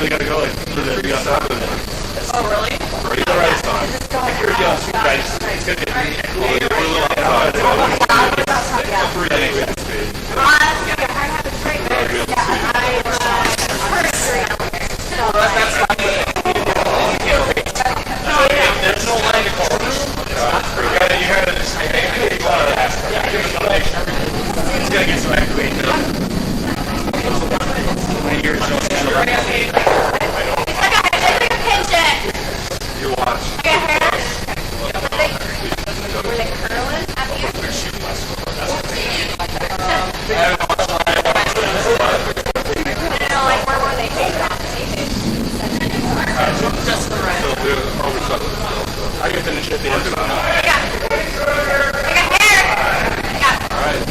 they gotta go like for the outside. Oh, really? Right, the right side. Here we go. Guys, it's gonna get really cool. We're a little outside. Free anyway. There's no line to call. You gotta just it's gotta get some activation. You watch. Were they curling at the end? Like where were they taking off? Just the right. I can finish it. I got hair. All right.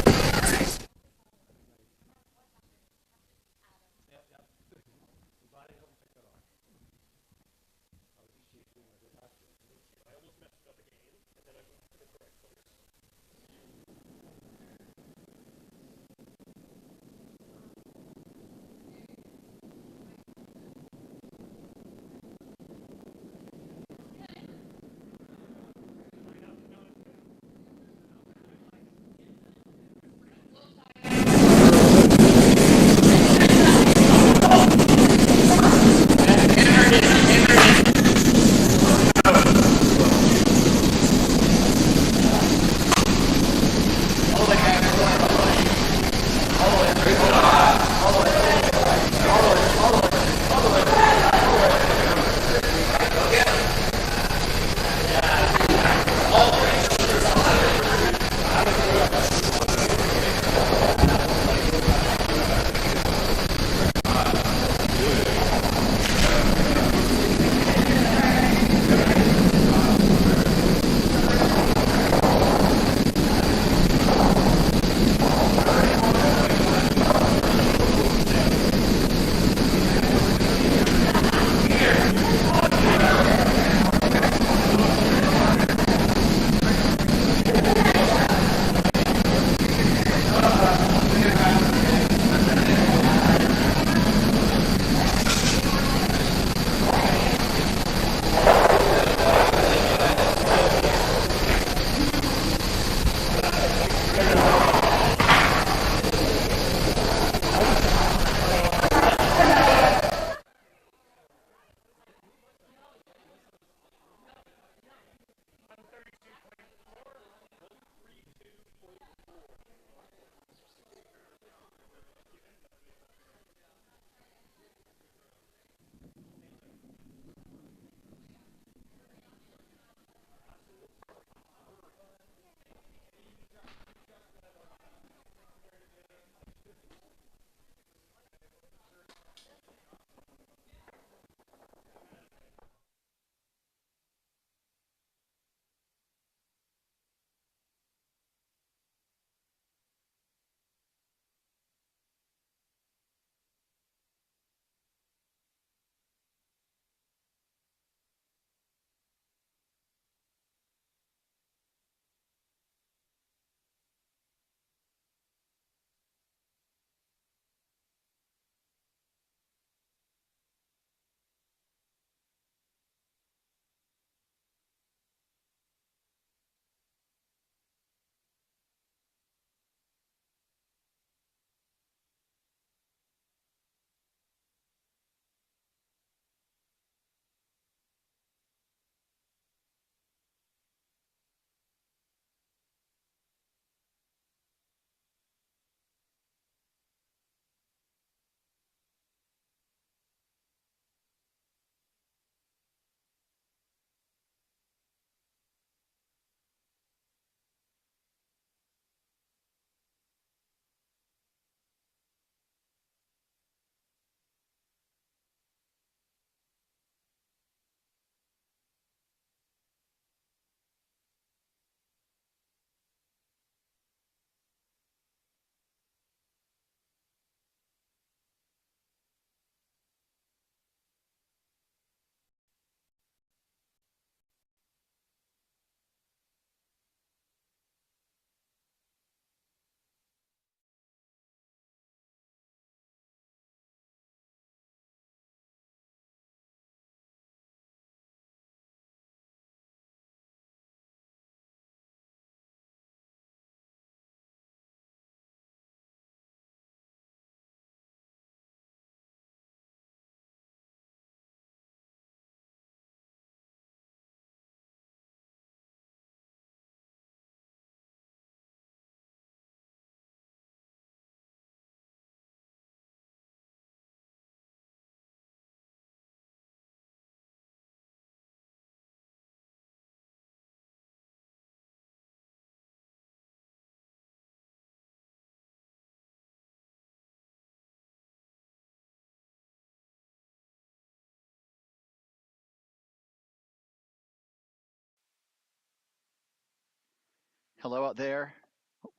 Hello out there.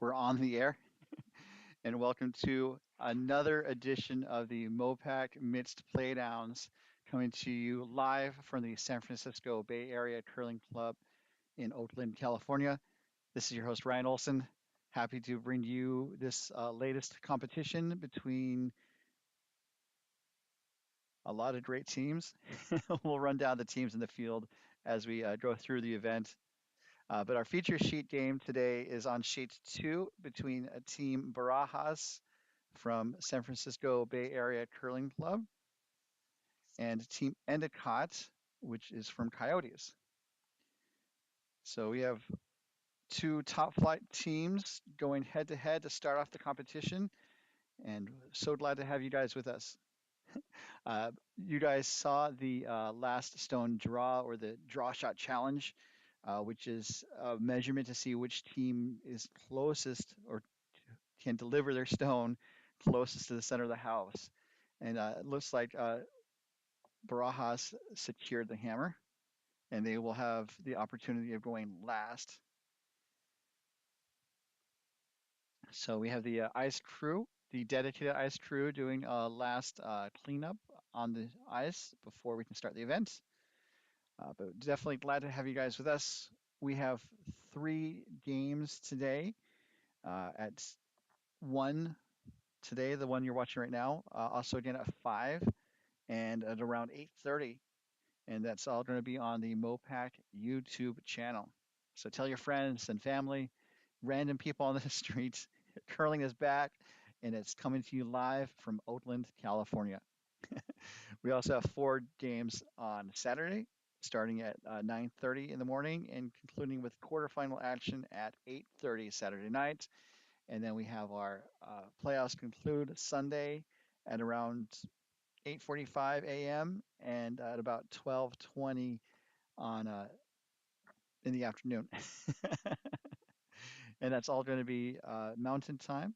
We're on the air, and welcome to another edition of the MoPac Midst Playdowns, coming to you live from the San Francisco Bay Area Curling Club in Oakland, California. This is your host, Ryan Olson. Happy to bring you this latest competition between a lot of great teams. We'll run down the teams in the field as we go through the event. But our feature sheet game today is on sheet 2 between a team Barajas from San Francisco Bay Area Curling Club and team Endicott, which is from Coyotes. So we have two top flight teams going head to head to start off the competition, and so glad to have you guys with us. You guys saw the last stone draw or the draw shot challenge, which is a measurement to see which team is closest or can deliver their stone closest to the center of the house. And it looks like Barajas secured the hammer, and they will have the opportunity of going last. So we have the ice crew, the dedicated ice crew, doing a last cleanup on the ice before we can start the event. But definitely glad to have you guys with us. We have 3 games today. At 1 today, the one you're watching right now. Also again at 5 and at around 8:30. And that's all going to be on the MoPac YouTube channel. So tell your friends and family, random people on the streets, curling is back, and it's coming to you live from Oakland, California. We also have 4 games on Saturday, starting at 9:30 in the morning and concluding with quarterfinal action at 8:30 Saturday night. And then we have our playoffs conclude Sunday at around 8:45 a.m. and at about 12:20 on in the afternoon. And that's all going to be Mountain Time,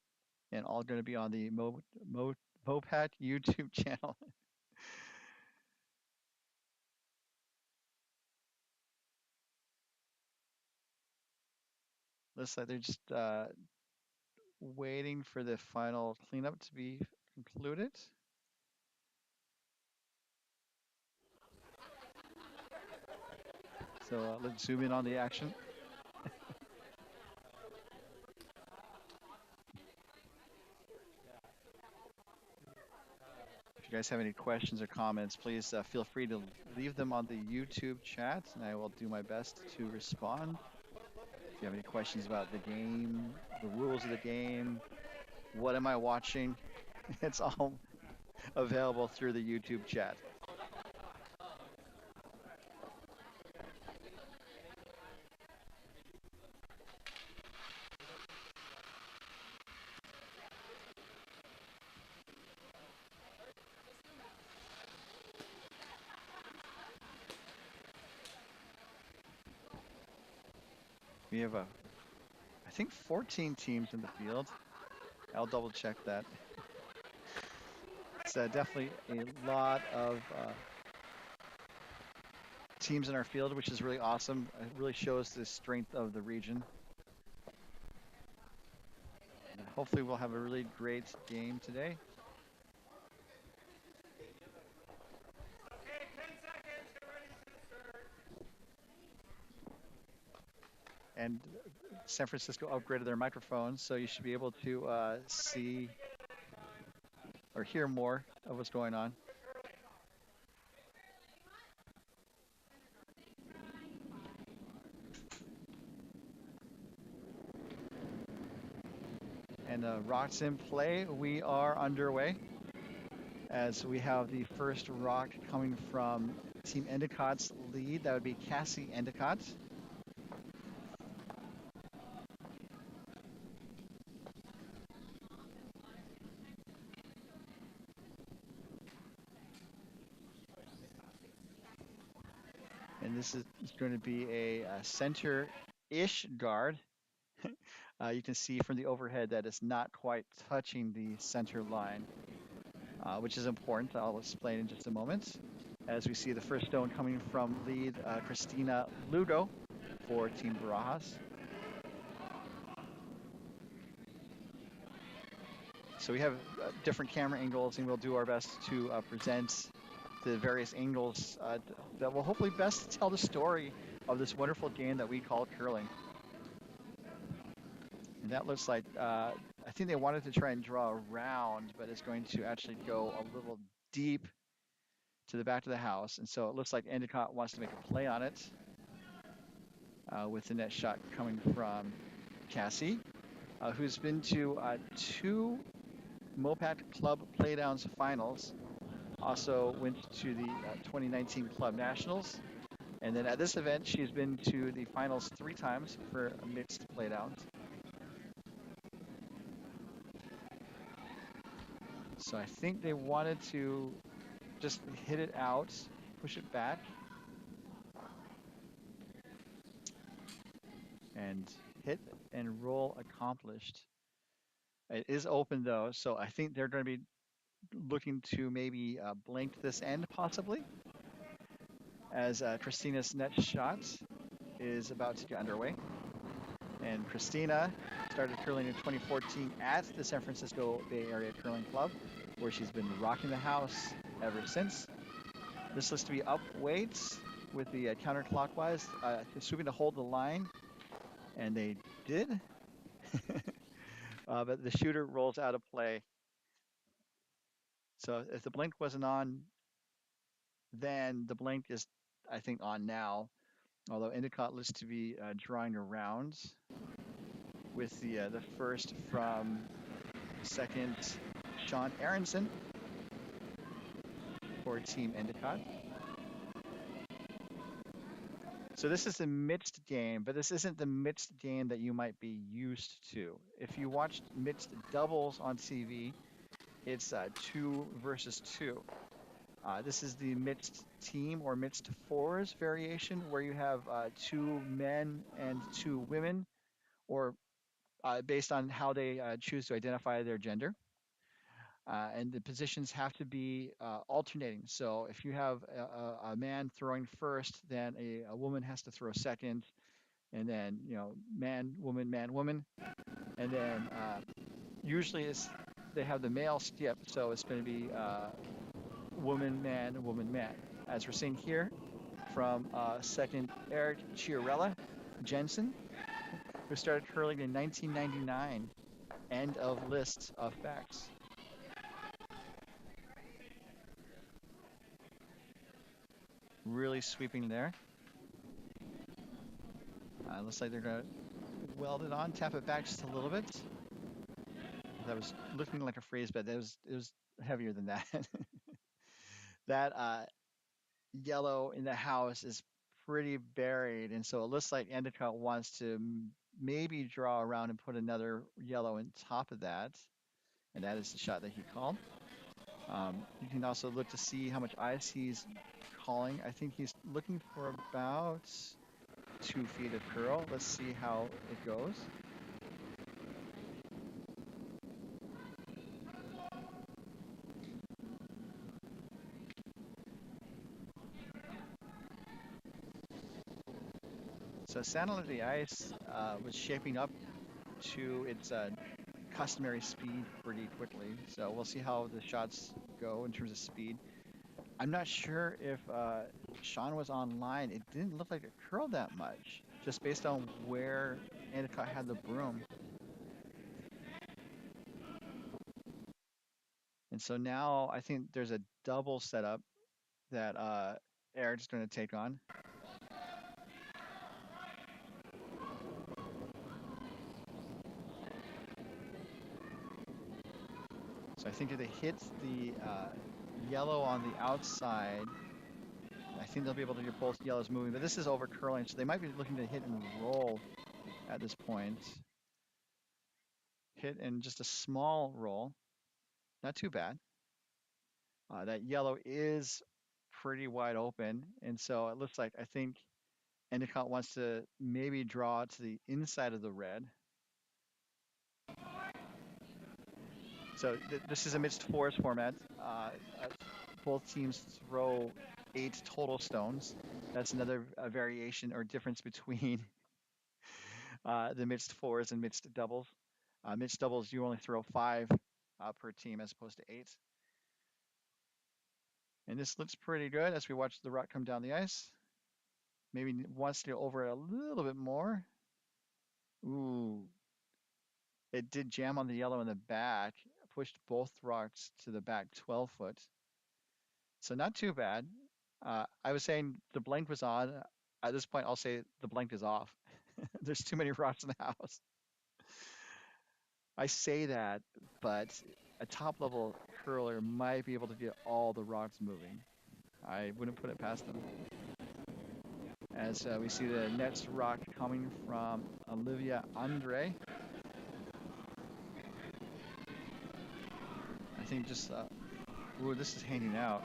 and all going to be on the MoPac YouTube channel. Looks like they're just waiting for the final cleanup to be concluded. So let's zoom in on the action. If you guys have any questions or comments, please feel free to leave them on the YouTube chat, and I will do my best to respond. If you have any questions about the game, the rules of the game, what am I watching, it's all available through the YouTube chat. We have I think 14 teams in the field. I'll double check that. It's definitely a lot of teams in our field, which is really awesome. It really shows the strength of the region. And hopefully we'll have a really great game today. Okay, 10 seconds. Get ready to start. And San Francisco upgraded their microphones, so you should be able to see or hear more of what's going on. And rocks in play, we are underway as we have the first rock coming from Team Endicott's lead. That would be Cassie Endicott. And this is going to be a center-ish guard. You can see from the overhead that it's not quite touching the center line, which is important. I'll explain in just a moment. As we see the first stone coming from lead Christina Lugo for Team Barajas. So we have different camera angles, and we'll do our best to present the various angles that will hopefully best tell the story of this wonderful game that we call curling. And that looks like, I think they wanted to try and draw around, but it's going to actually go a little deep to the back of the house. And so it looks like Endicott wants to make a play on it with the net shot coming from Cassie, who's been to 2 MoPac Club Playdowns finals, also went to the 2019 Club Nationals. And then at this event, she's been to the finals 3 times for mixed playdowns. So I think they wanted to just hit it out, push it back, and hit and roll accomplished. It is open though, so I think they're going to be looking to maybe blank this end possibly, as Christina's net shot is about to get underway. And Christina started curling in 2014 at the San Francisco Bay Area Curling Club, where she's been rocking the house ever since. This looks to be up weights with the counterclockwise, sweeping to hold the line, and they did. But the shooter rolls out of play. So if the blink wasn't on, then the blink is, I think, on now. Although Endicott looks to be drawing around with the first from second Sean Aronson for Team Endicott. So this is a mixed game, but this isn't the mixed game that you might be used to. If you watched mixed doubles on TV, it's 2 versus 2. This is the mixed team or mixed fours variation, where you have 2 men and 2 women, or based on how they choose to identify their gender. And the positions have to be alternating. So if you have a man throwing first, then a woman has to throw second, and then man, woman, and then usually they have the male skip, so it's going to be woman, man, as we're seeing here from second Eric Chiarella Jensen, who started curling in 1999. End of list of facts. Really sweeping there. Looks like they're going to weld it on, tap it back just a little bit. That was looking like a phrase, but it was heavier than that. That yellow in the house is pretty buried, and so it looks like Endicott wants to maybe draw around and put another yellow on top of that, and that is the shot that he called. You can also look to see how much ice he's calling. I think he's looking for about 2 feet of curl. Let's see how it goes. So Santa Ana the ice was shaping up to its customary speed pretty quickly. So we'll see how the shots go in terms of speed. I'm not sure if Sean was online. It didn't look like it curled that much, just based on where Endicott had the broom. And so now I think there's a double setup that Eric's going to take on. So I think if they hit the yellow on the outside, I think they'll be able to get both yellows moving. But this is over curling, so they might be looking to hit and roll at this point. Hit and just a small roll, not too bad. That yellow is pretty wide open, and so it looks like I think Endicott wants to maybe draw to the inside of the red. So this is a mixed fours format. Both teams throw 8 total stones. That's another variation or difference between the mixed fours and mixed doubles. Mixed doubles, you only throw 5 per team as opposed to 8. And this looks pretty good as we watch the rock come down the ice. Maybe wants to go over it a little bit more. Ooh, it did jam on the yellow in the back, pushed both rocks to the back 12 foot. So not too bad. I was saying the blank was on. At this point, I'll say the blank is off. There's too many rocks in the house. I say that, but a top level curler might be able to get all the rocks moving. I wouldn't put it past them. As we see the next rock coming from Olivia Andre. I think just, ooh, this is hanging out.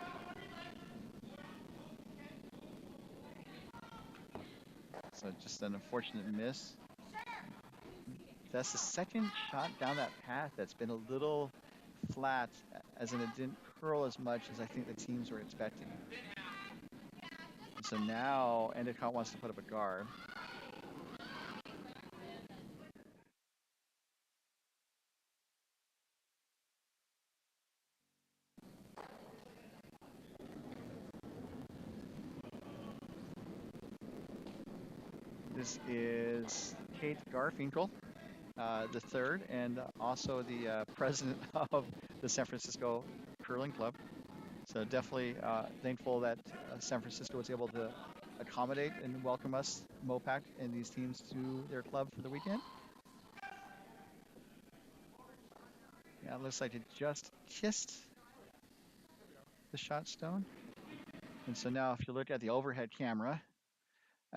So just an unfortunate miss. That's the second shot down that path that's been a little flat, as in it didn't curl as much as I think the teams were expecting. And so now Endicott wants to put up a guard. This is Kate Garfinkel, the third, and also the president of the San Francisco Curling Club. So definitely thankful that San Francisco was able to accommodate and welcome us, MoPac, and these teams to their club for the weekend. Yeah, it looks like it just kissed the shot stone. And so now if you look at the overhead camera,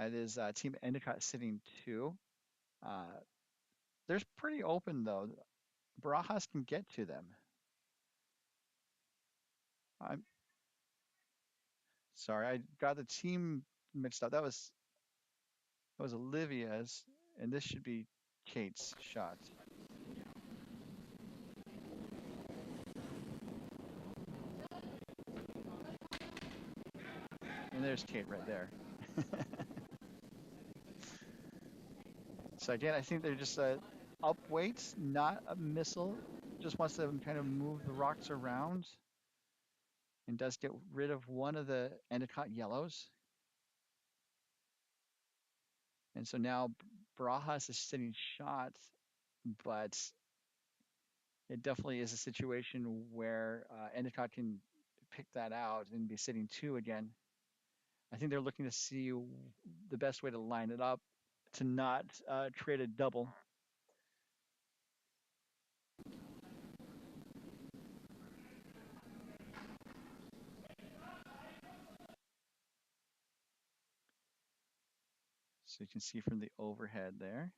it is Team Endicott sitting 2. They're pretty open though. Barajas can get to them. I'm sorry, I got the team mixed up. That was Olivia's, and this should be Kate's shot. And there's Kate right there. So again, I think they're just up weights, not a missile. Just wants to kind of move the rocks around, and does get rid of one of the Endicott yellows. And so now Barajas is sitting shot, but it definitely is a situation where Endicott can pick that out and be sitting 2 again. I think they're looking to see the best way to line it up to not create a double. So you can see from the overhead there.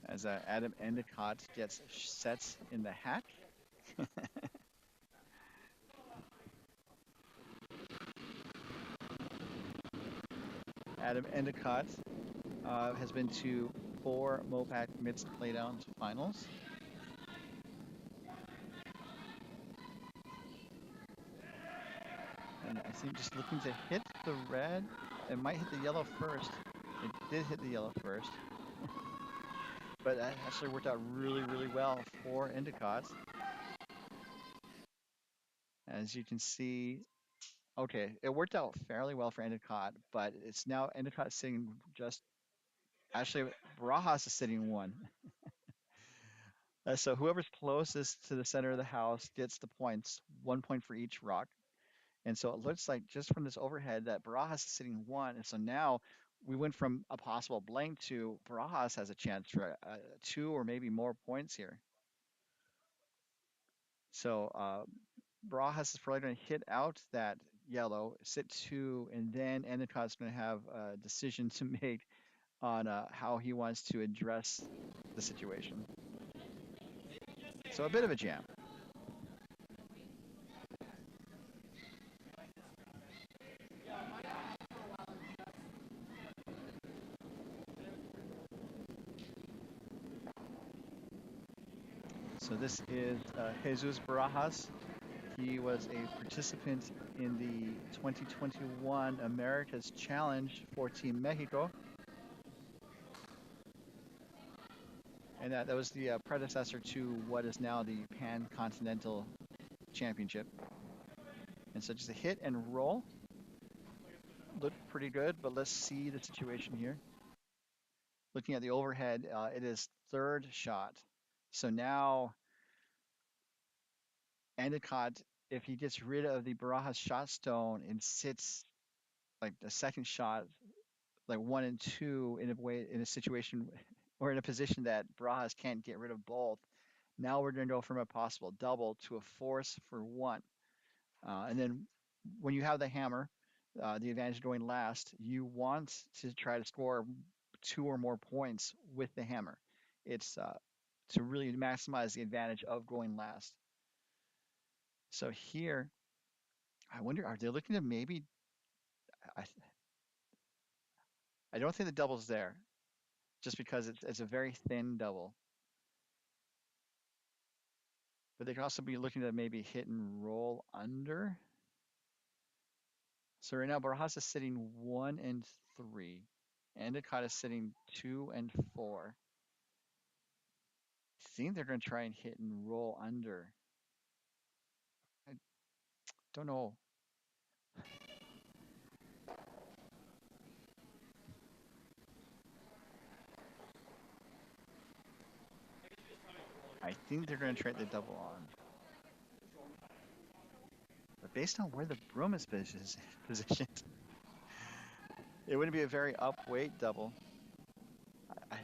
As Adam Endicott gets sets in the hack. Adam Endicott has been to 4 MoPac Mixed Playdowns finals. And I think just looking to hit the red, it might hit the yellow first. It did hit the yellow first. But that actually worked out really, really well for Endicott. As you can see, okay, it worked out fairly well for Endicott, but it's now Endicott sitting just, actually, Barajas is sitting 1. So whoever's closest to the center of the house gets the points, 1 point for each rock. And so it looks like just from this overhead that Barajas is sitting 1. And so now we went from a possible blank to Barajas has a chance for 2 or maybe more points here. So Barajas is probably going to hit out that yellow, sit 2, and then Endicott's going to have a decision to make on how he wants to address the situation. So a bit of a jam. So this is Jesus Barajas. He was a participant in the 2021 America's Challenge for Team Mexico. And that was the predecessor to what is now the Pan-Continental Championship. And so just a hit and roll. Looked pretty good, but let's see the situation here. Looking at the overhead, it is third shot. So now Endicott, if he gets rid of the Barajas shot stone and sits like the second shot, like 1 and 2 in a situation or in a position that Barajas can't get rid of both. Now we're going to go from a possible double to a force for 1. And then when you have the hammer, the advantage going last, you want to try to score 2 or more points with the hammer. It's to really maximize the advantage of going last. So here, I wonder, are they looking to maybe? I, I don't think the double's there, just because it's a very thin double. But they could also be looking to maybe hit and roll under. So right now, Barajas is sitting 1 and 3. Endicott is sitting 2 and 4. I think they're going to try and hit and roll under. I don't know. I think they're going to try the double on. But based on where the broom is positioned, it wouldn't be a very up weight double.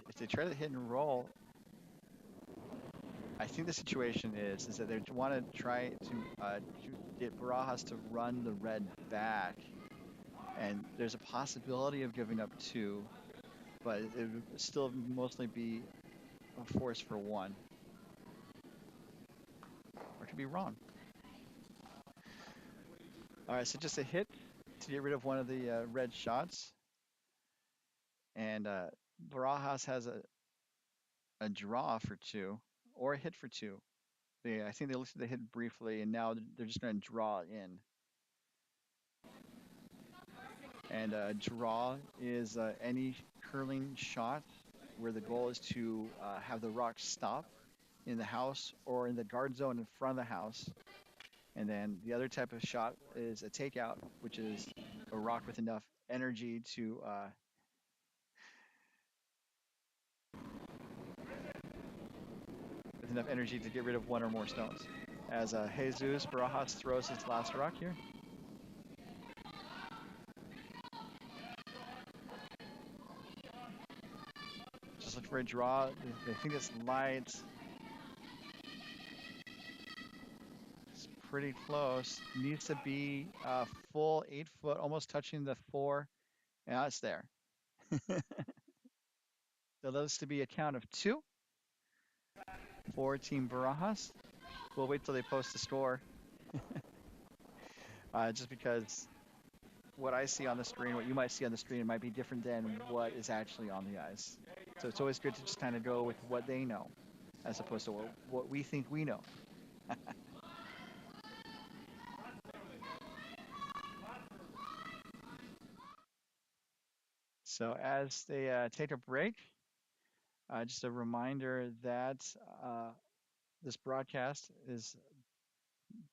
If they try to hit and roll, I think the situation is that they want to try to get Barajas to run the red back, and there's a possibility of giving up 2, but it would still mostly be a force for 1. Or could be wrong. All right, so just a hit to get rid of one of the red shots, and Barajas has a draw for 2 or a hit for 2. I think they looked at the hit briefly, and now they're just going to draw in. And a draw is any curling shot where the goal is to have the rock stop in the house or in the guard zone in front of the house. And then the other type of shot is a takeout, which is a rock with enough energy to get rid of 1 or more stones. As Jesus Barajas throws his last rock here. Just look for a draw. I think it's light. It's pretty close. Needs to be a full 8 foot, almost touching the 4. Yeah, it's there. So those to be a count of 2 for Team Barajas. We'll wait till they post the score. Just because what I see on the screen, what you might see on the screen, might be different than what is actually on the ice. So it's always good to just kind of go with what they know, as opposed to what we think we know. So as they take a break, just a reminder that this broadcast is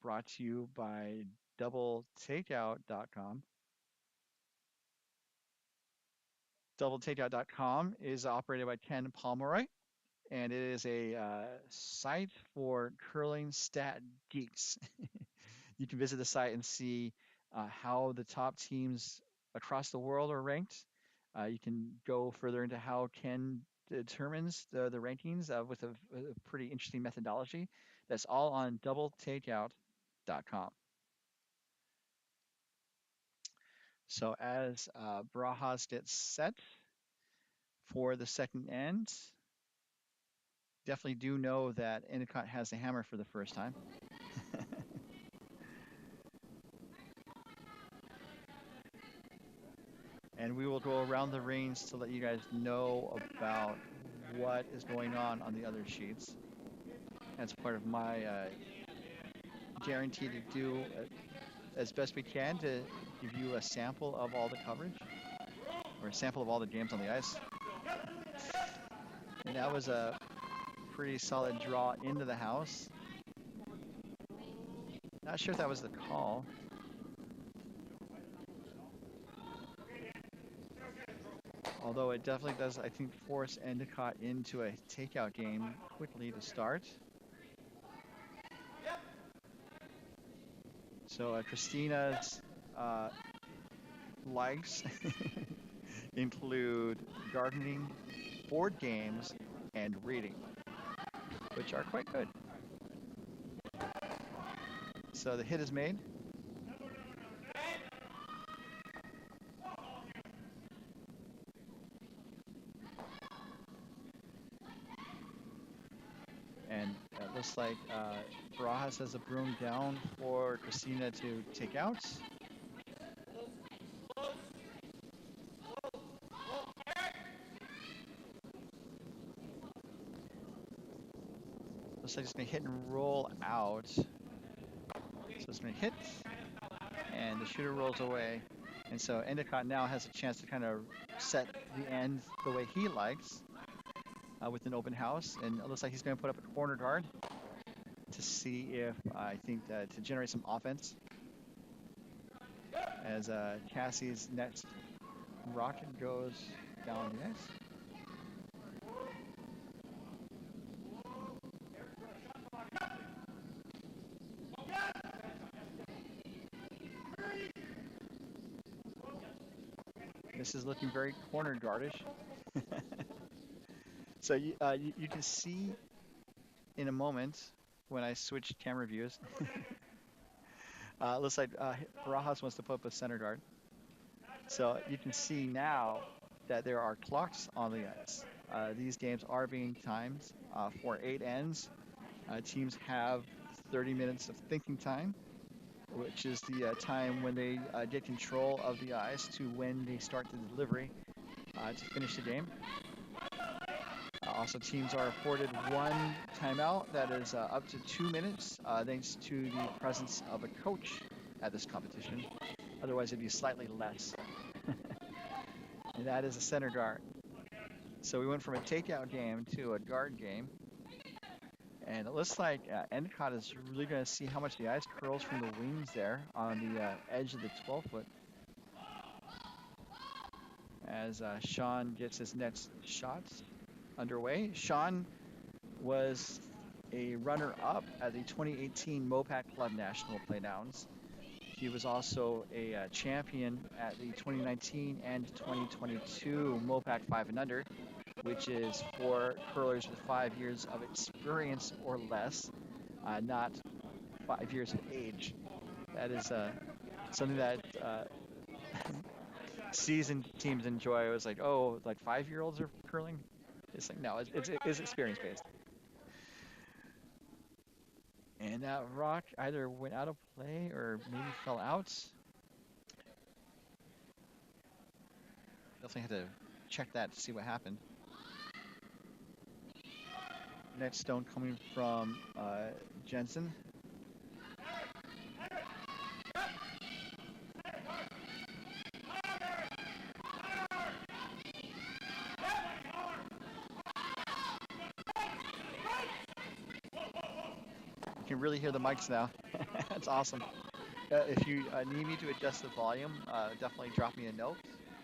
brought to you by doubletakeout.com. Doubletakeout.com is operated by Ken Pomeroy, and it is a site for curling stat geeks. You can visit the site and see how the top teams across the world are ranked. You can go further into how Ken determines the rankings with a pretty interesting methodology. That's all on doubletakeout.com. So as Barajas gets set for the second end, definitely do know that Endicott has the hammer for the first time. And we will go around the range to let you guys know about what is going on the other sheets. That's part of my guarantee to do as best we can to give you a sample of all the coverage or a sample of all the games on the ice. And that was a pretty solid draw into the house. Not sure if that was the call. Although it definitely does, I think, force Endicott into a takeout game quickly to start. So Christina's likes include gardening, board games, and reading, which are quite good. So the hit is made. And it looks like Barajas has a broom down for Christina to take out. Looks like it's going to hit and roll out. So it's going to hit, and the shooter rolls away. And so Endicott now has a chance to kind of set the end the way he likes with an open house. And it looks like he's going to put up a corner guard to see if, I think, to generate some offense. As Cassie's next rocket goes down the ice. This is looking very corner guardish. So you can see in a moment when I switch camera views. Looks like Barajas wants to put up a center guard. So you can see now that there are clocks on the ice. These games are being timed for 8 ends. Teams have 30 minutes of thinking time, which is the time when they get control of the ice to when they start the delivery to finish the game. Also, teams are afforded one timeout that is up to 2 minutes, thanks to the presence of a coach at this competition. Otherwise, it'd be slightly less. And that is a center guard. So we went from a takeout game to a guard game. And it looks like Endicott is really going to see how much the ice curls from the wings there on the edge of the 12-foot. As Sean gets his next shots underway. Sean was a runner-up at the 2018 MoPac Club National Playdowns. He was also a champion at the 2019 and 2022 MoPac 5 and Under, which is for curlers with 5 years of experience or less, not 5 years of age. That is something that seasoned teams enjoy. It was like, oh, like 5-year-olds are curling? It's like, no, it's experience-based. And that rock either went out of play or maybe fell out. Definitely had to check that to see what happened. Next stone coming from Jensen. You can really hear the mics now. That's awesome. If you need me to adjust the volume, definitely drop me a note.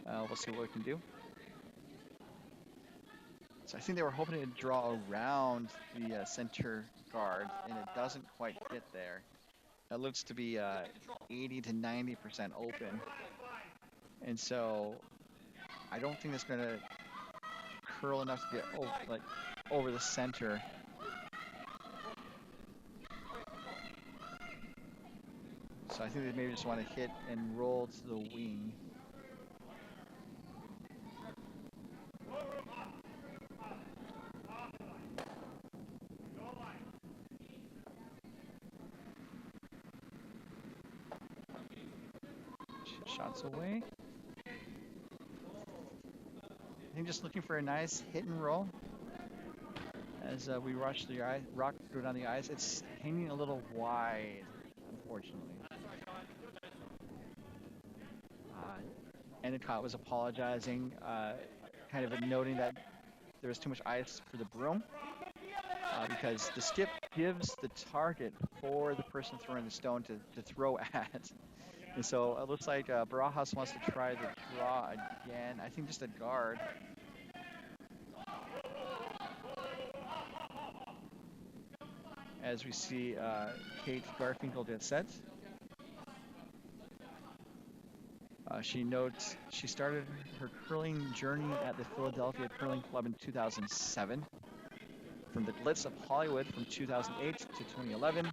We'll see what we can do. So I think they were hoping to draw around the center guard, and it doesn't quite get there. It looks to be 80 to 90% open. And so I don't think it's going to curl enough to get over the center. So I think they maybe just want to hit and roll to the wing. Shots away. I think just looking for a nice hit and roll. As we watch the rock go down the ice, it's hanging a little wide, unfortunately. Endicott was apologizing, kind of noting that there was too much ice for the broom, because the skip gives the target for the person throwing the stone to throw at. And so it looks like Barajas wants to try the draw again. I think just a guard. As we see Kate Garfinkel get set. She notes she started her curling journey at the Philadelphia Curling Club in 2007. From the glitz of Hollywood from 2008 to 2011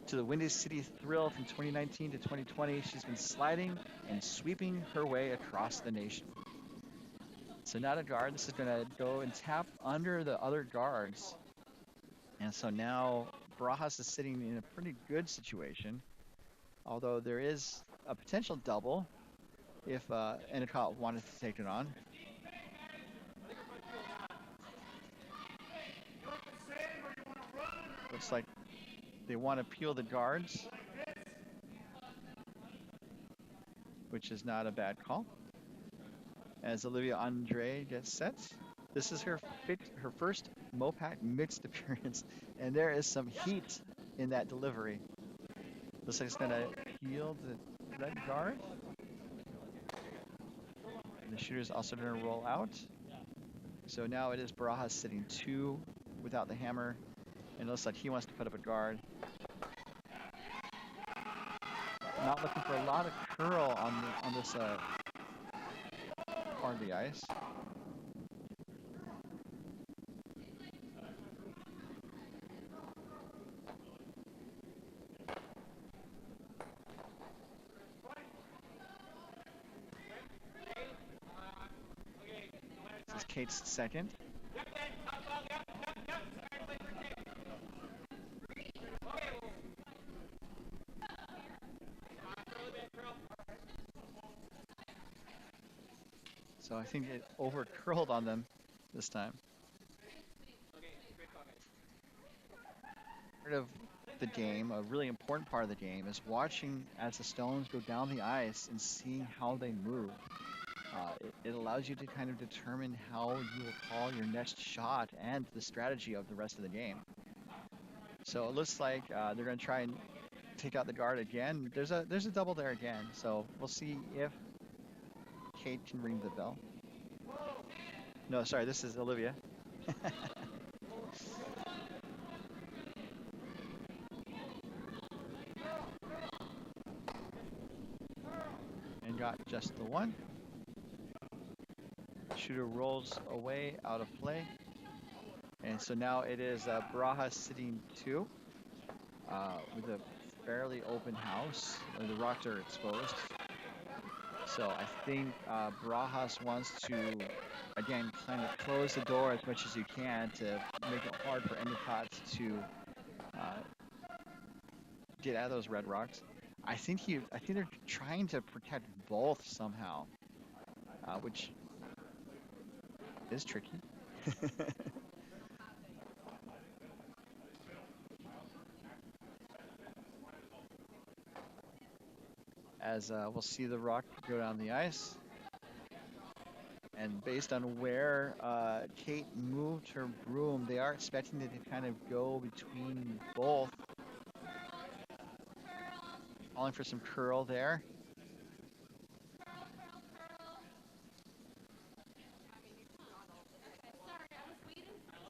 to the Windy City Thrill from 2019 to 2020, she's been sliding and sweeping her way across the nation. So not a guard. This is going to go and tap under the other guards. And so now Barajas is sitting in a pretty good situation, although there is a potential double if Endicott wanted to take it on. Looks like they want to peel the guards, which is not a bad call. As Olivia Andre gets set. This is her first MoPac mixed appearance, and there is some heat in that delivery. Looks like it's going to peel the red guard. And the shooter's also going to roll out. So now it is Barajas sitting 2 without the hammer, and it looks like he wants to put up a guard. Not looking for a lot of curl on this part of the ice. This is Kate's second. So I think it over curled on them this time. Part of the game, a really important part of the game, is watching as the stones go down the ice and seeing how they move. It allows you to kind of determine how you will call your next shot and the strategy of the rest of the game. So it looks like they're going to try and take out the guard again. There's a double there again. So we'll see if Kate can ring the bell. No, sorry, this is Olivia. And got just the one. Shooter rolls away out of play. And so now it is Barajas sitting 2 with a fairly open house. The rocks are exposed. So I think Barajas wants to, again, kind of close the door as much as you can to make it hard for Endicott to get out of those red rocks. I think they're trying to protect both somehow, which is tricky. As we'll see the rock go down the ice. And based on where Kate moved her broom, they are expecting it to kind of go between both. Calling for some curl there.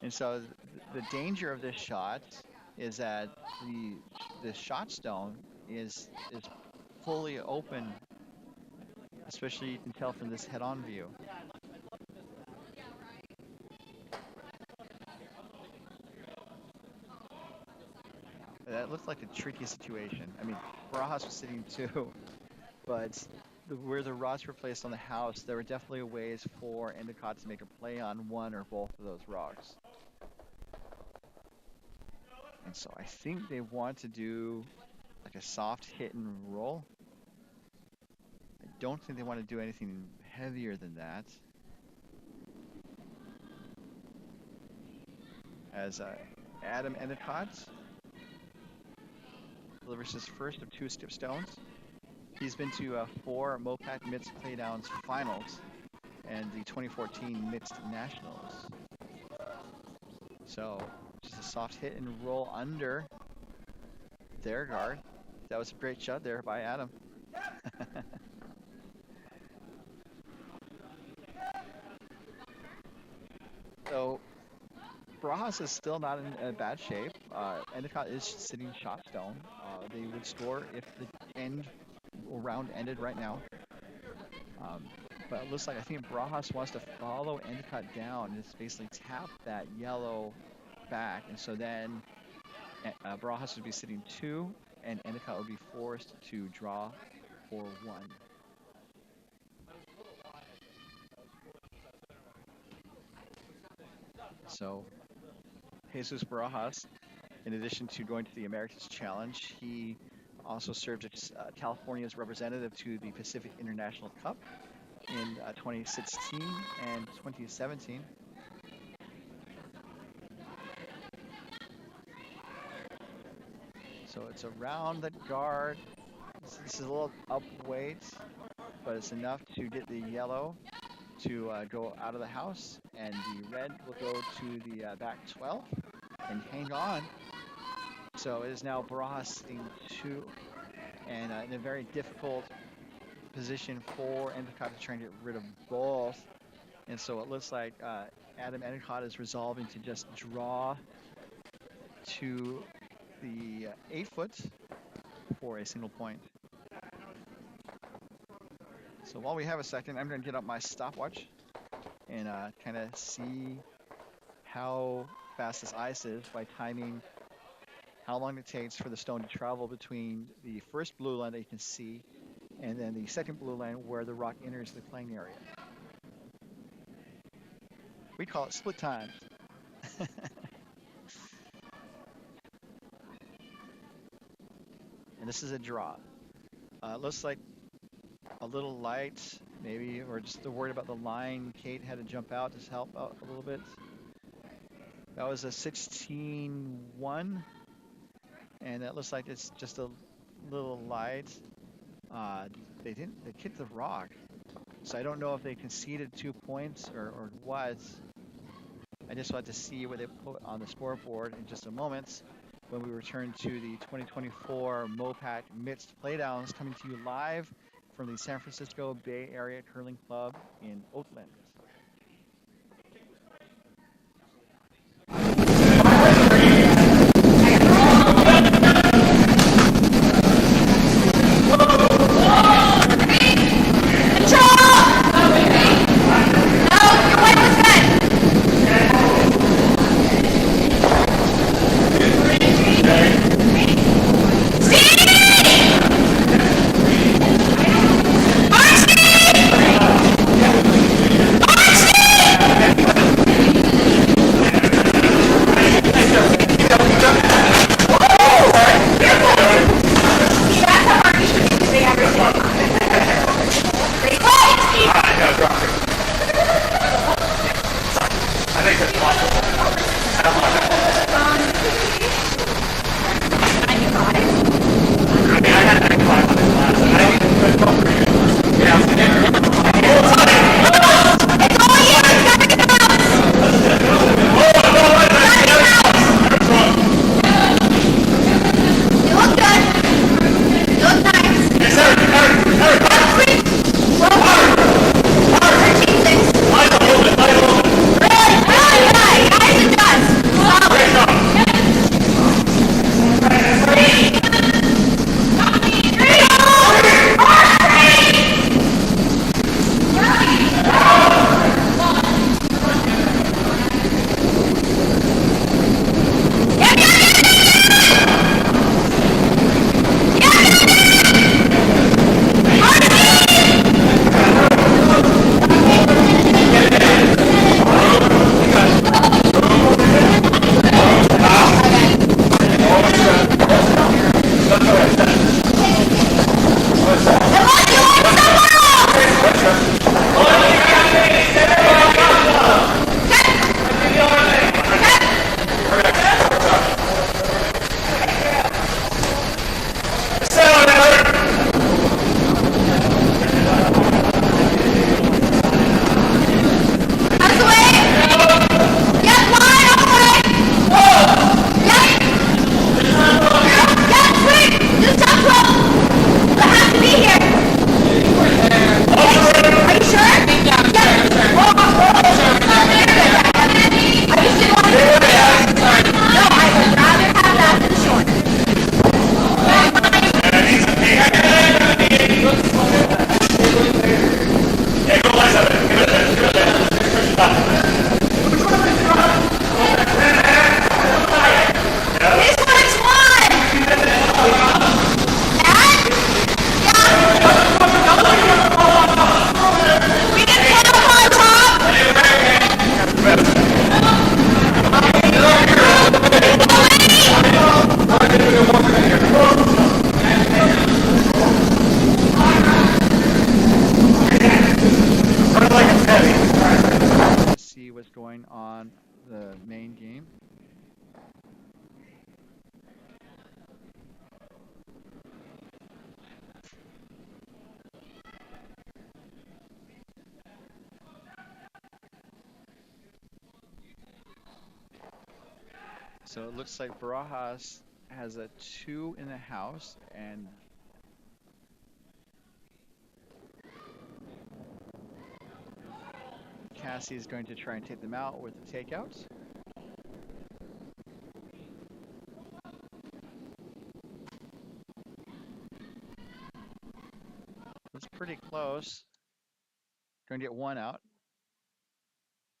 And so the danger of this shot is that the shot stone is fully open, especially you can tell from this head-on view. That looks like a tricky situation. I mean, Barajas was sitting 2, but where the rods were placed on the house, there were definitely ways for Endicott to make a play on one or both of those rocks. And so I think they want to do like a soft hit and roll. I don't think they want to do anything heavier than that. as Adam Endicott delivers his first of 2 skip stones. He's been to 4 MoPac Mixed Playdowns finals and the 2014 Mixed Nationals. So just a soft hit and roll under their guard. That was a great shot there by Adam. So Barajas is still not in bad shape. Endicott is sitting shot stone. They would score if the round ended right now. But it looks like I think Barajas wants to follow Endicott down and just basically tap that yellow back. And so then Barajas would be sitting 2 and Endicott would be forced to draw for 1. So Jesus Barajas, in addition to going to the Americas Challenge, he also served as California's representative to the Pacific International Cup in 2016 and 2017. So it's around the guard. This is a little up weight, but it's enough to get the yellow to go out of the house, and the red will go to the back 12 and hang on. So it is now Barajas sitting 2 and in a very difficult position for Endicott to try and get rid of both. And so it looks like Adam Endicott is resolving to just draw to the 8-foot for a single point. So while we have a second, I'm going to get up my stopwatch and kind of see how fast this ice is by timing how long it takes for the stone to travel between the first blue line that you can see and then the second blue line where the rock enters the playing area. We call it split time. And this is a draw. Looks like a little light, maybe, or just worried about the line. Kate had to jump out to help out a little bit. That was a 16-1, and it looks like it's just a little light. They kicked the rock, so I don't know if they conceded 2 points or what. I just want to see what they put on the scoreboard in just a moment when we return to the 2024 MoPac Mixed Playdowns, coming to you live from the San Francisco Bay Area Curling Club in Oakland. Marcy! going on the main game. So it looks like Barajas has a 2 in the house, and Cassie is going to try and take them out with the takeouts. It's pretty close. Going to get one out,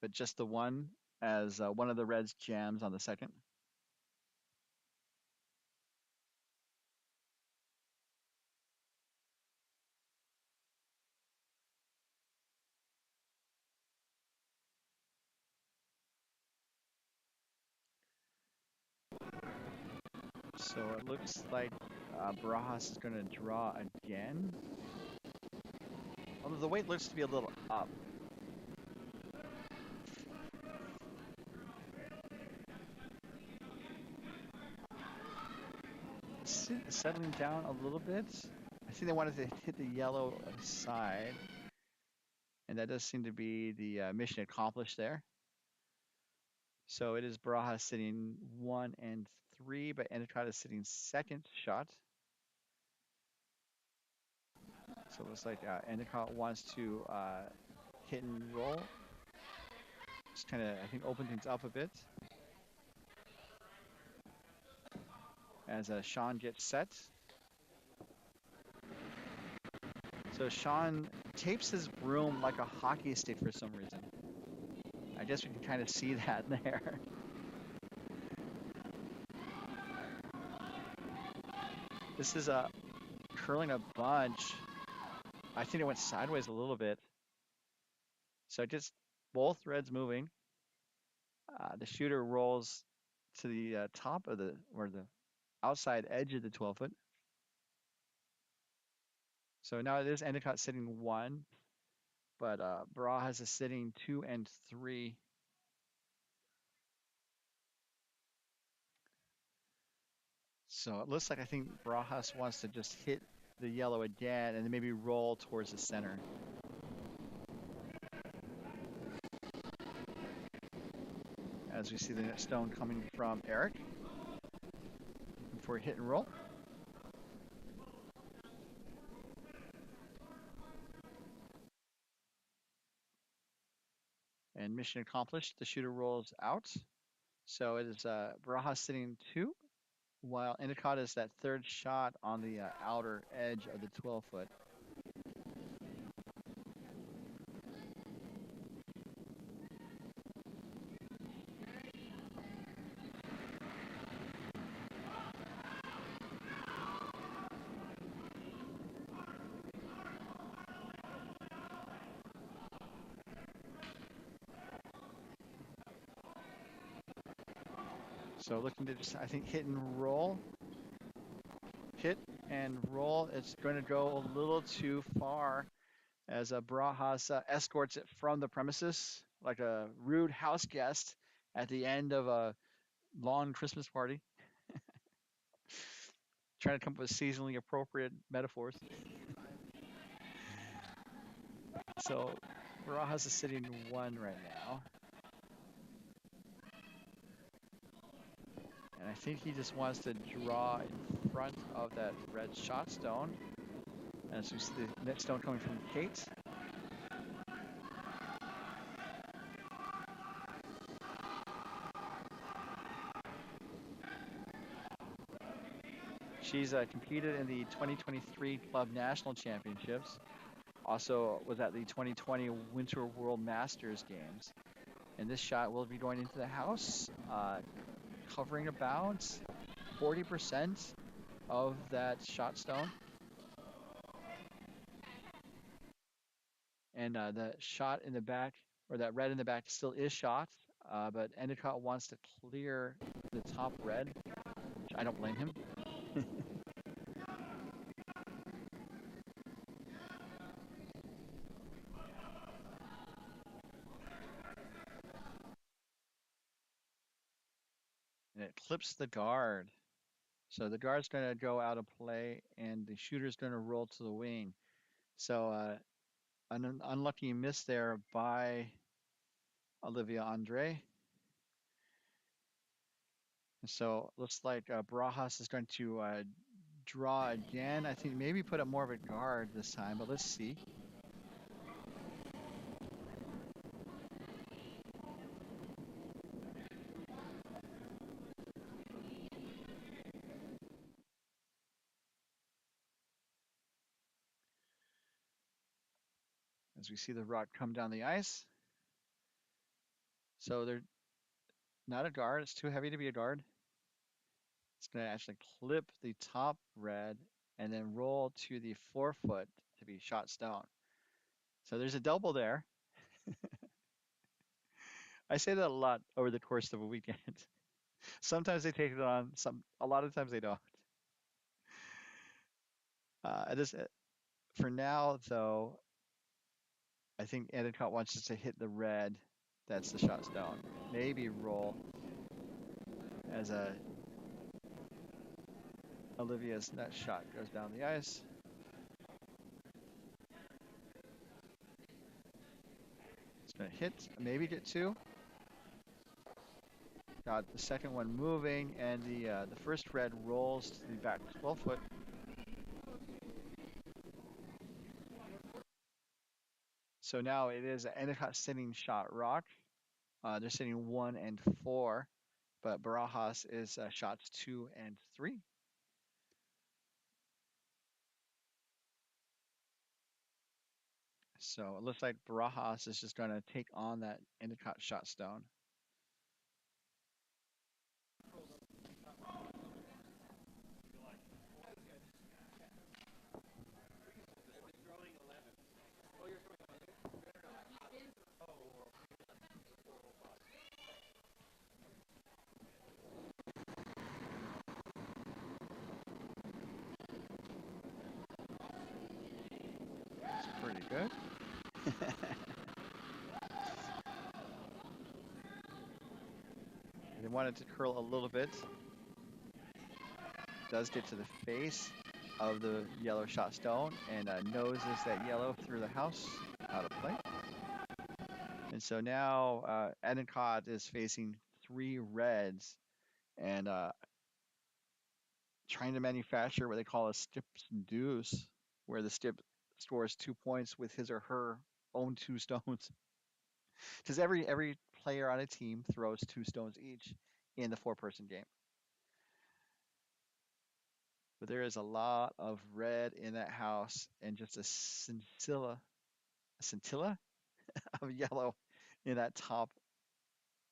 but just the one, as one of the Reds jams on the second. So it looks like Barajas is going to draw again. Although the weight looks to be a little up. Settling down a little bit. I think they wanted to hit the yellow side, and that does seem to be the mission accomplished there. So it is Barajas sitting 1 and 3, but Endicott is sitting second shot. So it looks like Endicott wants to hit and roll. Just kind of, I think, open things up a bit. As Sean gets set. So Sean tapes his broom like a hockey stick for some reason. I guess we can kind of see that there. This is curling a bunch. I think it went sideways a little bit. So just both Reds moving. The shooter rolls to the top of the outside edge of the 12-foot. So now it is Endicott sitting 1, but Barajas is sitting 2 and 3. So it looks like I think Barajas wants to just hit the yellow again and then maybe roll towards the center. As we see the net stone coming from Eric. Looking for a hit and roll. And mission accomplished. The shooter rolls out. So it is Barajas sitting 2, while Endicott is that third shot on the outer edge of the 12-foot. So looking to just, I think, hit and roll. Hit and roll. It's going to go a little too far as Barajas escorts it from the premises like a rude house guest at the end of a long Christmas party. Trying to come up with seasonally appropriate metaphors. So Barajas is sitting 1 right now. And I think he just wants to draw in front of that red shot stone. As we see the net stone coming from Kate. She's competed in the 2023 Club National Championships. Also was at the 2020 Winter World Masters Games. And this shot will be going into the house, covering about 40% of that shot stone. And the shot in the back, or that red in the back, still is shot, but Endicott wants to clear the top red, which I don't blame him. and it clips the guard. So the guard's going to go out of play, and the shooter's going to roll to the wing. So an unlucky miss there by Olivia Andre. And so it looks like Barajas is going to draw again. I think maybe put up more of a guard this time, but let's see. As we see the rock come down the ice. So they're not a guard. It's too heavy to be a guard. It's going to actually clip the top red and then roll to the forefoot to be shots down. So there's a double there. I say that a lot over the course of a weekend. Sometimes they take it on, a lot of times they don't. This, for now, though, I think Endicott wants us to hit the red. That's the shots down. Maybe roll as Olivia's net shot goes down the ice. It's going to hit, maybe get two. Got the second one moving, and the first red rolls to the back 12 foot. So now it is an Endicott sitting shot rock. They're sitting 1 and 4, but Barajas is shots 2 and 3. So it looks like Barajas is just going to take on that Endicott shot stone. It's pretty good. They wanted to curl a little bit. Does get to the face of the yellow shot stone and noses that yellow through the house out of play. And so now Endicott is facing 3 reds and trying to manufacture what they call a stips and deuce, where the stip scores 2 points with his or her own 2 stones. Because every player on a team throws 2 stones each in the 4-person game. But there is a lot of red in that house and just a scintilla of yellow in that top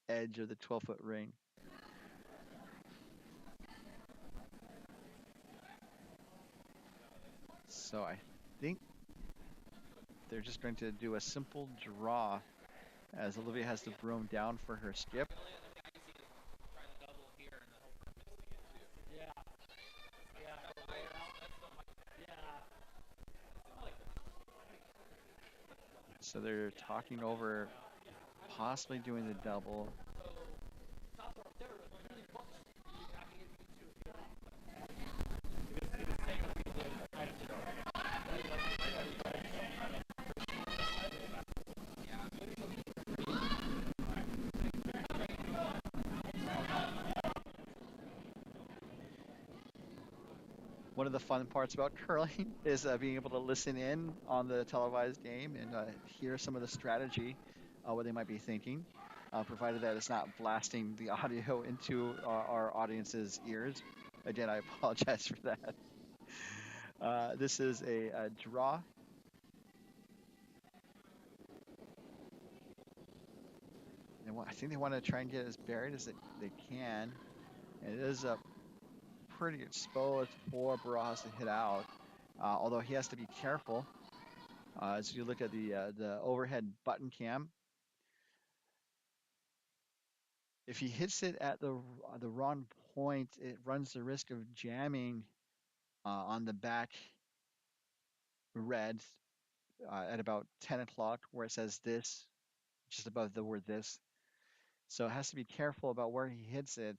edge of the 12-foot ring. So I think they're just going to do a simple draw as Olivia has the broom down for her skip. So they're talking over possibly doing the double. One of the fun parts about curling is being able to listen in on the televised game and hear some of the strategy, what they might be thinking, provided that it's not blasting the audio into our audience's ears. Again, I apologize for that. This is a draw. I think they want to try and get as buried as they can. And it is pretty exposed for Barajas to hit out, although he has to be careful. As you look at the overhead button cam, if he hits it at the wrong point, it runs the risk of jamming on the back red at about 10 o'clock, where it says this, just above the word this. So it has to be careful about where he hits it.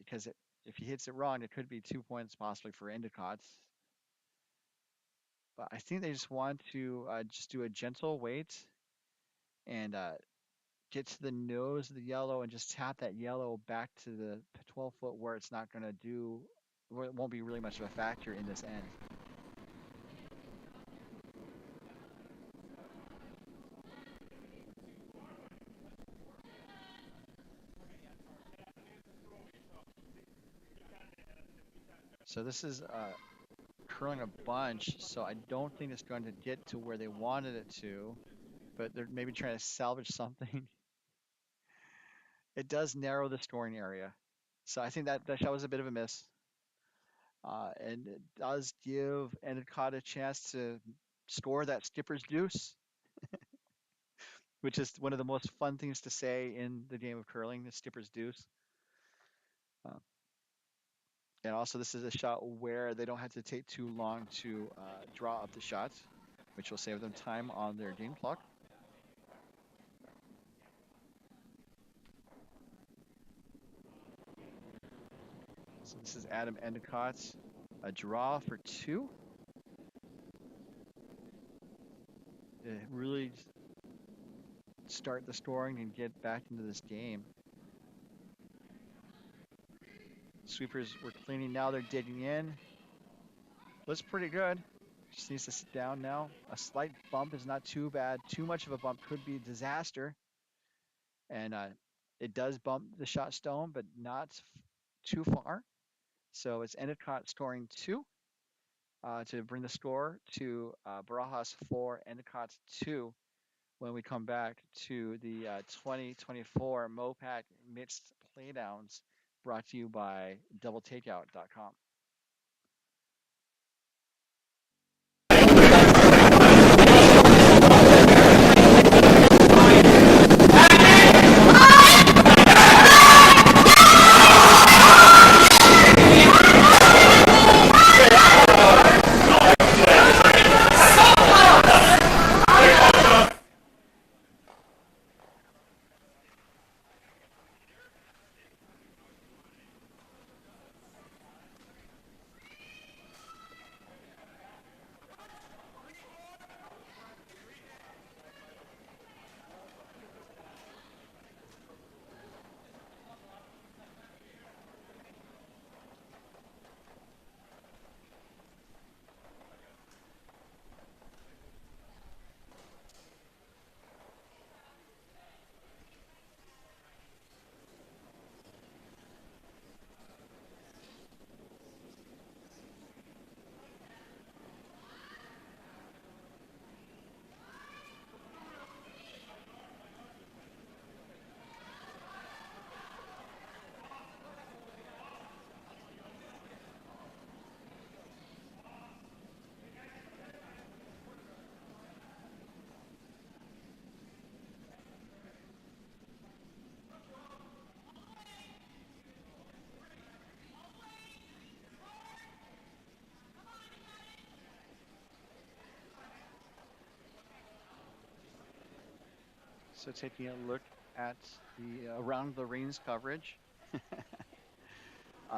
because if he hits it wrong, it could be 2 points possibly for Endicott. But I think they just want to just do a gentle weight and get to the nose of the yellow and just tap that yellow back to the 12 foot where it's not going to do, where it won't be really much of a factor in this end. So this is curling a bunch, so I don't think it's going to get to where they wanted it to, but they're maybe trying to salvage something. It does narrow the scoring area. So I think that shot was a bit of a miss. And it does give Endicott a chance to score that skipper's deuce, which is one of the most fun things to say in the game of curling, the skipper's deuce. Uh, and also, this is a shot where they don't have to take too long to draw up the shot, which will save them time on their game clock. So this is Adam Endicott, a draw for 2. Really start the scoring and get back into this game. Sweepers were cleaning, now they're digging in. Looks pretty good. Just needs to sit down now. A slight bump is not too bad. Too much of a bump could be a disaster. And it does bump the shot stone, but not too far. So it's Endicott scoring 2 to bring the score to Barajas 4, Endicott 2 when we come back to the 2024 MoPac Mixed Playdowns brought to you by doubletakeout.com. So taking a look at the around the rings coverage.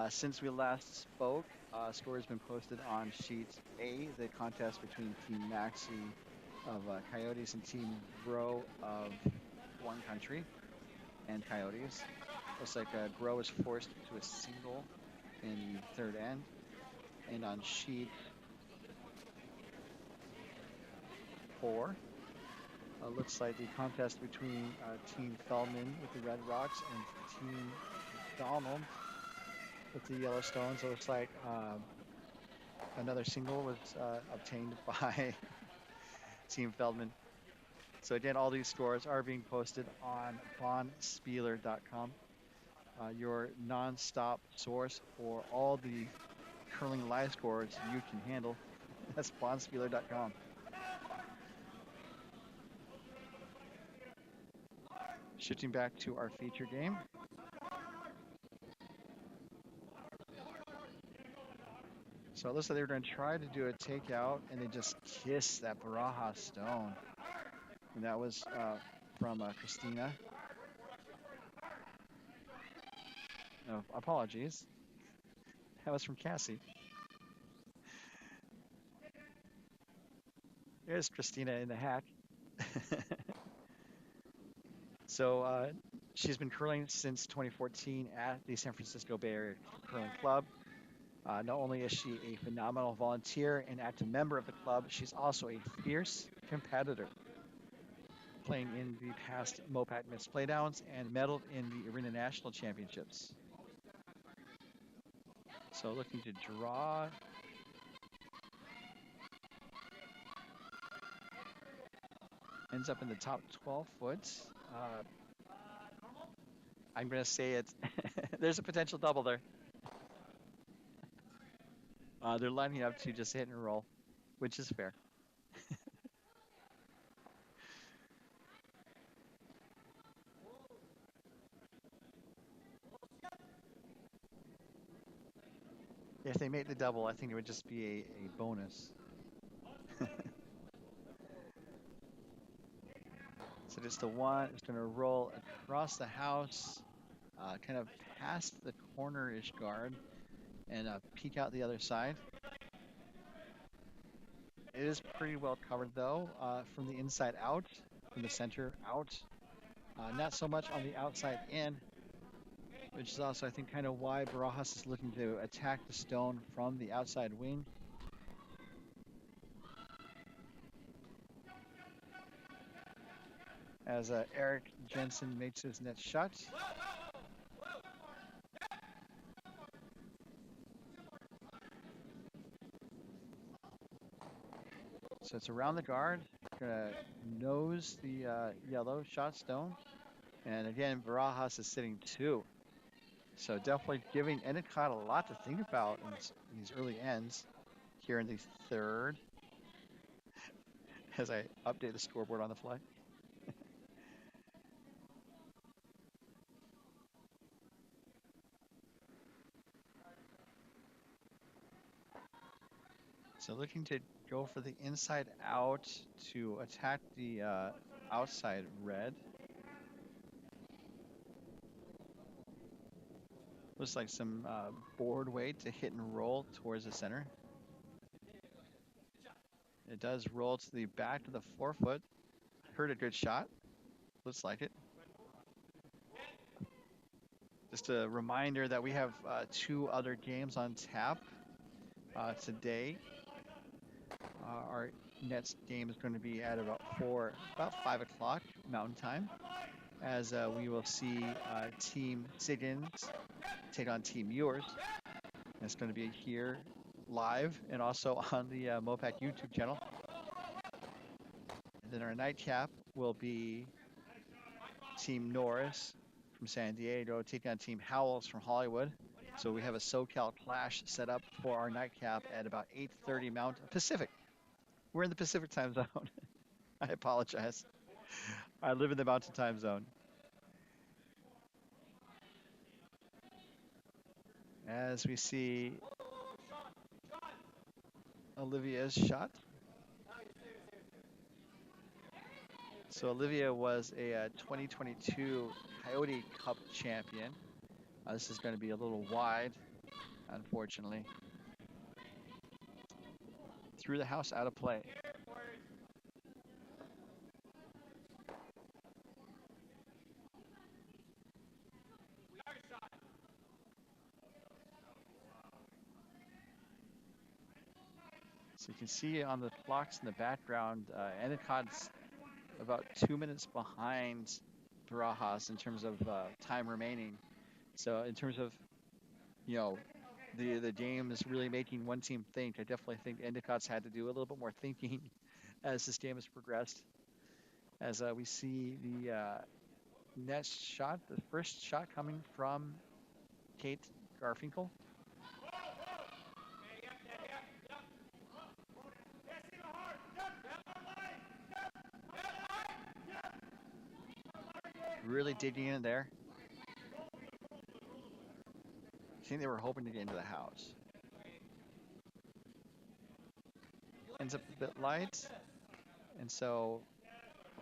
Since we last spoke, score has been posted on sheet A, the contest between Team Maxi of Coyotes and Team Bro of One Country and Coyotes. Looks like Grow is forced to a single in the third end. And on sheet 4, looks like the contest between Team Feldman with the Red Rocks and Team Donald with the Yellowstones. It looks like another single was obtained by Team Feldman. So again, all these scores are being posted on bonspieler.com, your non-stop source for all the curling live scores you can handle. That's bonspieler.com. Shifting back to our feature game. So it looks like they were going to try to do a takeout, and they just kissed that Barajas stone. And that was from Christina. Oh, apologies. That was from Cassie. There's Christina in the hack. So she's been curling since 2014 at the San Francisco Bay Area Curling Club. Not only is she a phenomenal volunteer and active member of the club, she's also a fierce competitor, playing in the past MoPac Miss Playdowns and medaled in the Arena National Championships. So looking to draw. Ends up in the top 12 foot. I'm going to say it. There's a potential double there. They're lining up to just hit and roll, which is fair. If they make the double, I think it would just be a bonus. So just the one is going to roll across the house, kind of past the corner-ish guard, and peek out the other side. It is pretty well covered though, from the inside out, from the center out. Not so much on the outside in, which is also, I think, kind of why Barajas is looking to attack the stone from the outside wing. As Eric Jensen makes his net shot. So it's around the guard, gonna nose the yellow shot stone. And again, Barajas is sitting 2. So definitely giving Endicott a lot to think about in these early ends here in the third. As I update the scoreboard on the fly. So looking to go for the inside out to attack the outside red. Looks like some board weight to hit and roll towards the center. It does roll to the back of the 4-foot. Heard a good shot. Looks like it. Just a reminder that we have 2 other games on tap today. Our next game is going to be at about 5 o'clock Mountain Time, as we will see Team Siggins take on Team Yours. And it's going to be here live and also on the MoPac YouTube channel. And then our nightcap will be Team Norris from San Diego taking on Team Howells from Hollywood. So we have a SoCal clash set up for our nightcap at about 8:30 Mountain Pacific. We're in the Pacific time zone. I apologize. I live in the Mountain time zone. As we see Olivia's shot. So Olivia was a 2022 Coyote Cup champion. This is going to be a little wide, unfortunately. Through the house, out of play. So you can see on the clocks in the background, Endicott's about 2 minutes behind Barajas in terms of time remaining. So in terms of, you know, the game is really making one team think. I definitely think Endicott's had to do a little bit more thinking as this game has progressed. As we see the next shot, the first shot coming from Kate Garfinkel. Really digging in there. I think they were hoping to get into the house. Ends up a bit light. And so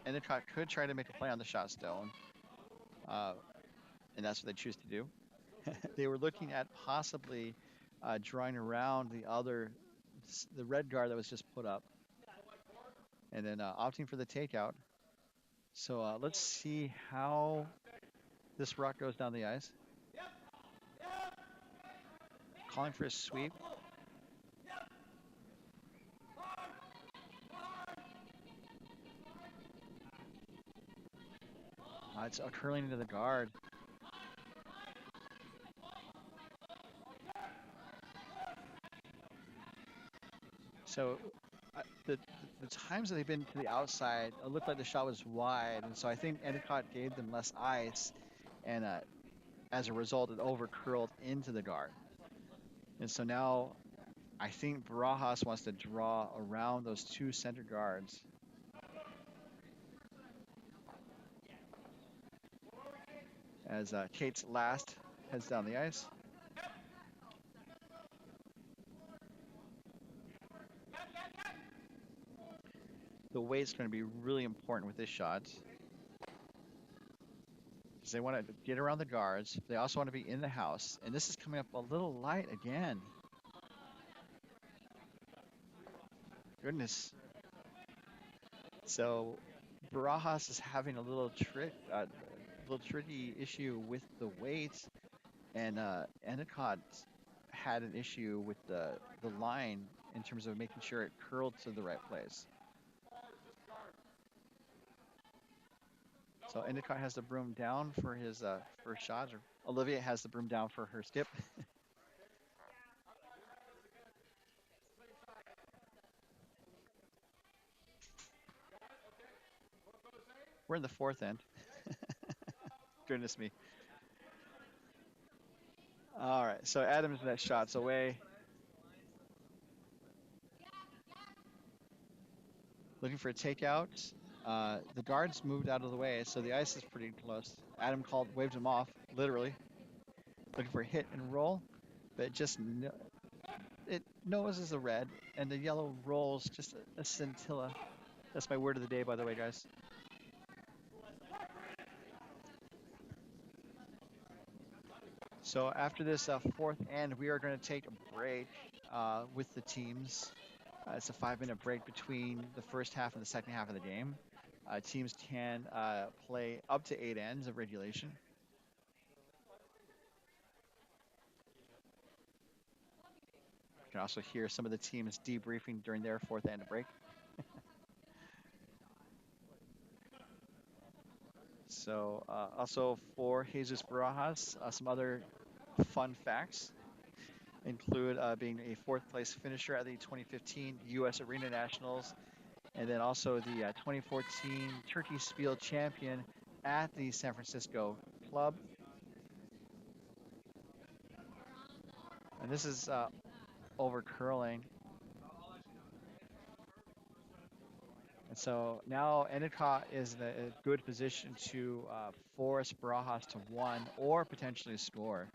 Endicott could try to make a play on the shot stone. And that's what they choose to do. They were looking at possibly drawing around the red guard that was just put up, and then opting for the takeout. So let's see how this rock goes down the ice. Calling for a sweep. It's curling into the guard. So the times that they've been to the outside, it looked like the shot was wide, and so I think Endicott gave them less ice, and as a result, it over curled into the guard. And so now I think Barajas wants to draw around those two center guards. As Kate's last heads down the ice. The weight's going to be really important with this shot. Because they want to get around the guards. They also want to be in the house. And this is coming up a little light again. Goodness. So Barajas is having a little tricky issue with the weight, and Endicott had an issue with the line in terms of making sure it curled to the right place. So Endicott has the broom down for his first shot, or Olivia has the broom down for her skip. We're in the fourth end. Goodness me. All right, so Adam's next shot's away. Looking for a takeout. The guards moved out of the way, so the ice is pretty close. Adam waved him off, literally. Looking for a hit and roll, but it knows as a red, and the yellow rolls just a scintilla. That's my word of the day, by the way, guys. So after this fourth end, we are going to take a break with the teams. It's a 5-minute break between the first half and the second half of the game. Teams can play up to 8 ends of regulation. You can also hear some of the teams debriefing during their fourth end break. So also for Jesus Barajas, some other fun facts include being a fourth place finisher at the 2015 U.S. Arena Nationals, and then also the 2014 Turkey Spiel champion at the San Francisco club. And this is over curling. And so now Endicott is in a good position to force Barajas to 1 or potentially score.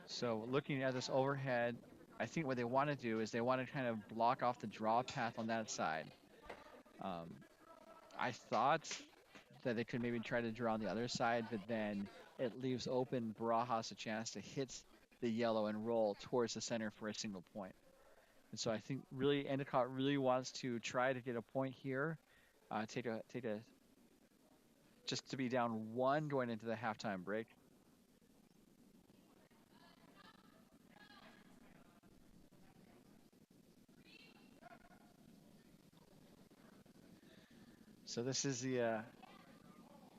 So looking at this overhead, I think what they want to do is they want to kind of block off the draw path on that side. I thought that they could maybe try to draw on the other side, but then it leaves open Barajas a chance to hit the yellow and roll towards the center for a single point. And so I think really Endicott really wants to try to get a point here, take a just to be down 1 going into the halftime break. So this is the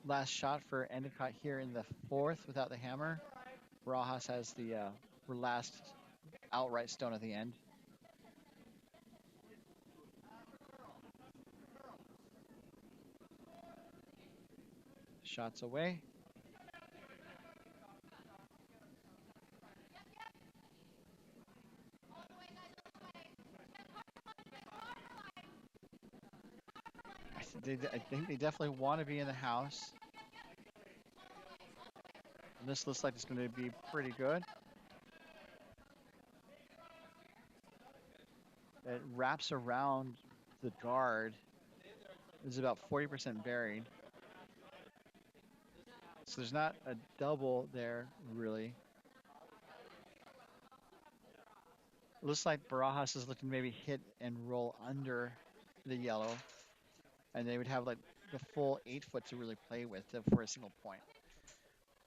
last shot for Endicott here in the fourth without the hammer. Barajas has the last outright stone at the end. Shots away. I think they definitely want to be in the house. And this looks like it's going to be pretty good. It wraps around the guard. is about 40% buried. So there's not a double there, really. It looks like Barajas is looking to maybe hit and roll under the yellow, and they would have like the full 8 foot to really play with for a single point.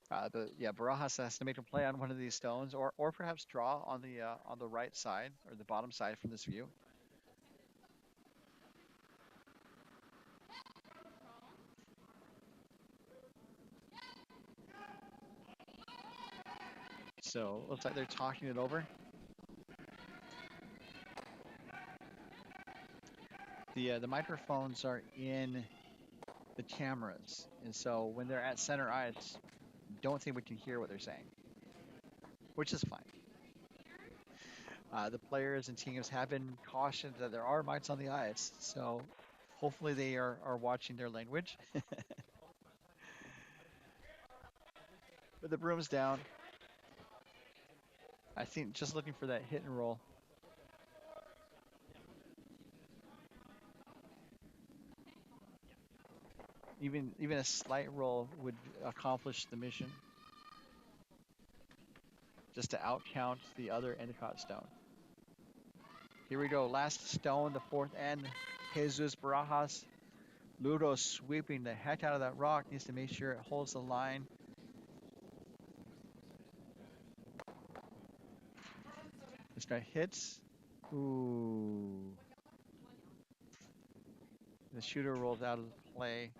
But yeah, Barajas has to make a play on one of these stones, or perhaps draw on the right side or the bottom side from this view. So looks like they're talking it over. The microphones are in the cameras, and so when they're at center ice, don't think we can hear what they're saying, which is fine. The players and teams have been cautioned that there are mics on the ice, so hopefully they are watching their language. But the broom's down. I think just looking for that hit and roll. Even a slight roll would accomplish the mission, just to outcount the other Endicott stone. Here we go. Last stone, the fourth end. Jesus Barajas. Ludo sweeping the heck out of that rock. Needs to make sure it holds the line. This guy hits. Ooh. The shooter rolls out of the play.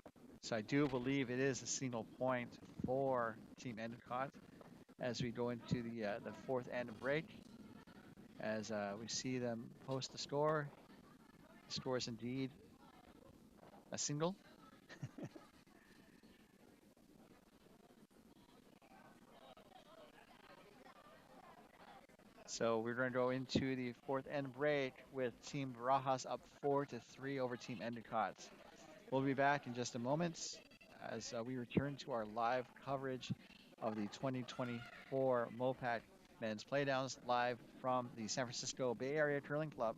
So I do believe it is a single point for Team Endicott as we go into the fourth end break. As we see them post the score. The score is indeed a single. So we're going to go into the fourth end break with Team Barajas up 4-3 over Team Endicott. We'll be back in just a moment as we return to our live coverage of the 2024 MoPac Men's Playdowns live from the San Francisco Bay Area Curling Club.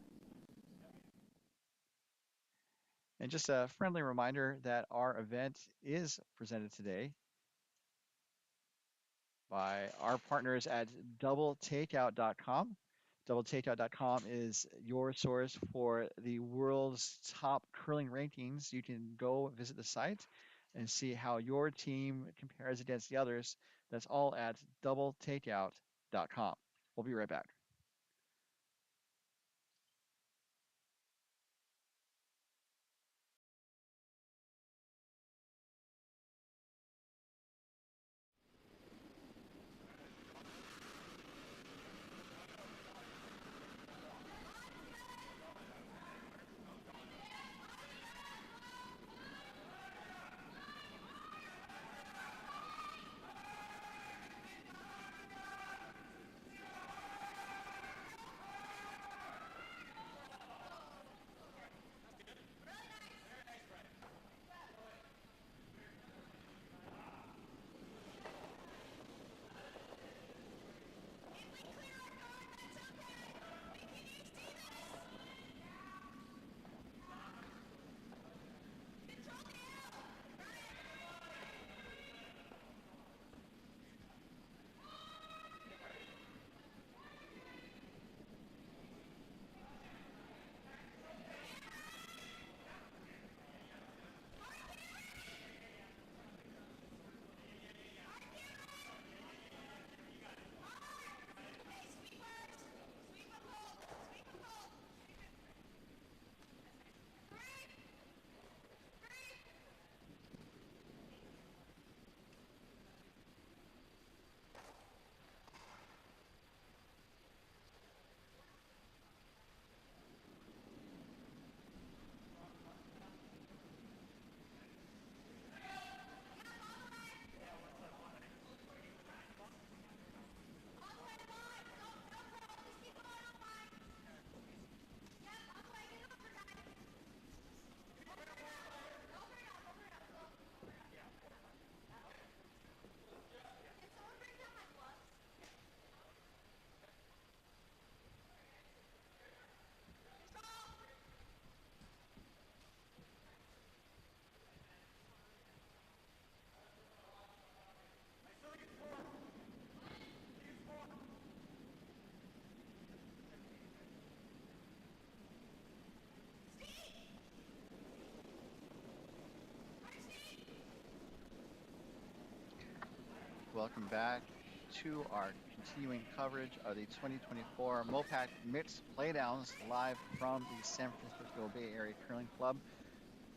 And just a friendly reminder that our event is presented today by our partners at doubletakeout.com. Doubletakeout.com is your source for the world's top curling rankings. You can go visit the site and see how your team compares against the others. That's all at doubletakeout.com. We'll be right back. welcome back to our continuing coverage of the 2024 MoPac Mixed Playdowns live from the San Francisco Bay Area Curling Club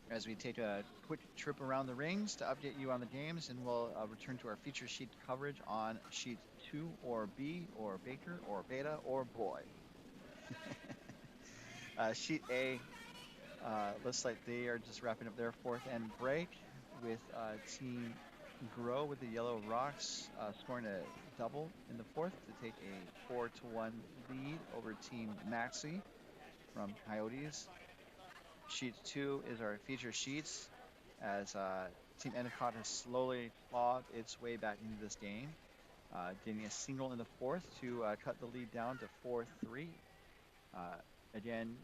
as we take a quick trip around the rings to update you on the games, and we'll return to our feature sheet coverage on sheet 2 or B or Baker or Beta or Boy. Sheet A looks like they are just wrapping up their fourth end break with Team Grow with the Yellow Rocks scoring a double in the fourth to take a 4-1 lead over Team Maxi from Coyotes. Sheet 2 is our feature sheets as Team Endicott has slowly clawed its way back into this game, getting a single in the fourth to cut the lead down to 4-3. Again,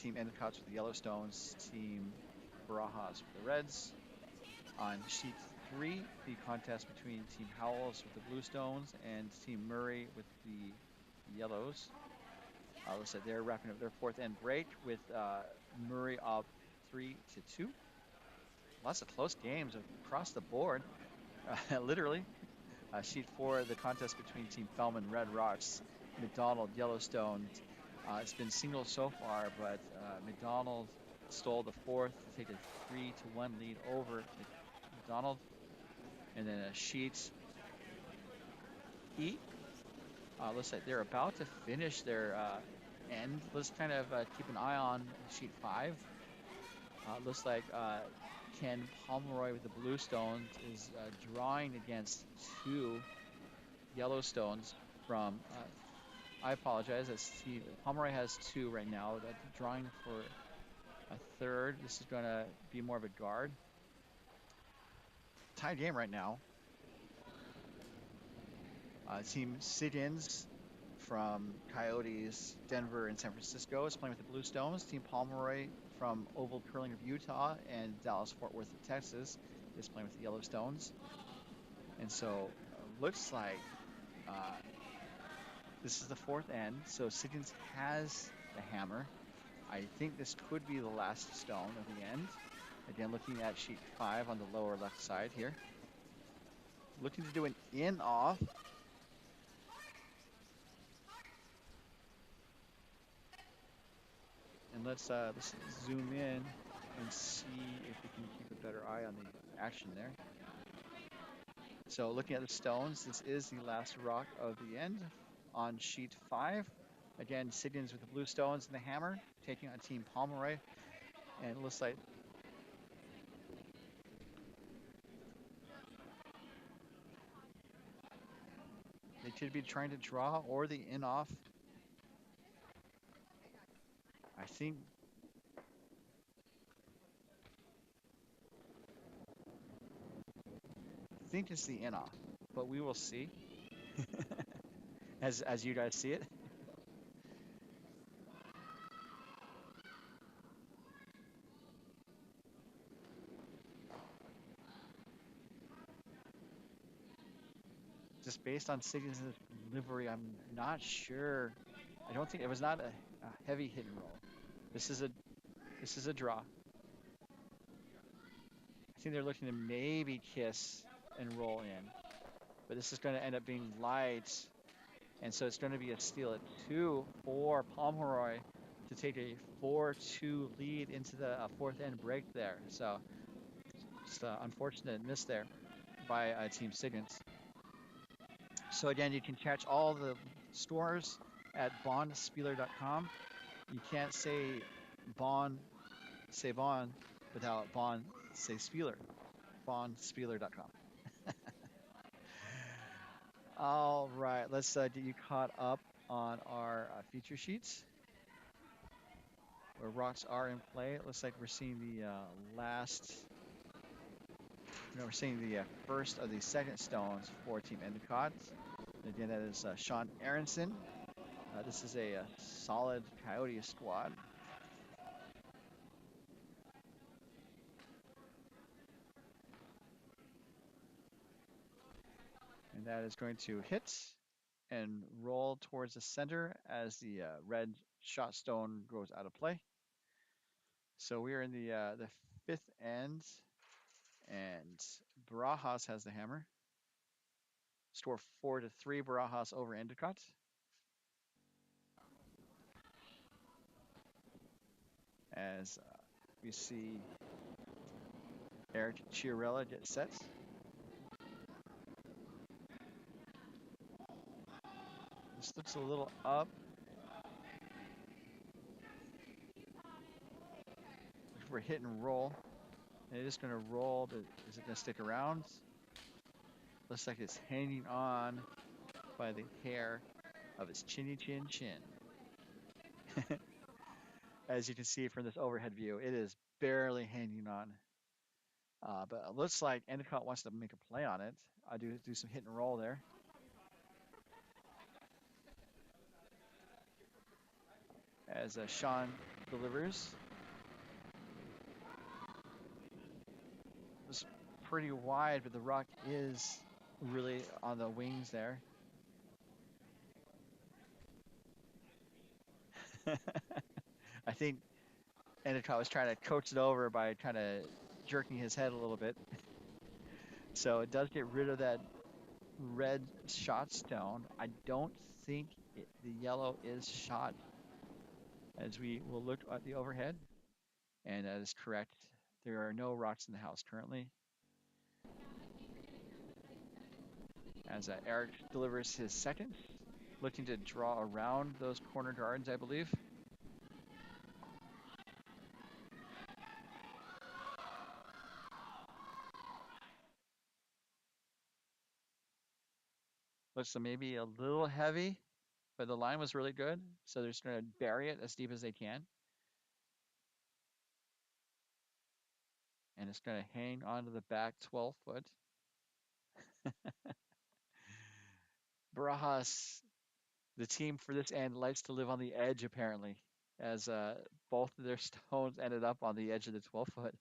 Team Endicott's with the Yellowstones, Team Barajas with the Reds. On sheet 3, the contest between Team Howells with the Bluestones and Team Murray with the Yellows. Looks like they're wrapping up their fourth end break with Murray up 3-2. Lots of close games across the board, literally. Sheet 4, the contest between Team Fellman, Red Rocks, McDonald, Yellowstone. It's been singles so far, but McDonald stole the fourth to take a 3-1 lead over McDonald. And then sheet E, looks like they're about to finish their end. Let's kind of keep an eye on sheet 5. Looks like Ken Pomeroy with the Bluestones is drawing against 2 Yellowstones from, I apologize, Steve Pomeroy has 2 right now, drawing for a third. This is going to be more of a guard. Tied game right now. Team Siggins from Coyotes, Denver, and San Francisco is playing with the Bluestones. Team Pomeroy from Oval Curling of Utah and Dallas-Fort Worth of Texas is playing with the Yellowstones. And so looks like this is the fourth end. So Siggins has the hammer. I think this could be the last stone of the end. Again, looking at sheet 5 on the lower left side here. Looking to do an in-off. And let's zoom in and see if we can keep a better eye on the action there. So looking at the stones, this is the last rock of the end on sheet 5. Again, Siggins with the Bluestones and the hammer, taking on Team Pomeroy. And it looks like they could be trying to draw or the in-off. I think it's the in-off, but we will see as you guys see it. Just based on Siggins' livery, I'm not sure. I don't think it was not a heavy hit and roll. This is a draw. I think they're looking to maybe kiss and roll in, but this is going to end up being light, and so it's going to be a steal at 2 for Pomeroy to take a 4-2 lead into the fourth end break there. So just unfortunate miss there by Team Siggins. So again, you can catch all the scores at bondspieler.com. You can't say Bond without Bond say Spieler. Bondspieler.com. All right, let's get you caught up on our feature sheets where rocks are in play. It looks like we're seeing the we're seeing the first of the second stones for Team Endicott. Again, that is Sean Aronson. This is a solid Coyote squad. And that is going to hit and roll towards the center as the red shot stone goes out of play. So we are in the fifth end, and Barajas has the hammer. Score 4-3 Barajas over Endicott. As we see Eric Chiarella get set. This looks a little up. We're hit and roll. And it is going to roll. Is it going to stick around? Looks like it's hanging on by the hair of its chinny chin chin. As you can see from this overhead view, it is barely hanging on. But it looks like Endicott wants to make a play on it. I do some hit and roll there. As Sean delivers. It's pretty wide, but the rock is really on the wings there. I think Endicott was trying to coach it over by kind of jerking his head a little bit. So it does get rid of that red shot stone. I don't think the yellow is shot. As we will look at the overhead, and that is correct. There are no rocks in the house currently. As Eric delivers his second, looking to draw around those corner guards, I believe. Looks maybe a little heavy, but the line was really good, so they're just going to bury it as deep as they can. And it's going to hang onto the back 12 foot. Barajas, the team for this end, likes to live on the edge, apparently, as both of their stones ended up on the edge of the 12 foot.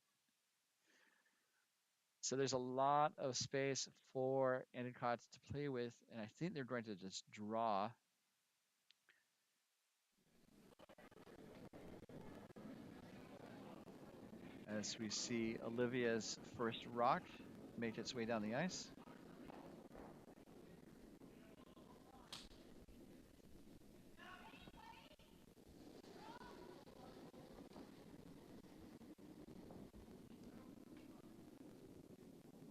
So there's a lot of space for Endicott to play with, and I think they're going to just draw. As we see Olivia's first rock make its way down the ice.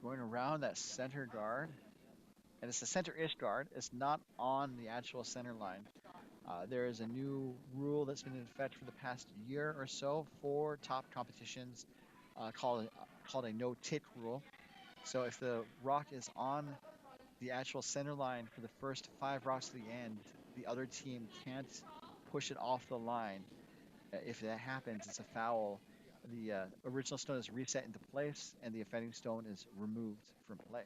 Going around that center guard, and it's a center-ish guard. It's not on the actual center line. There is a new rule that's been in effect for the past year or so for top competitions called a no-tick rule. So if the rock is on the actual center line for the first 5 rocks to the end, the other team can't push it off the line. If that happens, it's a foul. The original stone is reset into place, and the offending stone is removed from play.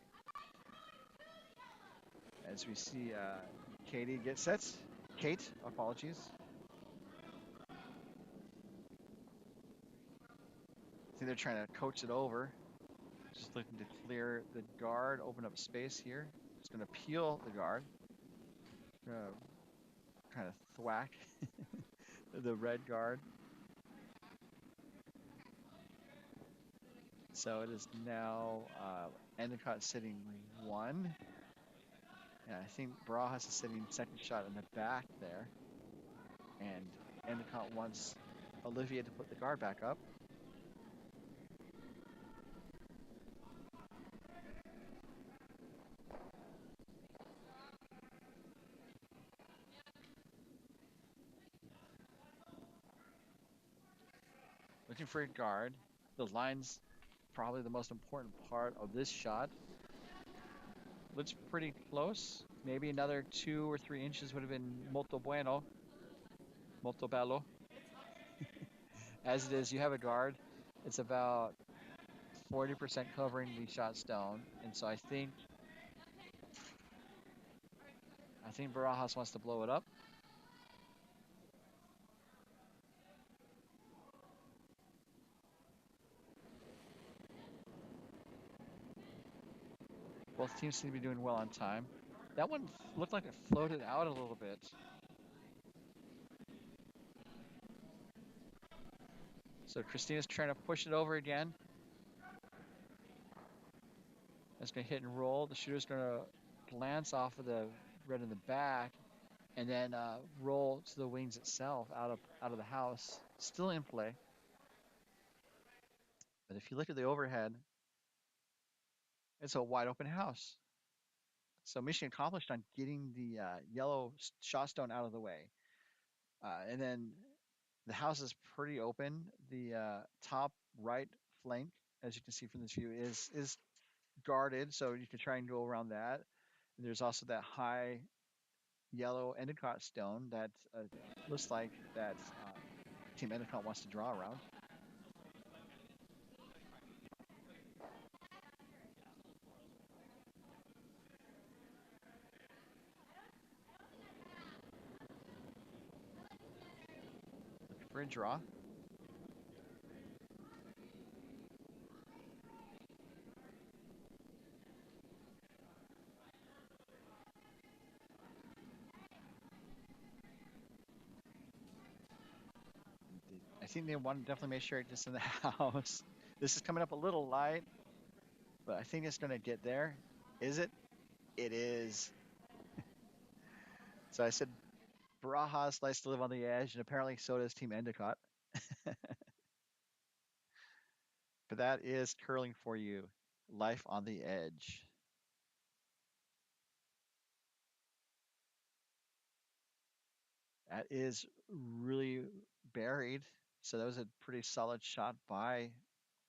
As we see Katie get set. Kate, apologies. I think they're trying to coach it over. Just looking to clear the guard, open up space here. Just going to peel the guard. Kind of thwack the red guard. So it is now Endicott sitting 1. And I think Barajas is sitting second shot in the back there. And Endicott wants Olivia to put the guard back up. Looking for a guard. The line's probably the most important part of this shot. Looks pretty close. Maybe another 2 or 3 inches would have been molto bueno. Molto bello. As it is, you have a guard. It's about 40% covering the shot stone. And so I think Barajas wants to blow it up. Both teams seem to be doing well on time. That one looked like it floated out a little bit. So Christina's trying to push it over again. That's going to hit and roll. The shooter's going to glance off of the red in the back, and then roll to the wings itself out of the house, still in play. But if you look at the overhead, it's a wide open house. So mission accomplished on getting the yellow shot stone out of the way. And then the house is pretty open. The top right flank, as you can see from this view, is guarded, so you can try and go around that. And there's also that high yellow Endicott stone that looks like that Team Endicott wants to draw around. Looking for a draw. I think they want to definitely make sure it gets in the house. This is coming up a little light, but I think it's going to get there. Is it? It is. So I said Barajas likes to live on the edge, and apparently so does Team Endicott. But that is curling for you. Life on the edge. That is really buried. So that was a pretty solid shot by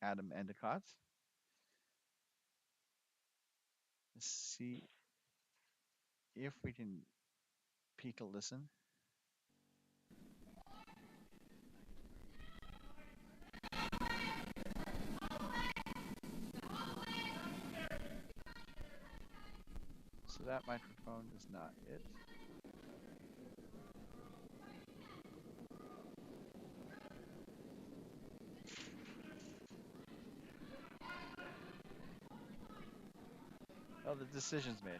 Adam Endicott. Let's see if we can peek a listen. So that microphone is not it. Oh, the decision's made.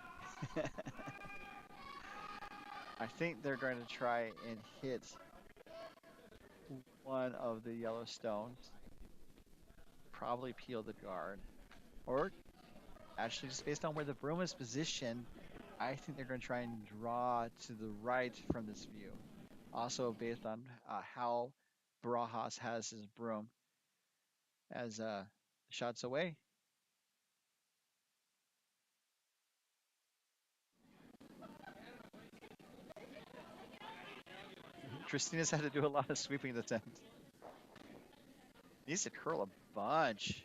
I think they're going to try and hit one of the yellow stones. Probably peel the guard. Or actually, just based on where the broom is positioned, I think they're going to try and draw to the right from this view. Also based on how Barajas has his broom as shots away. Christina's had to do a lot of sweeping this end. Needs to curl a bunch.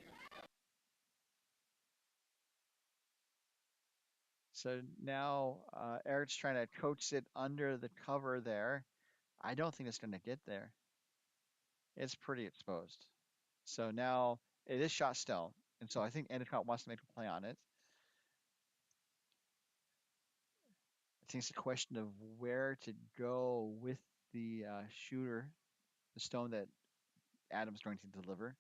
So now Eric's trying to coax it under the cover there. I don't think it's going to get there. It's pretty exposed. So now it is shot stone. And so I think Endicott wants to make a play on it. I think it's a question of where to go with the shooter, the stone that Adam's going to deliver.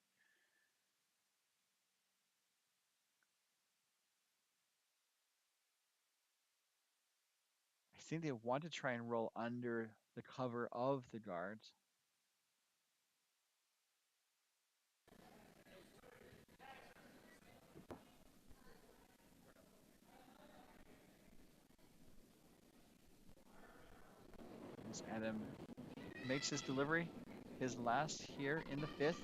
I think they want to try and roll under the cover of the guards. As Adam makes his delivery, his last here in the fifth.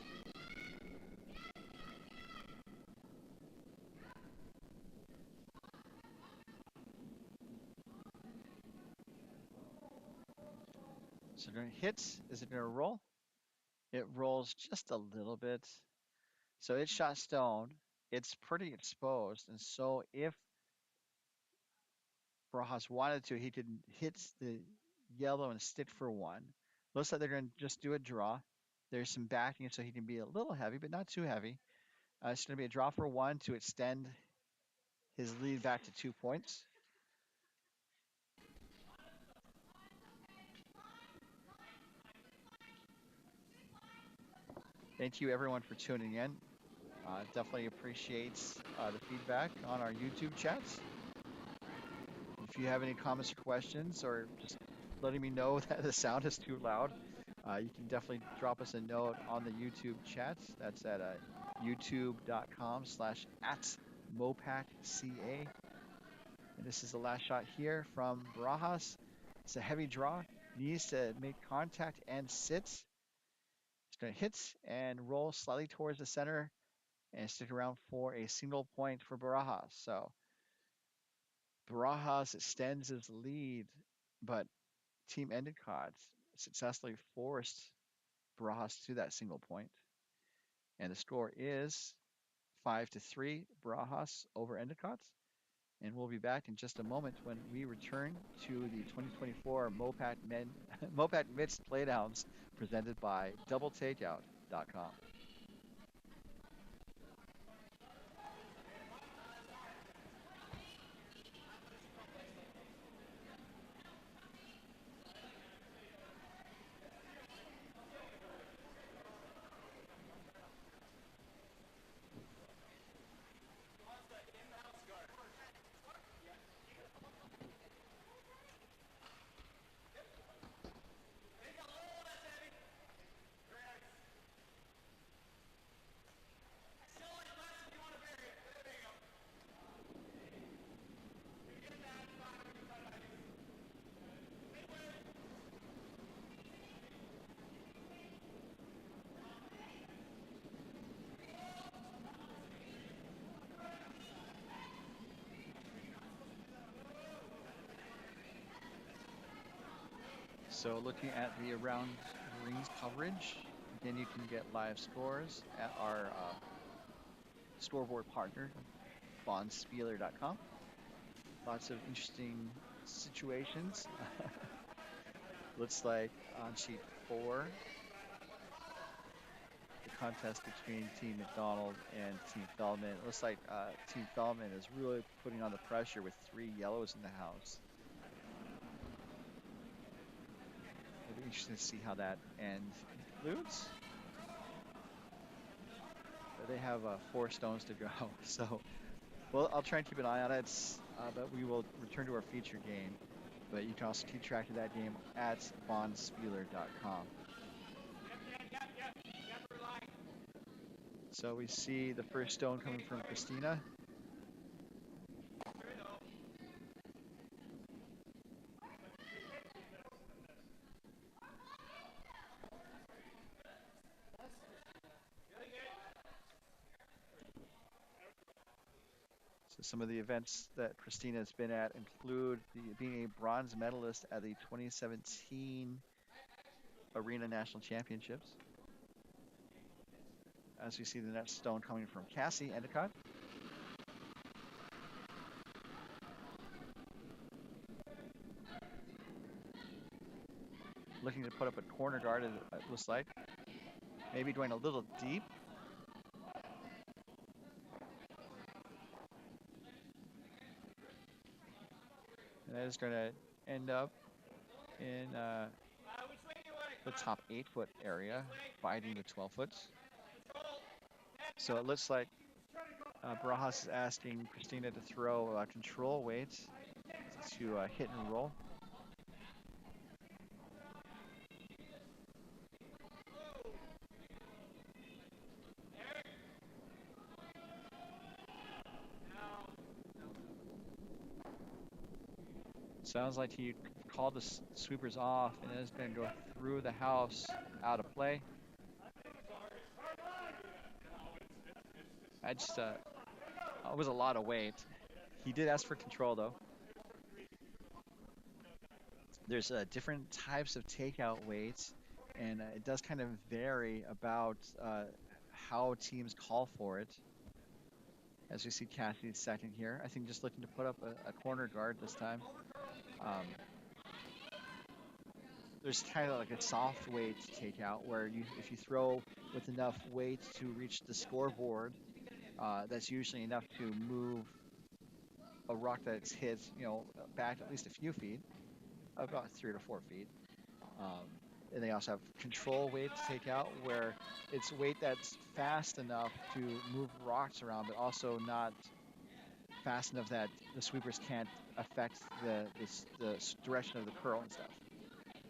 So going to hit. Is it going to roll? It rolls just a little bit. So it's shot stone. It's pretty exposed. And so if Barajas wanted to, he could hit the yellow and stick for one. Looks like they're going to just do a draw. There's some backing so he can be a little heavy, but not too heavy. It's going to be a draw for one to extend his lead back to 2 points. Thank you everyone for tuning in. Definitely appreciates the feedback on our YouTube chats. If you have any comments or questions or just letting me know that the sound is too loud, you can definitely drop us a note on the YouTube chat. That's at youtube.com/@MoPacCA. And this is the last shot here from Barajas. It's a heavy draw. Needs to make contact and sit. It's going to hit and roll slightly towards the center and stick around for a single point for Barajas. So Barajas extends his lead, but Team Endicott successfully forced Barajas to that single point. And the score is 5-3 Barajas over Endicott. And we'll be back in just a moment when we return to the 2024 MoPac Mixed Playdowns presented by DoubleTakeout.com. So looking at the around greens coverage, again, you can get live scores at our scoreboard partner, bondspieler.com. Lots of interesting situations. Looks like on sheet 4, the contest between Team McDonald and Team Feldman. It looks like Team Feldman is really putting on the pressure with 3 yellows in the house. It'll be interesting to see how that end concludes. But they have 4 stones to go, so well, I'll try and keep an eye on it, but we will return to our feature game. But you can also keep track of that game at bondspieler.com. So we see the first stone coming from Christina. So some of the events that Christina has been at include being a bronze medalist at the 2017 Arena National Championships. As we see the next stone coming from Cassie Endicott. Looking to put up a corner guard, it looks like. Maybe going a little deep. And that is going to end up in the top 8-foot area, biting the 12-foot. So it looks like Barajas is asking Christina to throw control weights to hit and roll. Sounds like he called the sweepers off and is going to go through the house out of play. It was a lot of weight. He did ask for control though. There's different types of takeout weights, and it does kind of vary about how teams call for it. As we see Cassie's second here, I think just looking to put up a corner guard this time. There's kind of like a soft weight takeout where if you throw with enough weight to reach the scoreboard, that's usually enough to move a rock that's hit, back at least a few feet, about 3 to 4 feet. And they also have control weight to take out where it's weight that's fast enough to move rocks around, but also not fast enough that the sweepers can't affect the direction of the curl and stuff.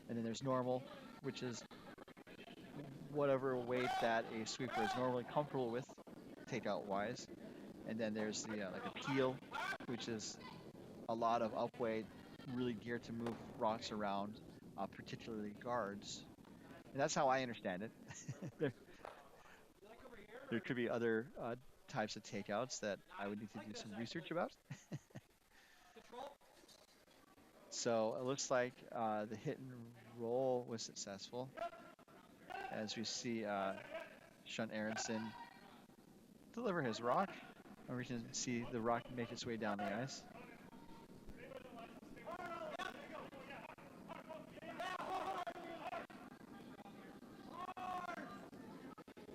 And then there's normal, which is whatever weight that a sweeper is normally comfortable with, takeout wise. And then there's the like a peel, which is a lot of upweight, really geared to move rocks around, particularly guards. And that's how I understand it. there, there could be other types of takeouts that I would need to do some research about. So it looks like the hit and roll was successful, as we see Sean Aronson deliver his rock, and we can see the rock make its way down the ice.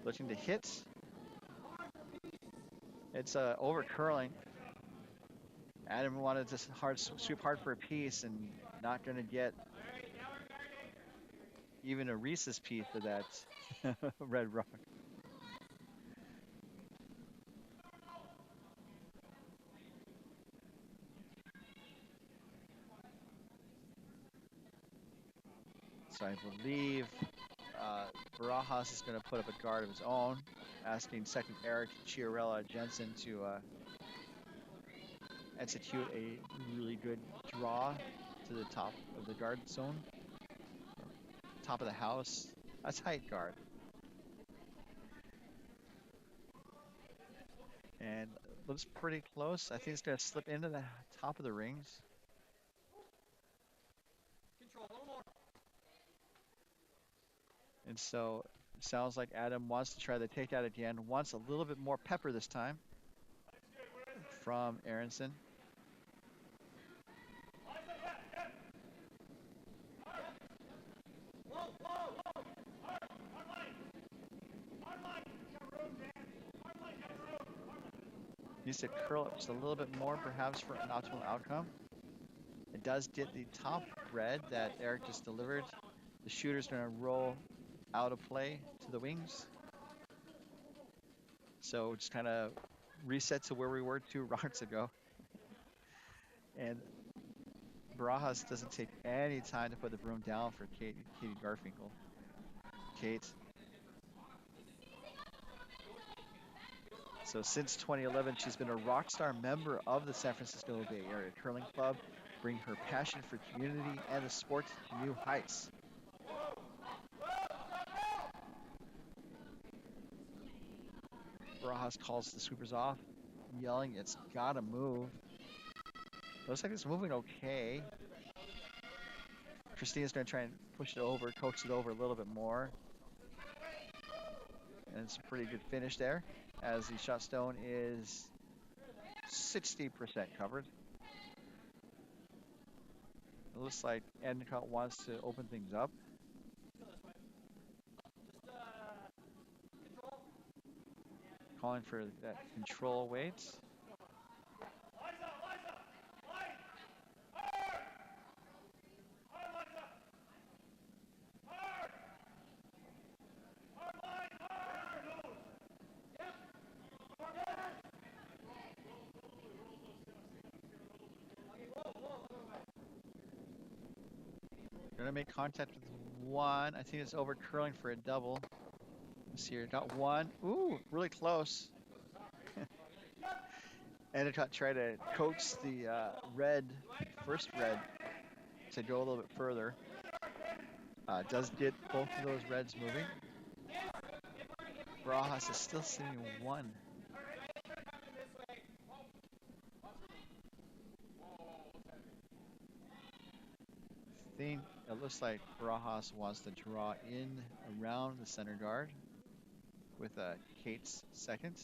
Looking to hit. It's over curling. Adam wanted to sweep hard for a piece and not going to get even a Reese's piece of that red rock. So I believe Barajas is going to put up a guard of his own, asking second Eric Chiarella Jensen to execute a really good draw to the top of the guard zone, top of the house. A tight guard. And looks pretty close. I think it's going to slip into the top of the rings. And so it sounds like Adam wants to try the takeout again, wants a little bit more pepper this time from Aronson. Needs to curl up just a little bit more, perhaps, for an optimal outcome. It does get the top red that Eric just delivered. The shooter's going to roll out of play to the wings. So just kind of reset to where we were 2 rounds ago. And Barajas doesn't take any time to put the broom down for Katie Garfinkel. Kate. So since 2011, she's been a rock star member of the San Francisco Bay Area Curling Club, bringing her passion for community and the sport to new heights. Barajas calls the sweepers off, yelling, "It's gotta move." Looks like it's moving okay. Christina's gonna try and push it over, coax it over a little bit more. And it's a pretty good finish there, as the shot stone is 60% covered. It looks like Endicott wants to open things up. Calling for that control weight. Gonna make contact with one. I think it's over curling for a double. Let's see here. Got one. Ooh, really close. Endicott tried to coax the first red, to go a little bit further. Does get both of those reds moving. Barajas is still sitting 1. I think it looks like Barajas wants to draw in around the center guard with Kate's second.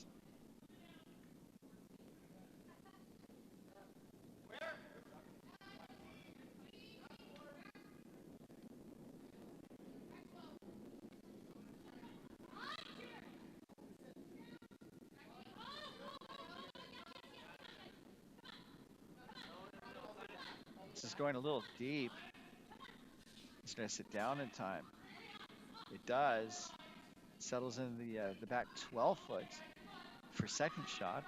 This is going a little deep. It's going to sit down in time. It does. Settles in the back 12 foot for second shot.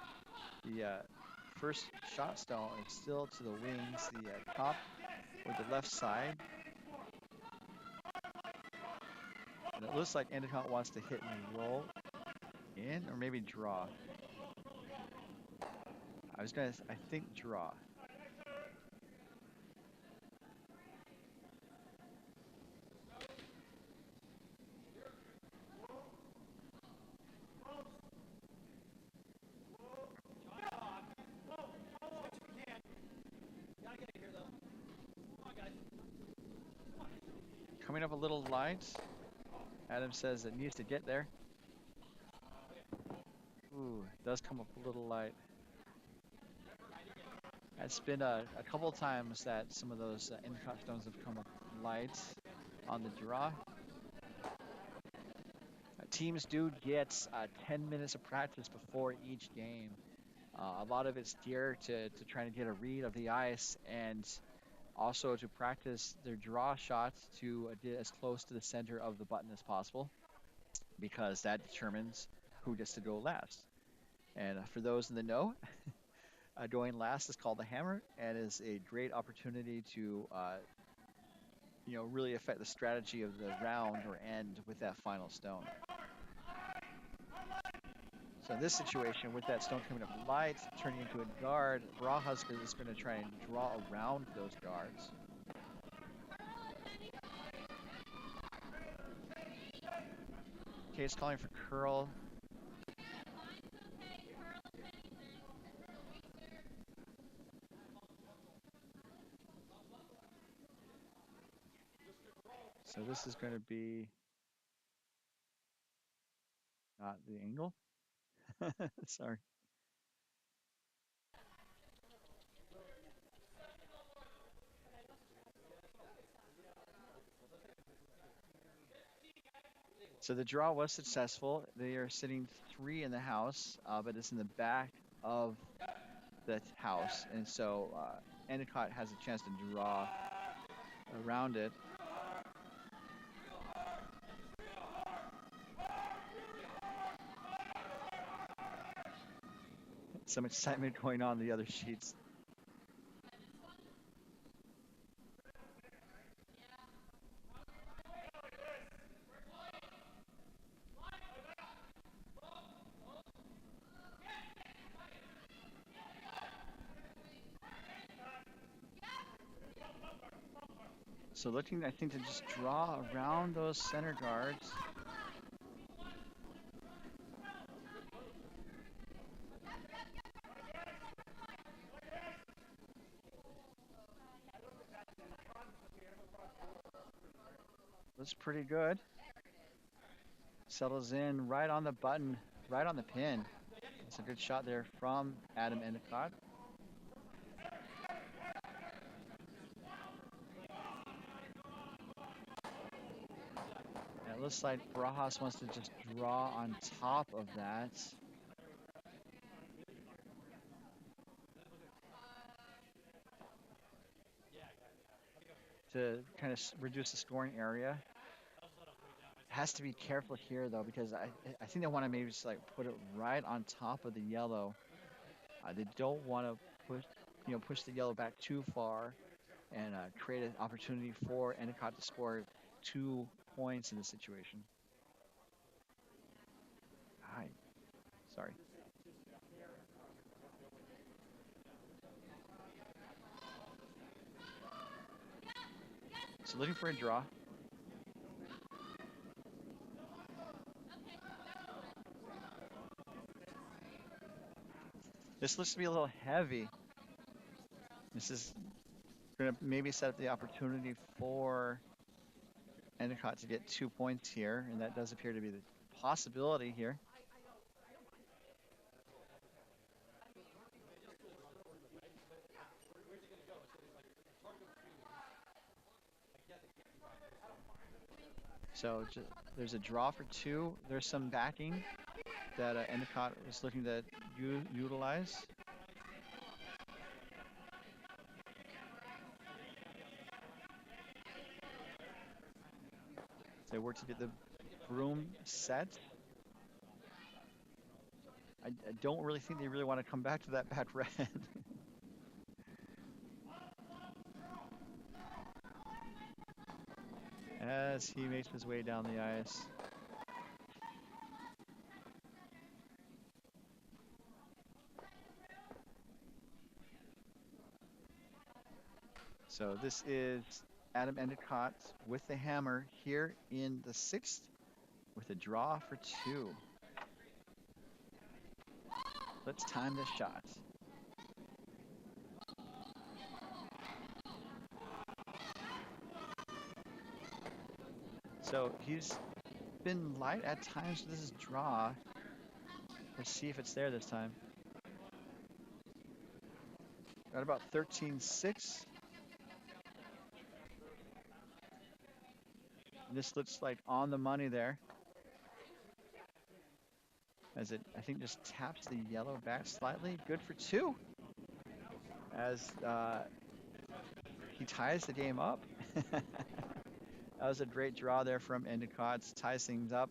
The first shot stone is still to the wings, the top or the left side. And it looks like Endicott wants to hit and roll in, or maybe draw. I think draw. up a little light. Adam says it needs to get there. Ooh, it does come up a little light. It's been a couple times that some of those Endicott stones have come up light on the draw. Teams do get 10 minutes of practice before each game. A lot of it's geared to try to get a read of the ice and also to practice their draw shots to get as close to the center of the button as possible, because that determines who gets to go last. And for those in the know, going last is called the hammer and is a great opportunity to really affect the strategy of the round or end with that final stone. So in this situation, with that stone coming up light, turning into a guard, Barajas is going to try and draw around those guards. Case calling for curl. So this is going to be not the angle. Sorry. So the draw was successful. They are sitting 3 in the house, but it's in the back of the house. And so Endicott has a chance to draw around it. Some excitement going on the other sheets. So looking, I think, to just draw around those center guards. Looks pretty good. Settles in right on the button, right on the pin. It's a good shot there from Adam Endicott. It looks like Barajas wants to just draw on top of that. To kind of reduce the scoring area. Has to be careful here though, because I think they want to maybe just like put it right on top of the yellow. They don't want to push the yellow back too far and create an opportunity for Endicott to score 2 points in this situation. Hi, sorry. So looking for a draw. This looks to be a little heavy. This is going to maybe set up the opportunity for Endicott to get 2 points here, and that does appear to be the possibility here. So there's a draw for 2. There's some backing that Endicott is looking to utilize. They work to get the broom set. I don't really think they really want to come back to that back red. As he makes his way down the ice. So this is Adam Endicott with the hammer here in the 6th with a draw for 2. Let's time this shot. So he's been light at times with his draw. Let's see if it's there this time. Got about 13-6. This looks like on the money there. As it, I think, just taps the yellow back slightly. Good for two. As he ties the game up. That was a great draw there from Endicott. Ties things up.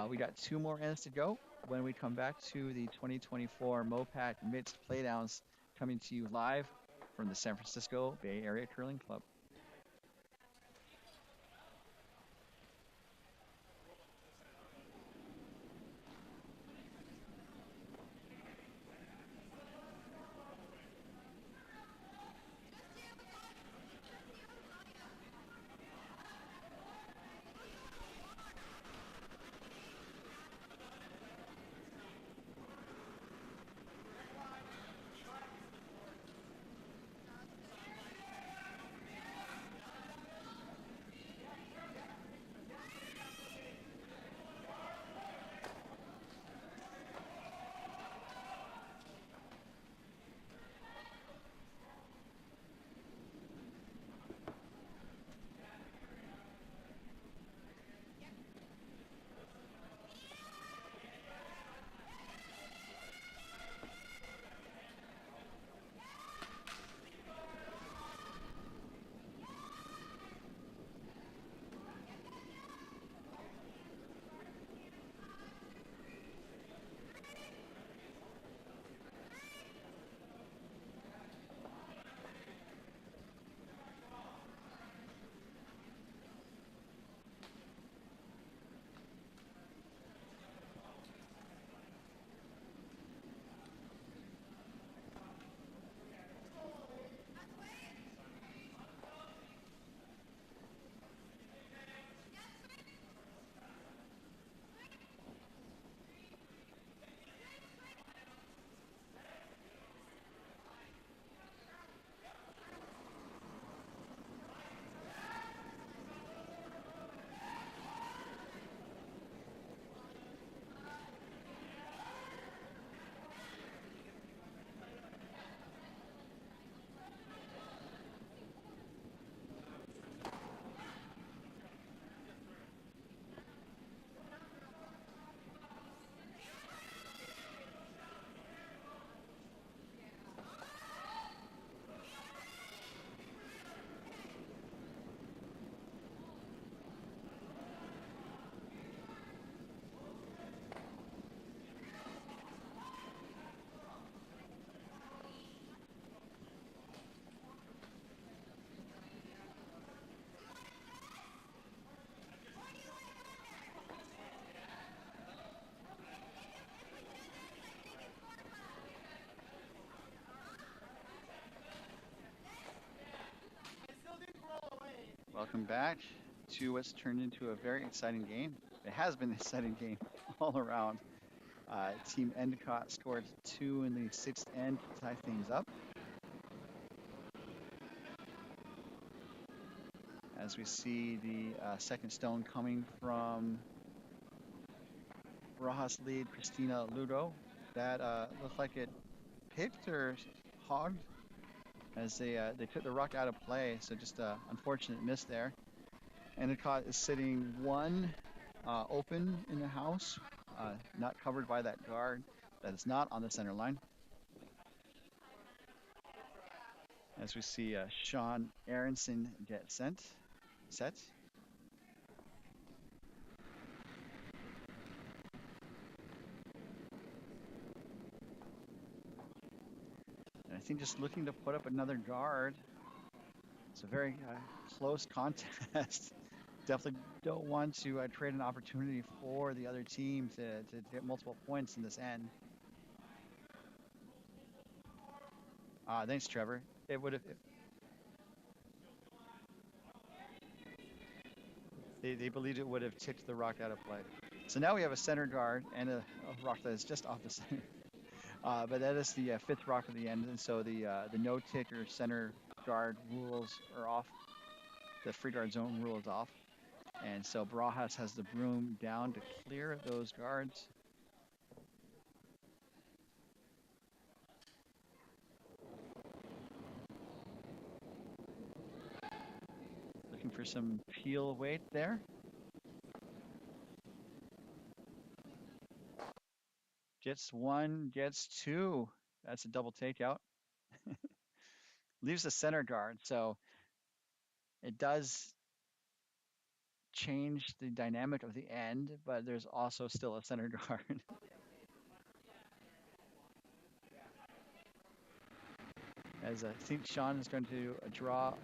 We got 2 more ends to go when we come back to the 2024 MoPac Mixed Playdowns, coming to you live from the San Francisco Bay Area Curling Club. Welcome back to what's turned into a very exciting game. It has been an exciting game all around. Team Endicott scored 2 in the 6th end to tie things up. As we see the second stone coming from Barajas lead Christina Ludo. That looked like it picked or hogged as they took the rock out of play. So just an unfortunate miss there. Endicott is sitting 1 open in the house, not covered by that guard that is not on the center line. As we see Sean Aronson get set. And I think just looking to put up another guard. It's a very close contest. Definitely don't want to trade an opportunity for the other team to get multiple points in this end. Thanks, Trevor. It would have. They believed it would have ticked the rock out of play. So now we have a center guard and a rock that is just off the center. But that is the 5th rock of the end, and so the no ticker center guard rules are off. The free guard zone rule is off. And so Barajas has the broom down to clear those guards. Looking for some peel weight there. Gets one, gets two. That's a double takeout. Leaves the center guard, so it does change the dynamic of the end, but there's also still a center guard. As I think Sean is going to draw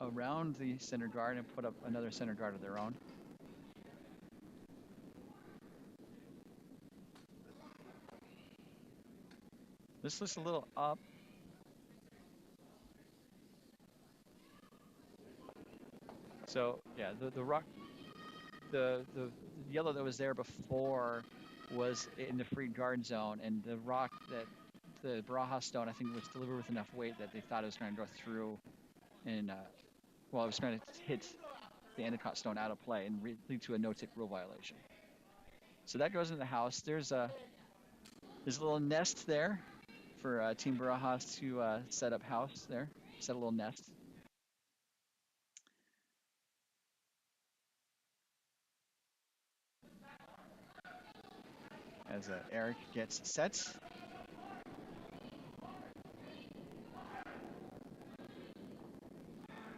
around the center guard and put up another center guard of their own. This looks a little up. So yeah, the rock, the yellow that was there before was in the free guard zone, and the rock that the Barajas stone I think was delivered with enough weight that they thought it was going to go through, and well, it was going to hit the Endicott stone out of play and lead to a no-tick rule violation. So that goes in the house. There's a little nest there for Team Barajas to set up house there, set a little nest. As Eric gets set.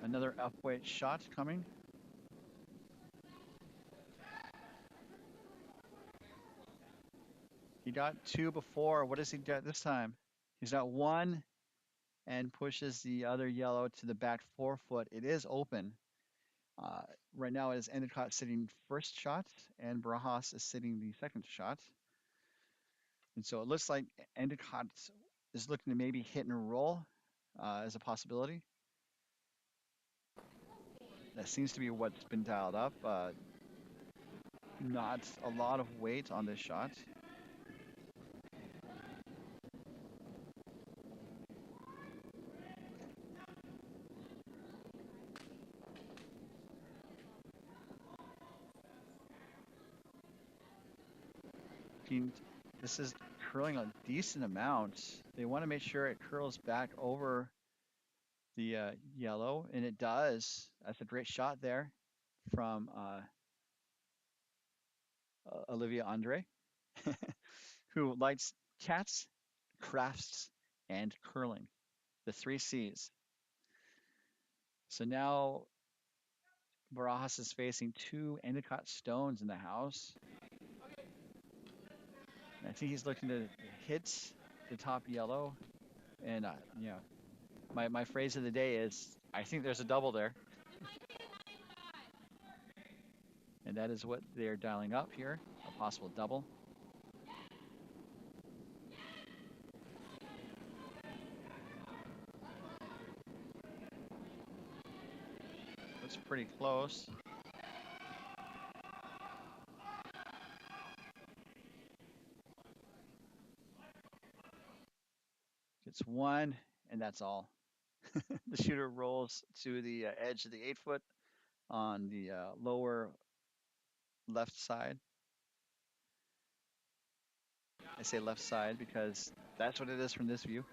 Another upweight shot coming. He got two before. What does he get this time? He's got one and pushes the other yellow to the back 4 foot. It is open. Right now it is Endicott sitting first shot and Barajas is sitting the second shot. And so it looks like Endicott is looking to maybe hit and roll as a possibility. That seems to be what's been dialed up. Not a lot of weight on this shot. This is curling a decent amount. They want to make sure it curls back over the yellow, and it does. That's a great shot there from Olivia Andre, who likes cats, crafts, and curling, the 3 C's. So now Barajas is facing 2 Endicott stones in the house. And I think he's looking to hit the top yellow. And, you know, my phrase of the day is, I think there's a double there. And that is what they're dialing up here, a possible double. That's pretty close. Gets one, and that's all. The shooter rolls to the edge of the 8 foot on the lower left side. I say left side because that's what it is from this view.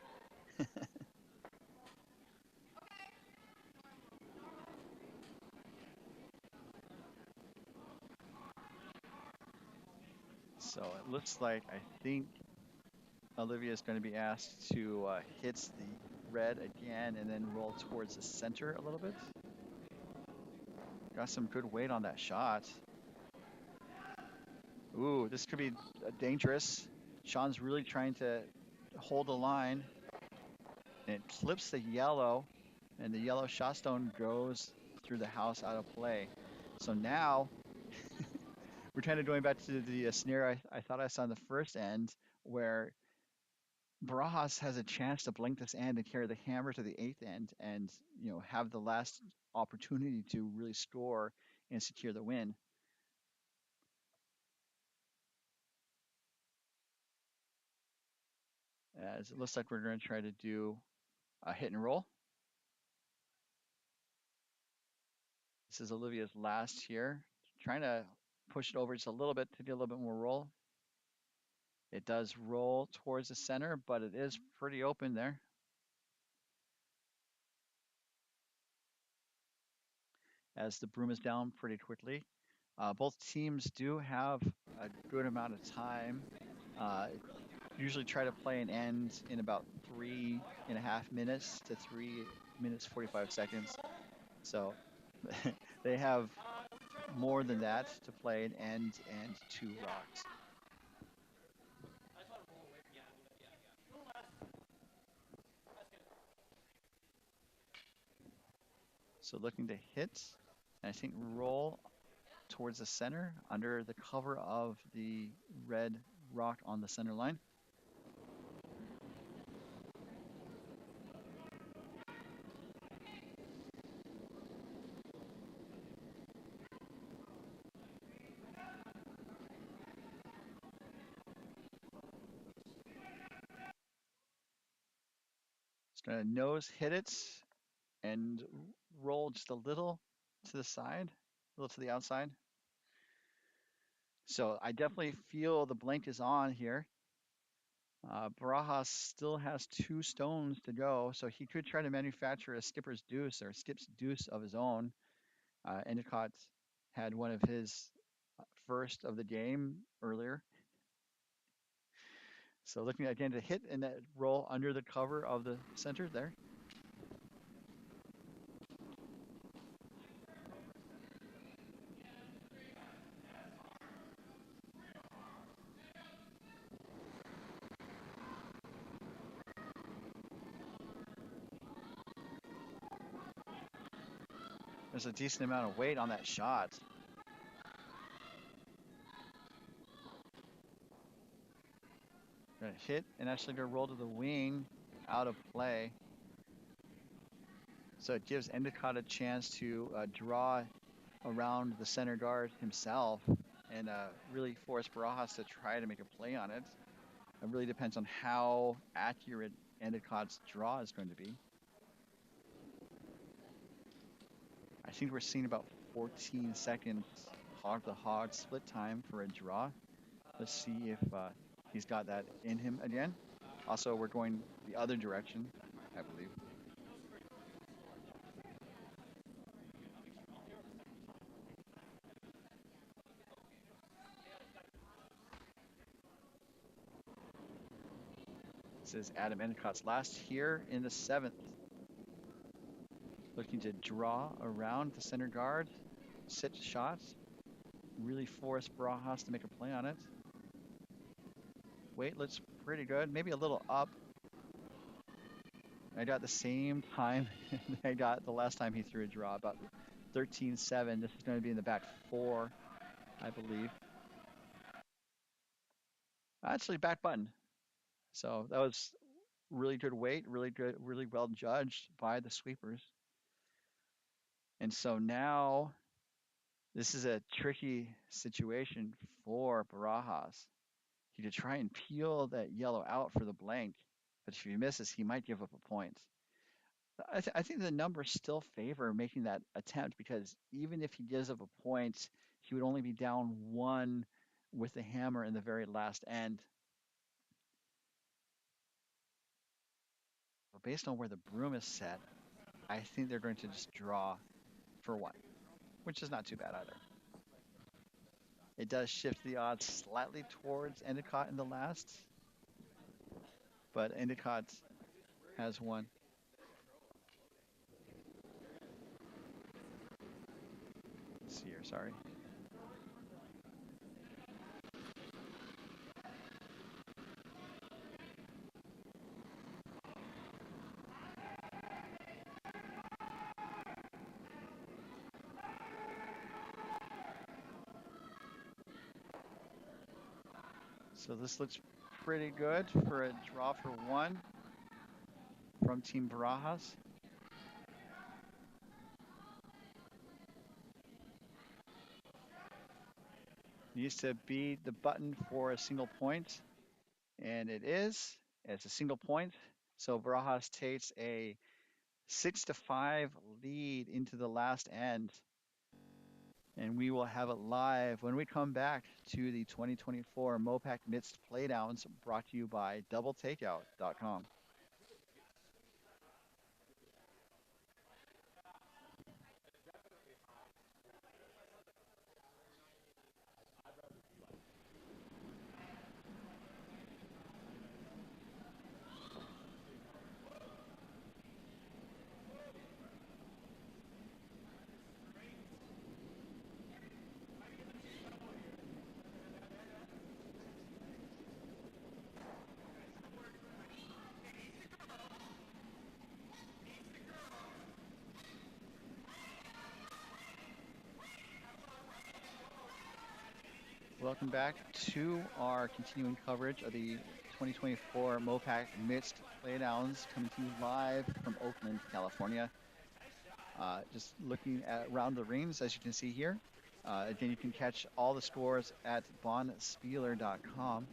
So it looks like I think Olivia is going to be asked to hit the red again and then roll towards the center a little bit. Got some good weight on that shot. Ooh, this could be dangerous. Sean's really trying to hold the line. And it clips the yellow, and the yellow shot stone goes through the house out of play. So now we're kind of going back to the scenario I thought I saw in the first end, where Barajas has a chance to blink this end and carry the hammer to the 8th end, and you know have the last opportunity to really score and secure the win. As it looks like we're going to try to do a hit and roll. This is Olivia's last here. Trying to push it over just a little bit to get a little bit more roll. It does roll towards the center, but it is pretty open there. As the broom is down pretty quickly. Both teams do have a good amount of time. Usually try to play an end in about 3.5 minutes to 3 minutes 45 seconds. So they have more than that to play an end and 2 rocks. So looking to hit, and I think roll towards the center under the cover of the red rock on the center line. Just gonna nose hit it and roll just a little to the side, a little to the outside. So I definitely feel the blank is on here. Barajas still has 2 stones to go, so he could try to manufacture a skipper's deuce or skip's deuce of his own. Endicott had one of his first of the game earlier. So looking again to hit and that roll under the cover of the center there. There's a decent amount of weight on that shot. Gonna hit and actually gonna roll to the wing, out of play. So it gives Endicott a chance to draw around the center guard himself and really force Barajas to try to make a play on it. It really depends on how accurate Endicott's draw is going to be. I think we're seeing about 14 seconds hog to hog split time for a draw. Let's see if he's got that in him again. Also, we're going the other direction, I believe. This is Adam Endicott's last here in the 7th. Looking to draw around the center guard, sit shots, really force Barajas to make a play on it. Weight looks pretty good, maybe a little up. I got the same time I got the last time he threw a draw, about 13-7. This is going to be in the back 4, I believe. Actually, back button. So that was really good weight, really good, really well judged by the sweepers. And so now this is a tricky situation for Barajas. He could try and peel that yellow out for the blank, but if he misses, he might give up a point. I think the numbers still favor making that attempt because even if he gives up a point, he would only be down 1 with the hammer in the very last end. But based on where the broom is set, I think they're going to just draw for 1, which is not too bad either. It does shift the odds slightly towards Endicott in the last, but Endicott has 1. Let's see here, sorry. So this looks pretty good for a draw for 1 from Team Barajas. Needs to be the button for a single point, and it is. It's a single point. So Barajas takes a 6-5 lead into the last end. And we will have it live when we come back to the 2024 MoPac Mixed Playdowns, brought to you by doubletakeout.com. Welcome back to our continuing coverage of the 2024 MoPac Mixed Playdowns, coming to you live from Oakland, California. Just looking at around the rings, as you can see here. Again, you can catch all the scores at bonspieler.com.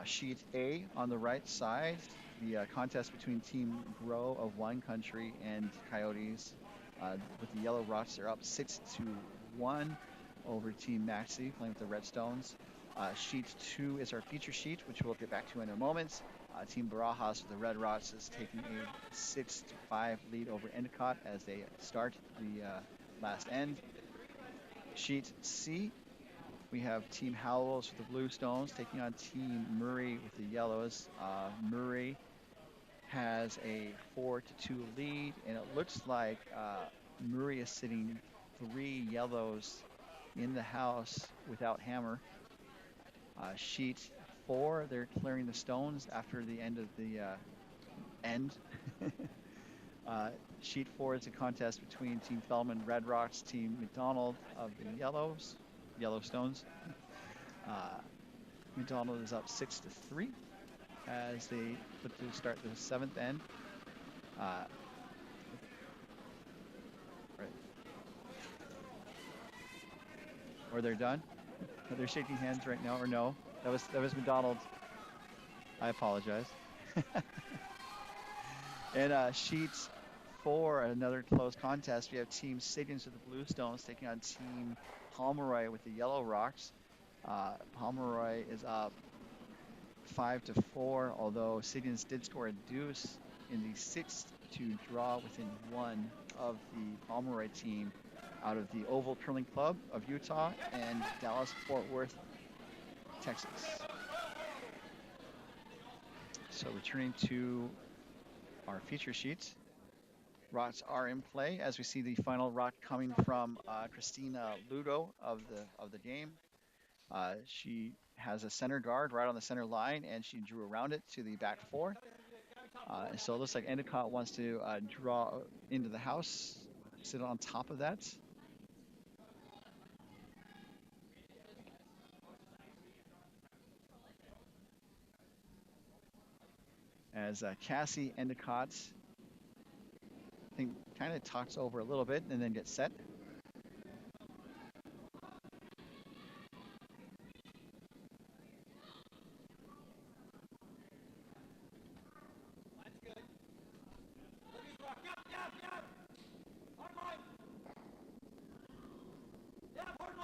Sheet A on the right side, the contest between Team Grow of Wine Country and Coyotes. With the Yellow Rocks, they're up 6-1 over Team Maxi, playing with the Redstones. Sheet 2 is our feature sheet, which we'll get back to in a moment. Team Barajas with the Red Rocks is taking a 6-5 lead over Endicott as they start the last end. Sheet C, we have Team Howells with the Blue Stones taking on Team Murray with the Yellows. Murray has a 4-2 lead, and it looks like Murray is sitting 3 Yellows in the house without hammer. Sheet 4, they're clearing the stones after the end of the end. Sheet 4 is a contest between Team Fellman, Red Rocks, Team McDonald of the Yellowstones. McDonald is up 6-3 as they look to start the 7th end. Right. Or they're done. They're shaking hands right now, or no? That was McDonald. I apologize. And Sheet 4, another close contest. We have Team Siggins with the Blue Stones taking on Team Pomeroy with the Yellow Rocks. Pomeroy is up 5-4, although Siggins did score a deuce in the 6th to draw within 1 of the Pomeroy team out of the Oval Curling Club of Utah and Dallas Fort Worth, Texas. So returning to our feature sheets, rocks are in play as we see the final rock coming from Christina Ludo of the game. She has a center guard right on the center line, and she drew around it to the back 4. So it looks like Endicott wants to draw into the house, sit on top of that. As Cassie Endicott, I think, kind of talks over a little bit and then gets set.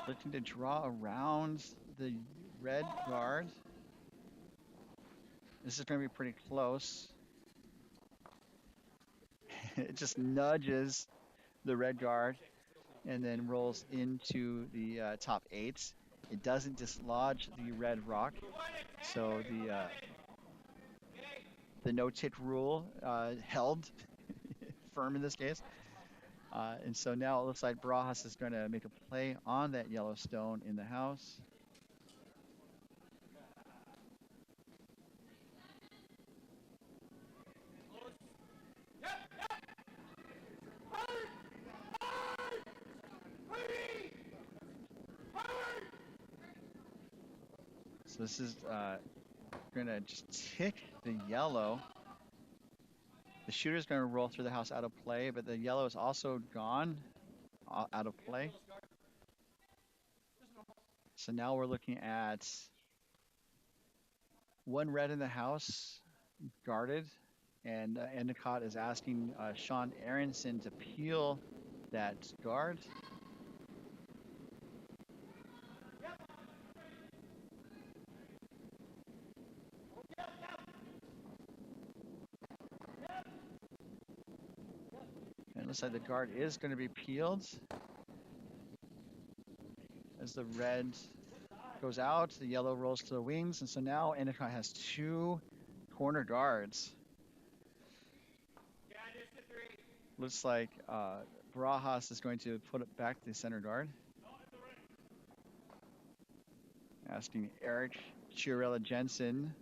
Looking to draw around the red guard. This is going to be pretty close. It just nudges the red guard and then rolls into the top 8. It doesn't dislodge the red rock. So the no-tit rule held firm in this case. And so now it looks like Barajas is going to make a play on that Yellowstone in the house. So this is going to just tick the yellow. The shooter is going to roll through the house out of play, but the yellow is also gone out of play. So now we're looking at 1 red in the house, guarded, and Endicott is asking Sean Aronson to peel that guard. Looks like the guard is going to be peeled as the red goes out. The yellow rolls to the wings, and so now Endicott has two corner guards. Looks like Barajas is going to put it back to the center guard. Asking Eric Chiarella Jensen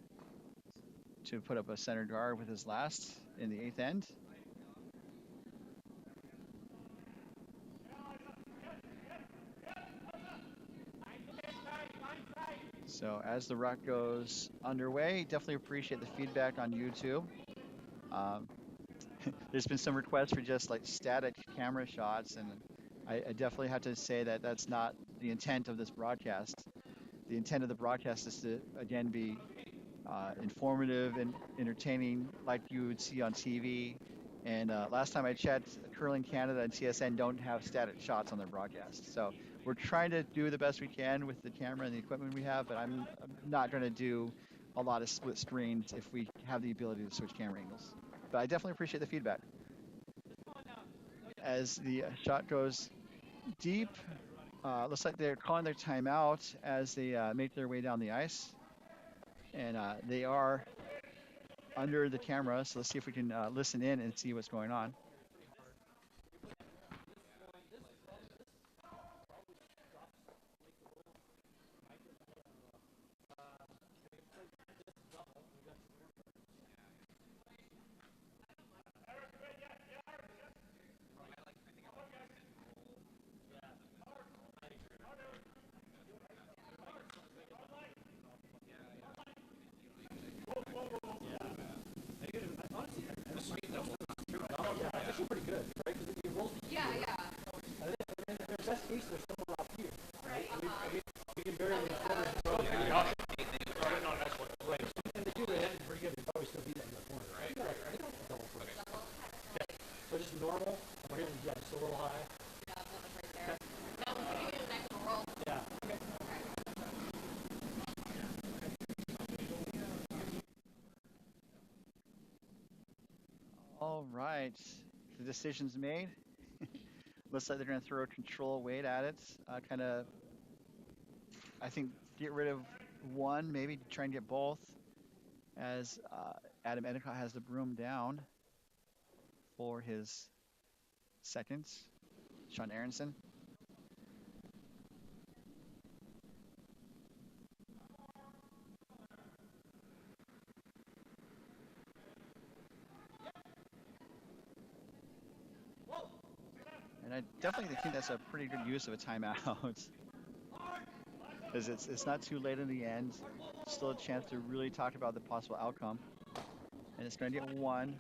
to put up a center guard with his last in the 8th end. So as the ruck goes underway, definitely appreciate the feedback on YouTube. There's been some requests for just like static camera shots, and I definitely have to say that that's not the intent of this broadcast. The intent of the broadcast is to, again, be informative and entertaining like you would see on TV. And last time I checked, Curling Canada and CSN don't have static shots on their broadcast. So we're trying to do the best we can with the camera and the equipment we have, but I'm not going to do a lot of split screens if we have the ability to switch camera angles. But I definitely appreciate the feedback. As the shot goes deep, looks like they're calling their timeout as they make their way down the ice. And they are under the camera, so let's see if we can listen in and see what's going on. Yeah, yeah. All right, the decision's made. Looks like they're going to throw control weight at it. Kind of, I think, get rid of one, maybe try and get both. As Adam Endicott has the broom down for his second, Sean Aronson. And I definitely think that's a pretty good use of a timeout. Because it's not too late in the end. Still a chance to really talk about the possible outcome. And it's going to get one.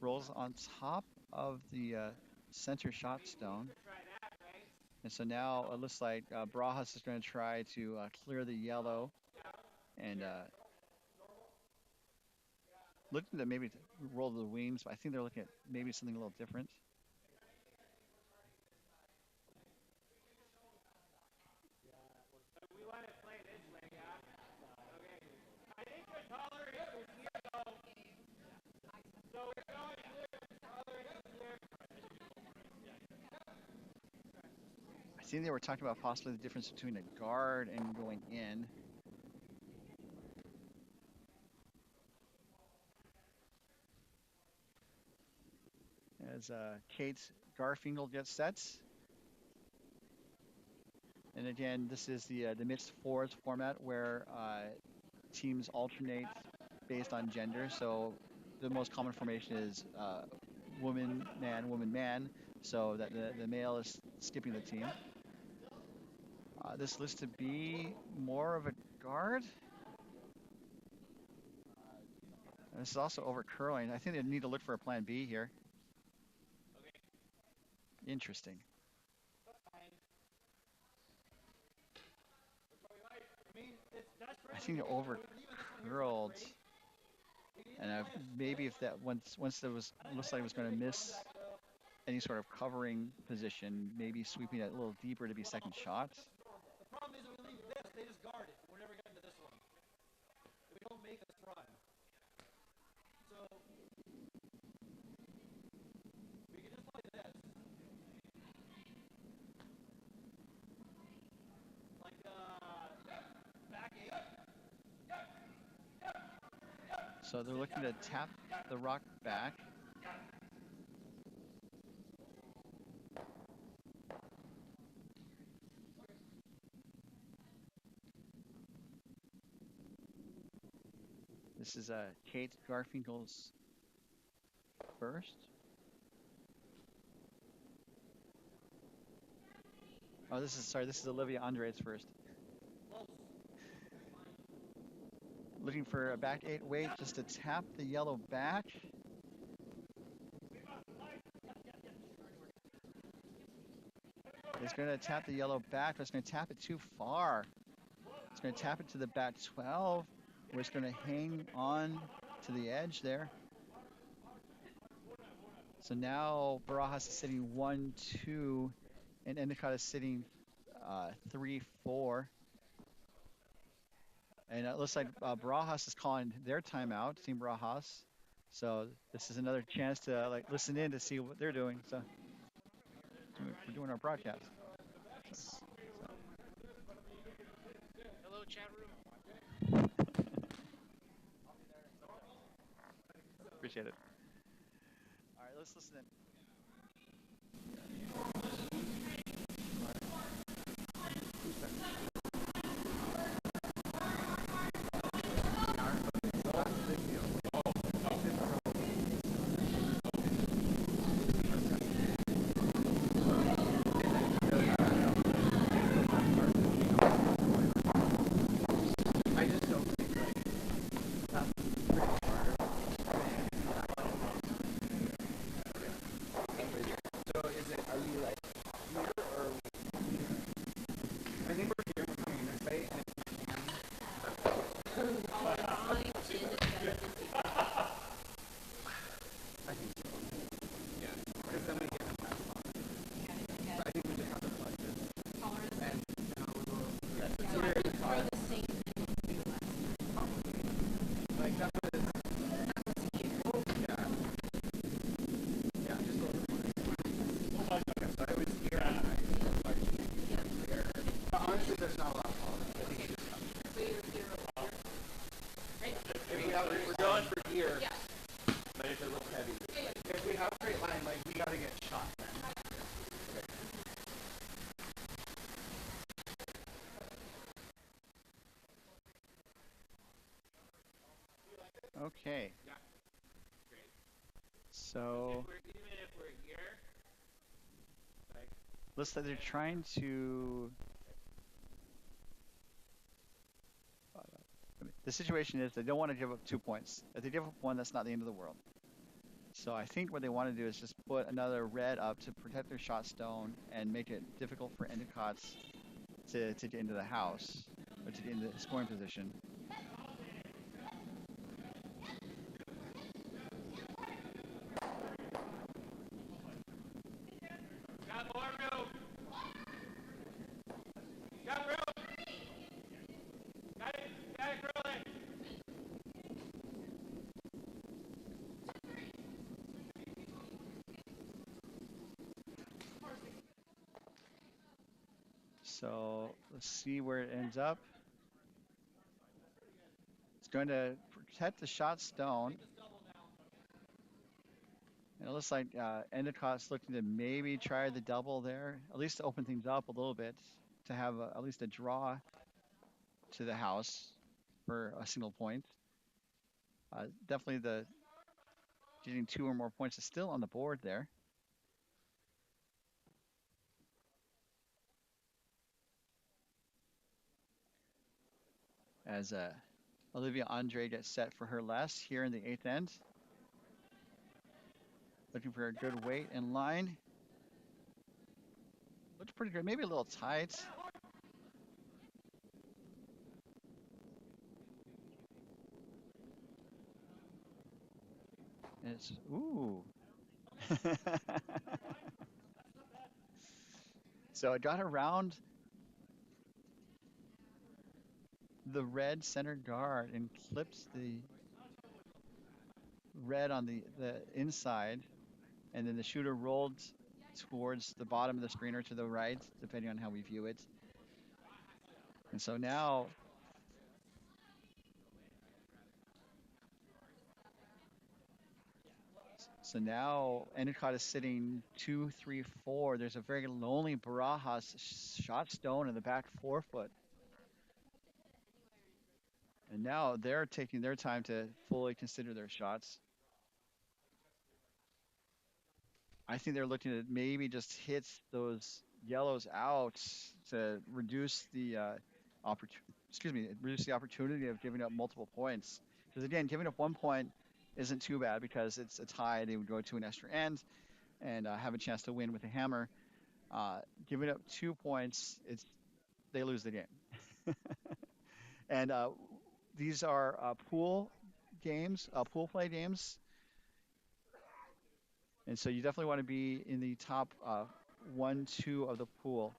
Rolls on top of the center shot stone. And so now it looks like Barajas is going to try to clear the yellow. And looking to maybe roll the wings, but I think they're looking at maybe something a little different. I think they were talking about possibly the difference between a guard and going in. As Kate Garfinkel gets sets. And again, this is the mixed fours format where teams alternate based on gender. So the most common formation is woman, man, so that the male is skipping the team. This looks to be more of a guard. And this is also over curling. I think they need to look for a plan B here. Interesting. I think they're over curled. And maybe if that once there was looks like it was going to miss any sort of covering position, maybe sweeping it a little deeper to be second shot. The problem is when we leave this, they just guard it. We're never getting to this one. We don't make us run. So So they're looking to tap the rock back. This is Kate Garfinkel's first. Oh, this is Olivia Andre's first. Looking for a back 8 weight just to tap the yellow back. It's going to tap the yellow back, but it's going to tap it too far. It's going to tap it to the back 12, where it's going to hang on to the edge there. So now Barajas is sitting 1-2, and Endicott is sitting 3-4. And it looks like Barajas is calling their timeout, Team Barajas. So this is another chance to like listen in to see what they're doing. So we're doing our broadcast. Hello, chat room. Appreciate it. All right, let's listen in. We're going for gear. But if it looks heavy. If we have a straight line, like we gotta get shot then. Okay. So Even if we're here, looks like they're trying to. The situation is they don't want to give up 2 points. If they give up one, that's not the end of the world. So I think what they want to do is just put another red up to protect their shot stone and make it difficult for Endicott to get into the house or to get into the scoring position. got more room. Got room. Got it rolling. So let's see where it ends up. It's going to protect the shot stone. And it looks like Endicott's looking to maybe try the double there, at least to open things up a little bit, to have at least a draw to the house for a single point. Definitely the getting 2 or more points is still on the board there. As Olivia Andre gets set for her last here in the 8th end. Looking for a good weight in line. Looks pretty good, maybe a little tight. And it's, ooh. So it got around the red center guard and clips the red on the inside, and then the shooter rolled towards the bottom of the screen or to the right, depending on how we view it. And so now So now Endicott is sitting 2, 3, 4. There's a very lonely Barajas shot stone in the back 4 foot. And now they're taking their time to fully consider their shots. I think they're looking to maybe just hit those yellows out to reduce the reduce the opportunity of giving up multiple points. Because again, giving up 1 point isn't too bad because it's a tie. They would go to an extra end and have a chance to win with a hammer. Giving up 2 points, they lose the game. And these are pool games, pool play games. And so you definitely want to be in the top 1, 2 of the pool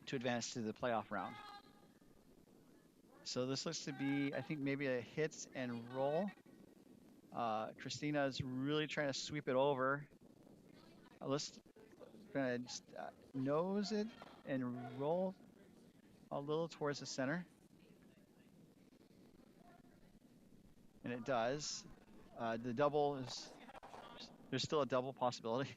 to advance to the playoff round. So this looks to be, I think, maybe a hit and roll. Christina's really trying to sweep it over. Let's gonna just nose it and roll a little towards the center. And it does. The double is, there's still a double possibility.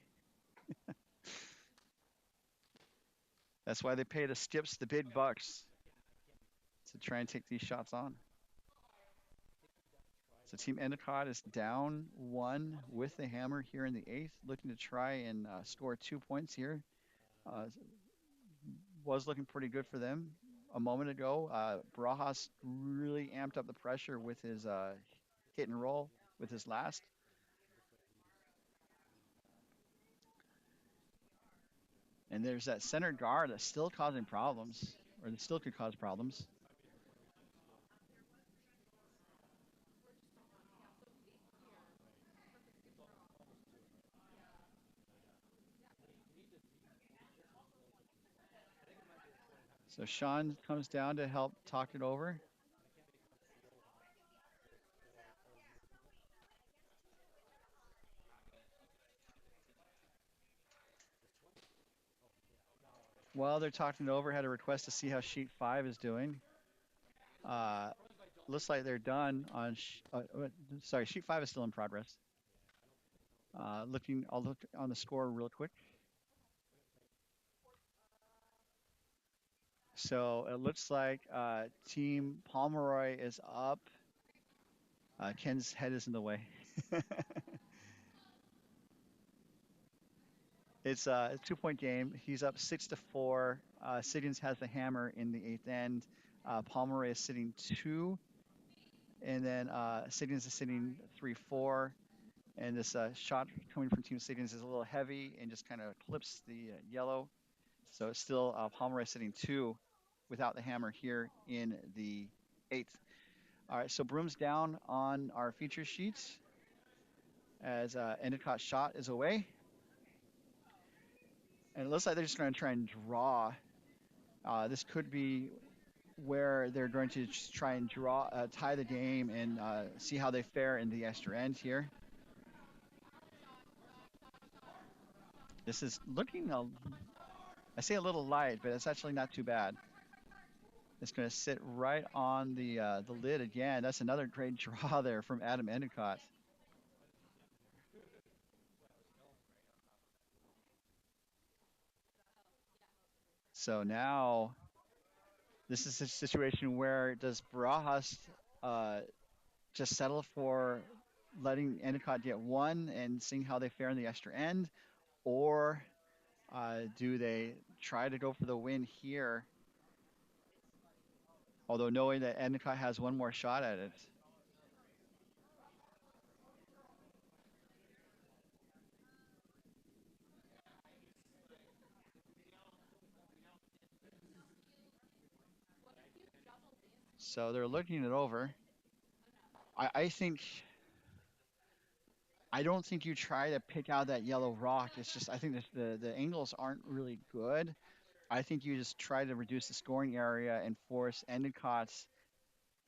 That's why they pay the skips the big bucks to try and take these shots on. So Team Endicott is down 1 with the hammer here in the 8th, looking to try and score 2 points here. Was looking pretty good for them a moment ago. Barajas really amped up the pressure with his hit and roll with his last. And there's that center guard that's still causing problems, or that still could cause problems. So Sean comes down to help talk it over. While they're talking it over, had a request to see how sheet 5 is doing. Looks like they're done on. Sorry, sheet 5 is still in progress. I'll look on the score real quick. So it looks like Team Pomeroy is up. Ken's head is in the way. It's a 2-point game. He's up 6-4. Siggins has the hammer in the 8th end. Pomeroy is sitting 2. And then Siggins is sitting 3-4. And this shot coming from Team Siggins is a little heavy and just kind of clips the yellow. So it's still Pomeroy sitting 2 without the hammer here in the 8th. All right, so Broom's down on our feature sheet as Endicott shot is away. And it looks like they're just going to try and draw. This could be where they're going to just try and tie the game and see how they fare in the extra end here. This is looking, I say a little light, but it's actually not too bad. It's going to sit right on the lid again. That's another great draw there from Adam Endicott. So now this is a situation where does Barajas just settle for letting Endicott get 1 and seeing how they fare in the extra end? Or do they try to go for the win here? Although knowing that Endicott has 1 more shot at it. So they're looking it over. I don't think you try to pick out that yellow rock. It's just, I think the angles aren't really good. I think you just try to reduce the scoring area and force Endicott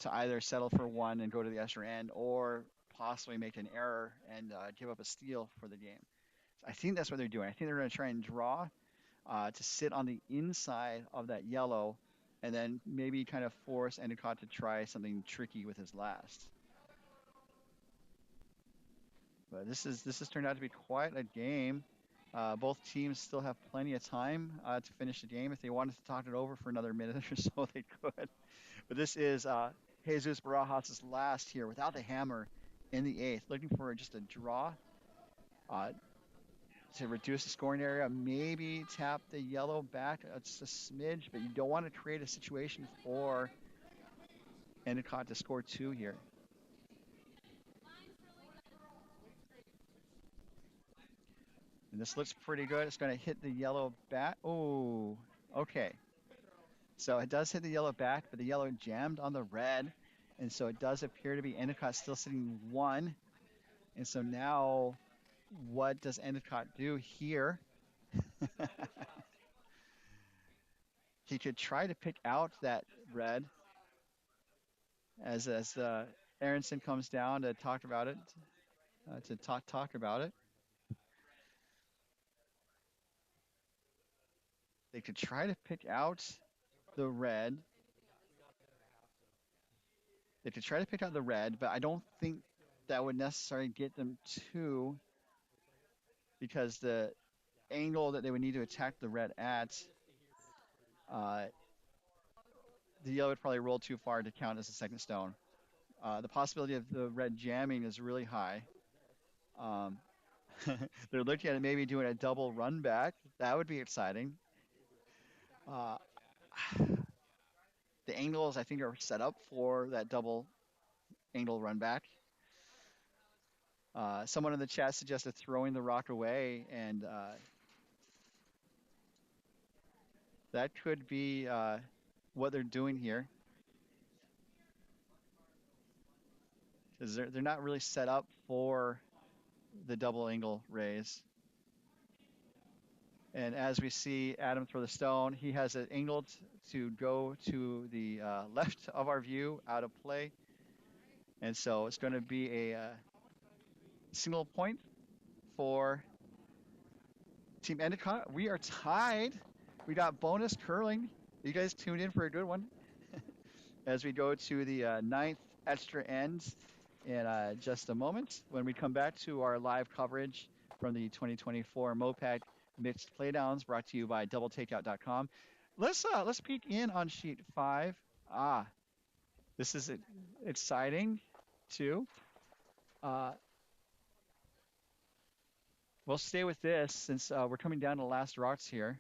to either settle for 1 and go to the extra end or possibly make an error and give up a steal for the game. So I think that's what they're doing. I think they're going to try and draw to sit on the inside of that yellow and then maybe kind of force Endicott to try something tricky with his last. But this has turned out to be quite a game. Both teams still have plenty of time to finish the game. If they wanted to talk it over for another minute or so, they could. But this is Jesus Barajas' last here without the hammer in the eighth, looking for just a draw uh, to reduce the scoring area. Maybe tap the yellow back. It's a smidge, but you don't want to create a situation for Endicott to score two here. And this looks pretty good. It's going to hit the yellow back. Oh, okay. So it does hit the yellow back, but the yellow jammed on the red. And so it does appear to be Endicott still sitting one. And so now what does Endicott do here? He could try to pick out that red as Aronson comes down to talk about it, talk about it. They could try to pick out the red. They could try to pick out the red, but I don't think that would necessarily get them two because the angle that they would need to attack the red at, uh, the yellow would probably roll too far to count as a second stone. The possibility of the red jamming is really high. Um, they're looking at it maybe doing a double run back. That would be exciting. Uh, the angles I think are set up for that double angle run back. Someone in the chat suggested throwing the rock away, and that could be what they're doing here. Because they're not really set up for the double angle raise. And as we see Adam throw the stone, he has it angled to go to the left of our view, out of play. And so it's going to be a single point for Team Endicott. We are tied. We got bonus curling. You guys tuned in for a good one. As we go to the ninth extra ends in just a moment, when we come back to our live coverage from the 2024 MoPac Mixed Playdowns, brought to you by DoubleTakeout.com. Let's peek in on sheet 5. This is exciting too. We'll stay with this since we're coming down to the last rocks here.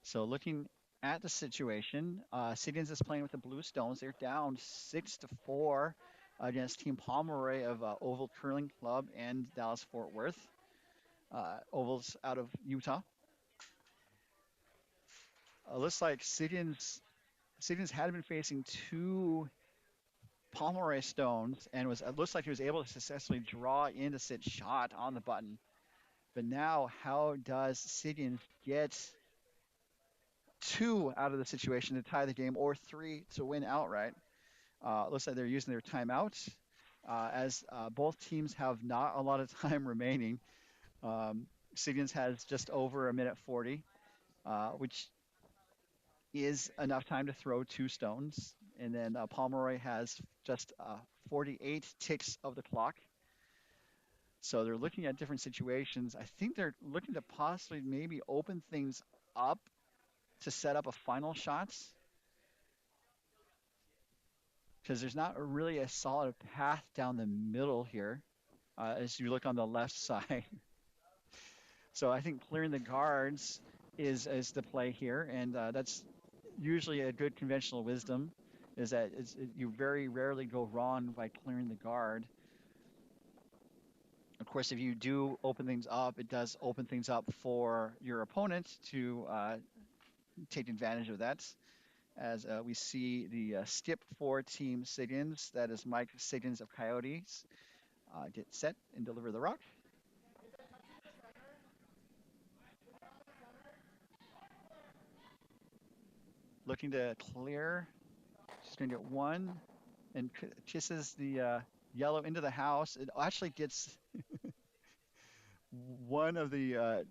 So looking at the situation, Citizens is playing with the Blue Stones. They're down 6-4 against Team Pomeroy of Oval Curling Club and Dallas Fort Worth. Oval's out of Utah. Looks like Citizens had been facing two Pomeroy Stones, and it looks like he was able to successfully draw in to sit shot on the button. But now, how does Citizens get 2 out of the situation to tie the game, or 3 to win outright? Looks like they're using their timeout, as both teams have not a lot of time remaining. Citizens has just over 1:40, which is enough time to throw 2 stones. And then Pomeroy has just 48 ticks of the clock. So they're looking at different situations. I think they're looking to possibly maybe open things up to set up a final shot. Because there's not really a solid path down the middle here as you look on the left side. So I think clearing the guards is the play here. And that's usually a good conventional wisdom, is that you very rarely go wrong by clearing the guard. Of course, if you do open things up, it does open things up for your opponent to take advantage of that. As we see the skip for Team Siggins, that is Mike Siggins of Coyotes, get set and deliver the rock. Looking to clear. She's going to get 1 and kisses the yellow into the house. It actually gets one of the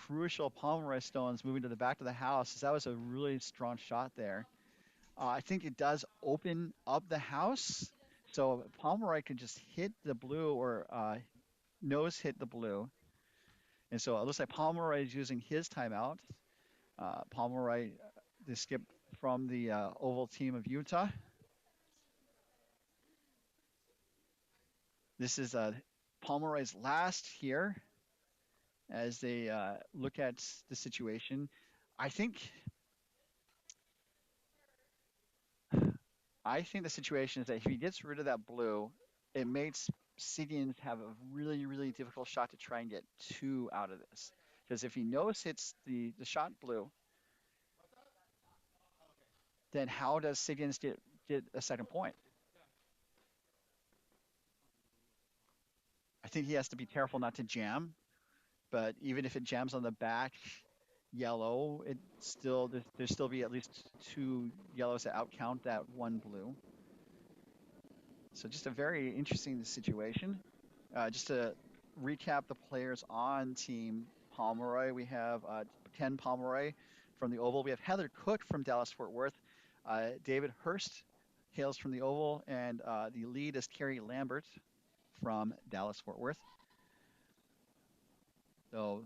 crucial Pomeroy stones moving to the back of the house. That was a really strong shot there. I think it does open up the house, so Pomeroy could just hit the blue or nose hit the blue. And so it looks like Pomeroy is using his timeout. Pomeroy, the skip from the Oval team of Utah. This is Pomeroy's last here as they look at the situation. I think the situation is that if he gets rid of that blue, it makes Sidians have a really, really difficult shot to try and get two out of this. Because if he nose hits the shot blue, then how does Sidians get a second point? I think he has to be careful not to jam, but even if it jams on the back yellow, it still there's still be at least two yellows that outcount that one blue. So just a very interesting situation. Just to recap the players on Team Pomeroy, we have Ken Pomeroy from the Oval. We have Heather Cook from Dallas-Fort Worth. David Hurst hails from the Oval, and the lead is Carrie Lambert from Dallas-Fort Worth. So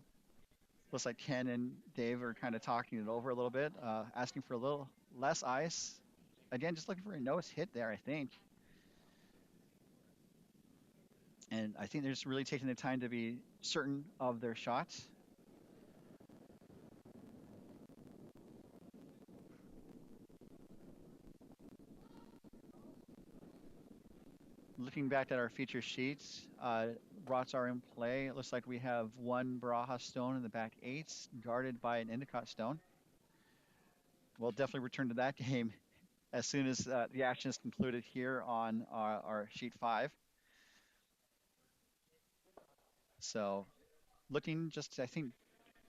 looks like Ken and Dave are kind of talking it over a little bit, asking for a little less ice. Again, just looking for a nose hit there, I think. And I think they're just really taking the time to be certain of their shots. Looking back at our feature sheets, rots are in play. It looks like we have one Barajas stone in the back eights, guarded by an Endicott stone. We'll definitely return to that game as soon as the action is concluded here on our sheet 5. So looking just, I think,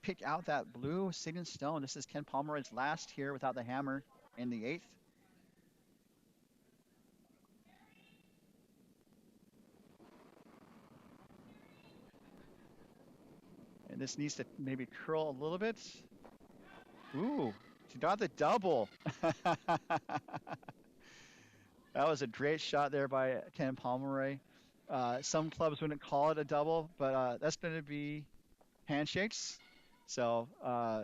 pick out that blue Signet stone. This is Ken Pomeroy's last here without the hammer in the 8th. And this needs to maybe curl a little bit. Ooh, she got the double. That was a great shot there by Ken Pomeroy. Some clubs wouldn't call it a double, but that's going to be handshakes. So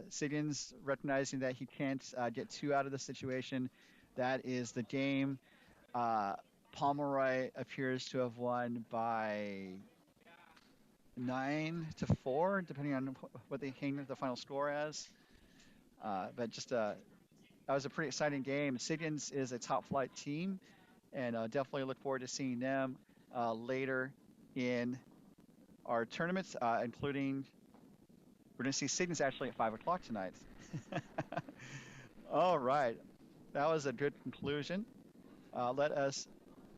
Siggins recognizing that he can't get two out of the situation. That is the game. Pomeroy appears to have won by 9-4, depending on what they hang the final score as. But just that was a pretty exciting game. Siggins is a top flight team, and definitely look forward to seeing them later in our tournaments, including we're going to see Siggins actually at 5 o'clock tonight. All right. That was a good conclusion. Let us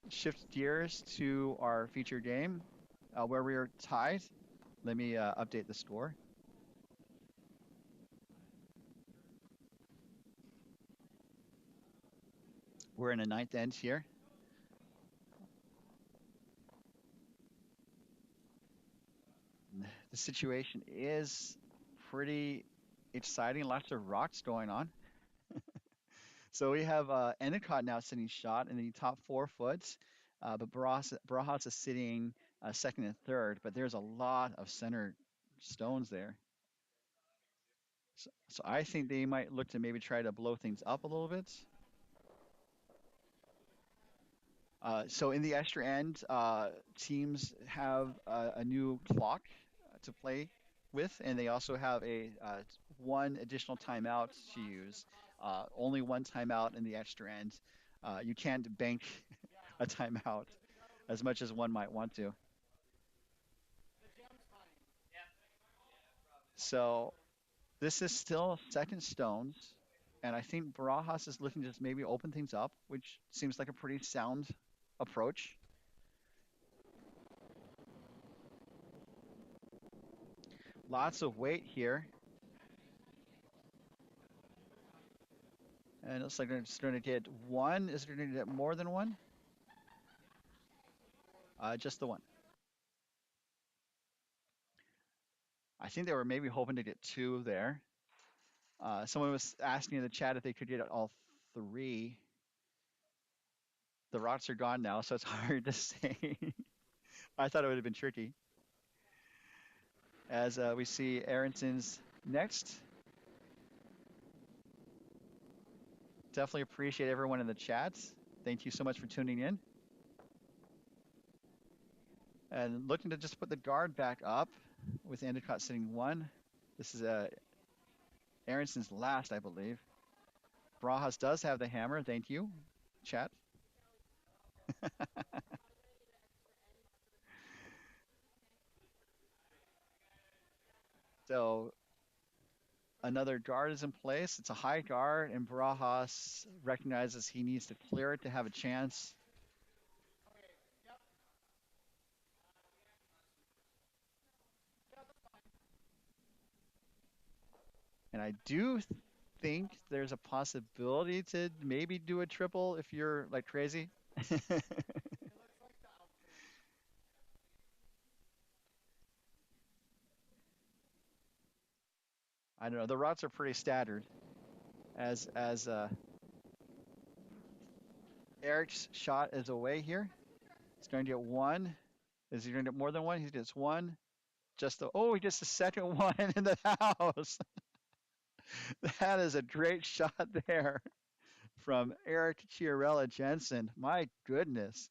shift gears to our feature game where we are tied. Let me update the score. We're in a 9th end here. The situation is pretty exciting. Lots of rocks going on. So we have Endicott now sitting shot in the top 4 foot, but Barajas is sitting second and third, but there's a lot of center stones there. So I think they might look to maybe try to blow things up a little bit. So in the extra end, teams have a new clock to play with, and they also have a one additional timeout to use. Only one timeout in the extra end. You can't bank a timeout as much as one might want to. So this is still second stones, and I think Barajas is looking to just maybe open things up, which seems like a pretty sound approach. Lots of weight here. And it looks like it's going to get one. Is it going to get more than one? Just the one. I think they were maybe hoping to get 2 there. Someone was asking in the chat if they could get all 3. The rots are gone now, so it's hard to say. I thought it would have been tricky. As we see Aronson's next. Definitely appreciate everyone in the chat. Thank you so much for tuning in. And looking to just put the guard back up with Endicott sitting 1. This is Aronson's last, I believe. Barajas does have the hammer. Thank you, chat. So another guard is in place. It's a high guard, and Barajas recognizes he needs to clear it to have a chance. And I do think there's a possibility to maybe do a triple if you're like crazy. I don't know. The routes are pretty staggered. As Eric's shot is away here. He's going to get 1. Is he going to get more than 1? He gets 1. He gets the second one in the house. That is a great shot there from Eric Chiarella Jensen. My goodness.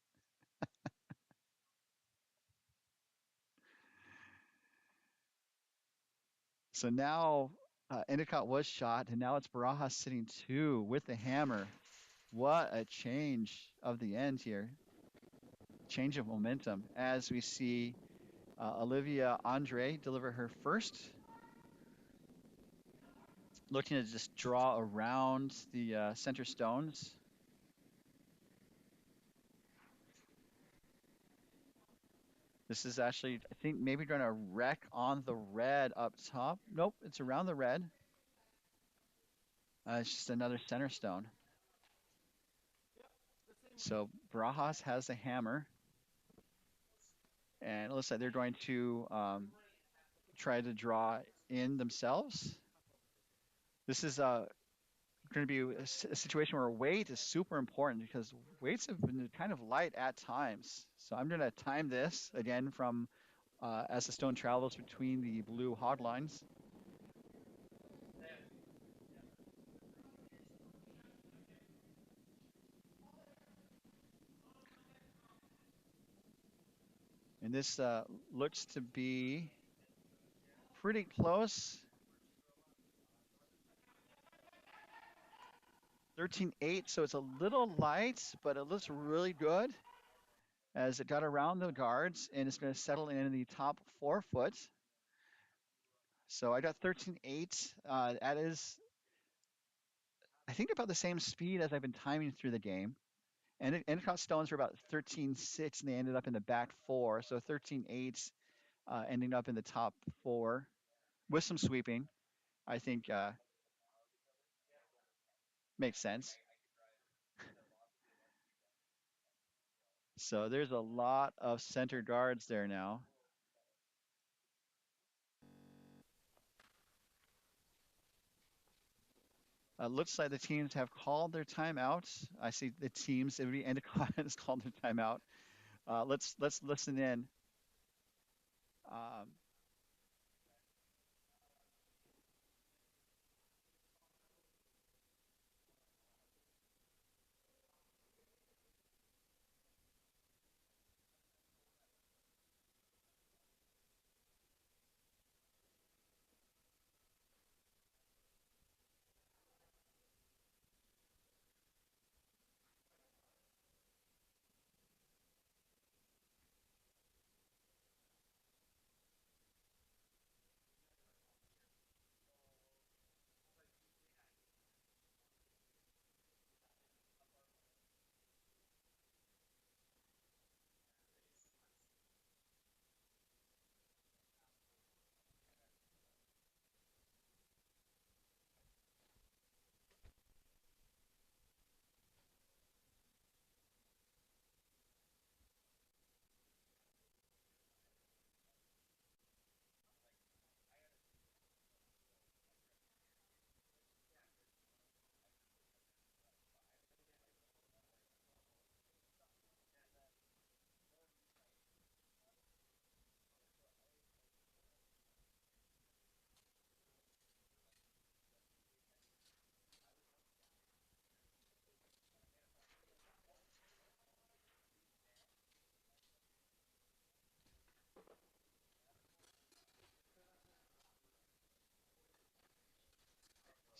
So now Endicott was shot, and now it's Barajas sitting 2 with the hammer. What a change of the end here. Change of momentum as we see Olivia Andre deliver her first. Looking to just draw around the center stones. This is actually, I think, maybe going to wreck on the red up top. Nope, it's around the red. It's just another center stone. So Barajas has a hammer. And it looks like they're going to try to draw in themselves. This is going to be a situation where weight is super important because weights have been kind of light at times. So I'm going to time this again from as the stone travels between the blue hog lines. And this looks to be pretty close. 13.8, so it's a little light, but it looks really good as it got around the guards, and it's going to settle in the top 4 foot. So I got 13.8. That is, I think, about the same speed as I've been timing through the game. And Endicott stones were about 13.6, and they ended up in the back 4. So 13.8 ending up in the top 4 with some sweeping, I think makes sense. So there's a lot of center guards there now. Looks like the teams have called their timeouts. I see the teams, every Endicott has called their timeout. Let's listen in.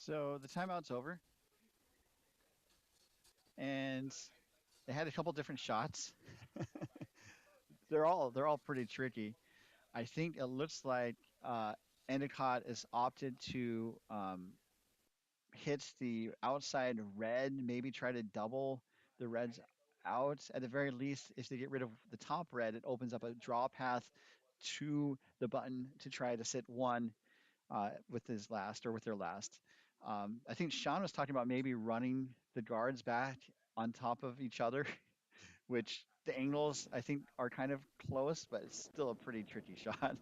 So the timeout's over, and they had a couple different shots. They're all pretty tricky. I think it looks like Endicott is opted to hit the outside red, maybe try to double the reds out. At the very least, if they get rid of the top red, it opens up a draw path to the button to try to sit one with his last or with their last. I think Sean was talking about maybe running the guards back on top of each other, which the angles I think are kind of close, but it's still a pretty tricky shot.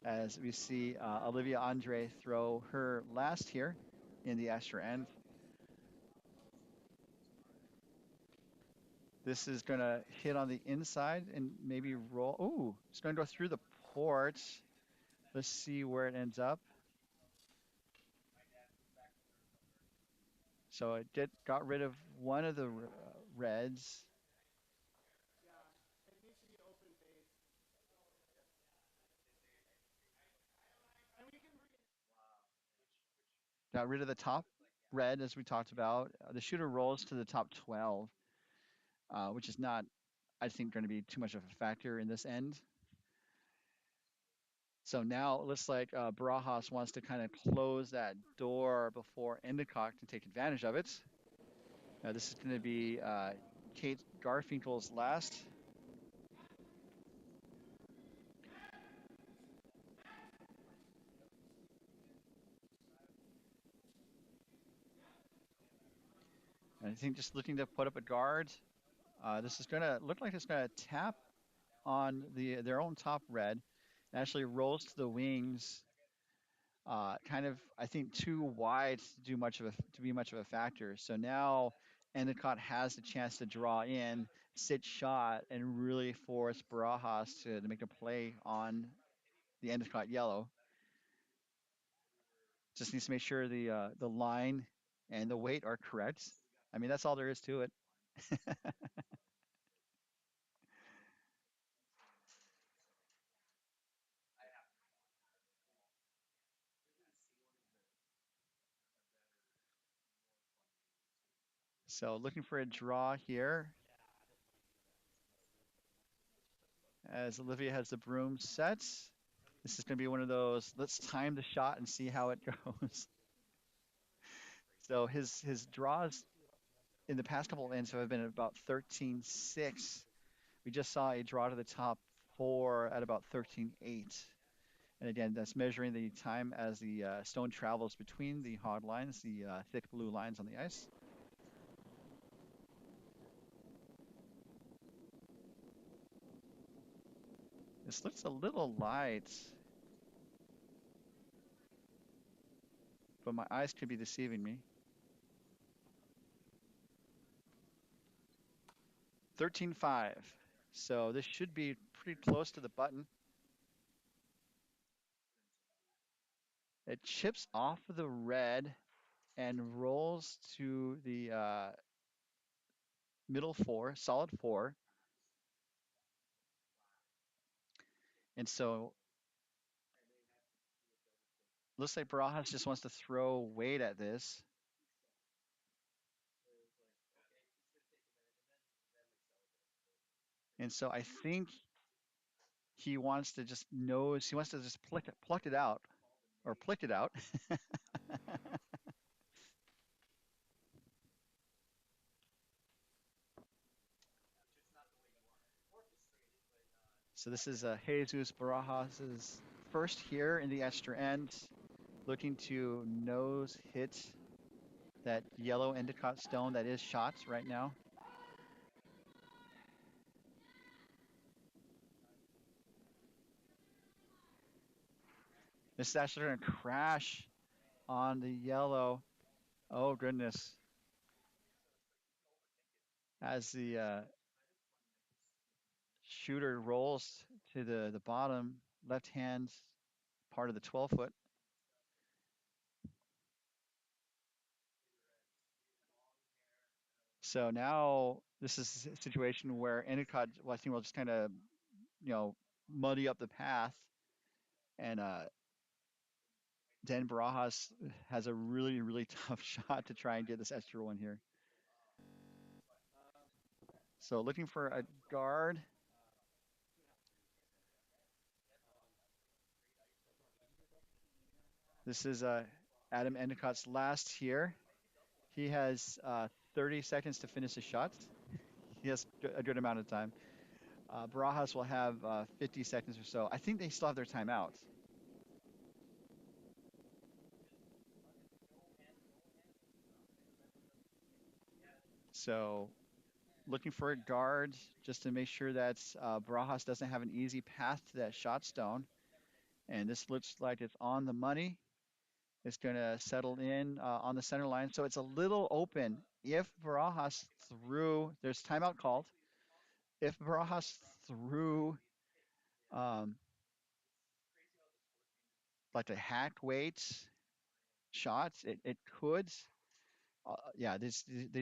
As we see Olivia Andre throw her last here in the extra end. This is going to hit on the inside and maybe roll. Ooh, it's going to go through the port. Let's see where it ends up. So it got rid of one of the reds. It needs to be open base. And we can bring it. Got rid of the top red, as we talked about. The shooter rolls to the top 12, which is not, I think, going to be too much of a factor in this end. So now it looks like Barajas wants to kind of close that door before Endicott can take advantage of it. This is going to be Kate Garfinkel's last. And I think just looking to put up a guard. This is going to look like it's going to tap on their own top red. It actually rolls to the wings. Kind of, I think, too wide to be much of a factor. So now Endicott has the chance to draw in, sit shot, and really force Barajas to make a play on the Endicott yellow. Just needs to make sure the line and the weight are correct. I mean, that's all there is to it. So looking for a draw here as Olivia has the broom set. This is going to be one of those, let's time the shot and see how it goes. So his draws in the past couple of ends have been about 13-6. We just saw a draw to the top four at about 13-8. And again, that's measuring the time as the stone travels between the hog lines, the thick blue lines on the ice. This looks a little light, but my eyes could be deceiving me. 13-5. So this should be pretty close to the button. It chips off of the red and rolls to the middle four, solid four. And so looks like Barajas just wants to throw weight at this. And so I think he wants to just pluck it out or plick it out. So this is Jesus Barajas' first here in the extra end, looking to nose hit that yellow Endicott stone that is shot right now. This is actually going to crash on the yellow. Oh, goodness. As the shooter rolls to the bottom left hand part of the 12-foot. So now this is a situation where Endicott, well, I think will just kind of, muddy up the path and Dan Barajas has a really, really tough shot to try and get this extra one here. So looking for a guard. This is Adam Endicott's last here. He has 30 seconds to finish his shot. He has a good amount of time. Barajas will have 50 seconds or so. I think they still have their timeout. So looking for a guard just to make sure that Barajas doesn't have an easy path to that shot stone. And this looks like it's on the money. It's going to settle in on the center line. So it's a little open. If Barajas threw, there's timeout called. If Barajas threw like a hack weight shot, it could. Yeah, they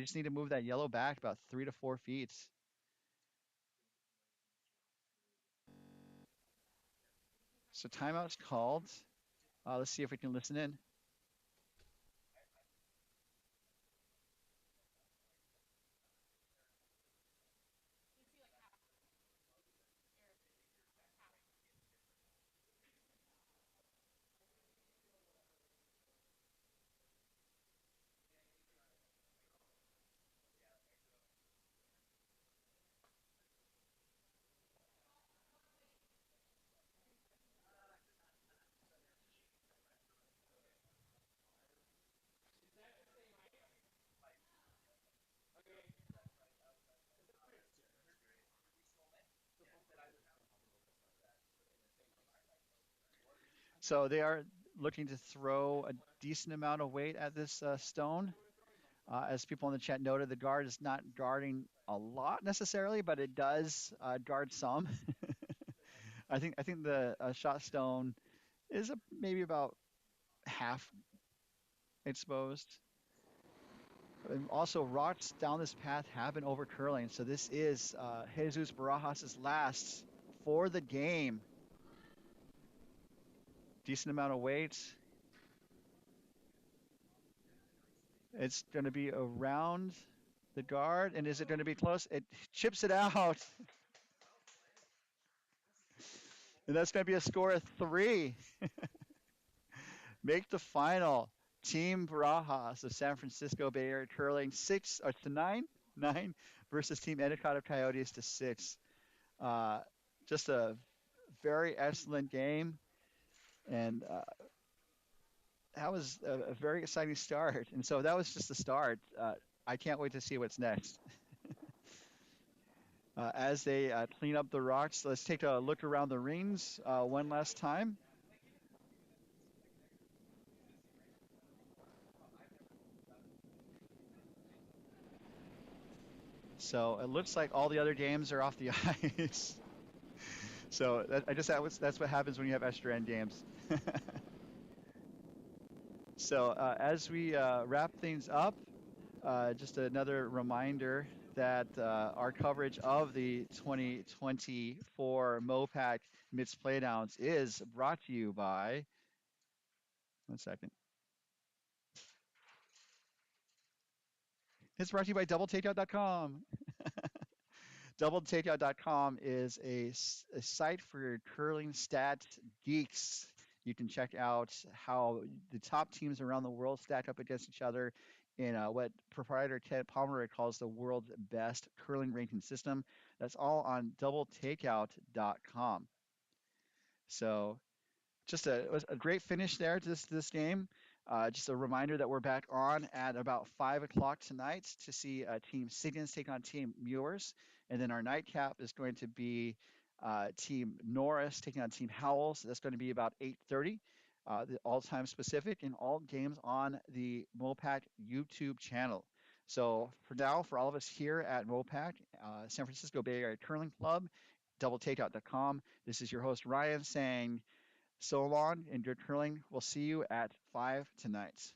just need to move that yellow back about 3 to 4 feet. So timeout's called. Let's see if we can listen in. So they are looking to throw a decent amount of weight at this stone. As people in the chat noted, the guard is not guarding a lot necessarily, but it does guard some. I think the shot stone is maybe about half exposed. And also, rocks down this path have been overcurling, so this is Jesus Barajas' last for the game. Decent amount of weight. It's going to be around the guard, and is it going to be close? It chips it out. And that's going to be a score of 3. Make the final. Team Barajas of San Francisco Bay Area curling 9 versus Team Endicott of Coyotes to 6. Just a very excellent game, and that was a very exciting start. And so that was just the start. I can't wait to see what's next. As they clean up the rocks, let's take a look around the rings one last time. So it looks like all the other games are off the ice. So that's what happens when you have extra end games. So as we wrap things up, just another reminder that our coverage of the 2024 MoPac MITS Playdowns is brought to you by, one second. It's brought to you by doubletakeout.com. Doubletakeout.com is a site for curling stat geeks. You can check out how the top teams around the world stack up against each other in what proprietor Ted Pomeroy calls the world's best curling ranking system. That's all on doubletakeout.com. So it was a great finish there to this game. Just a reminder that we're back on at about 5 o'clock tonight to see Team Signans take on Team Muirs. And then our nightcap is going to be Team Norris taking on Team Howells. That's going to be about 8:30, the all-time specific, and all games on the MoPac YouTube channel. So for now, for all of us here at MoPac, San Francisco Bay Area Curling Club, doubletakeout.com, this is your host, Ryan, saying so long and good curling. We'll see you at 5 tonight.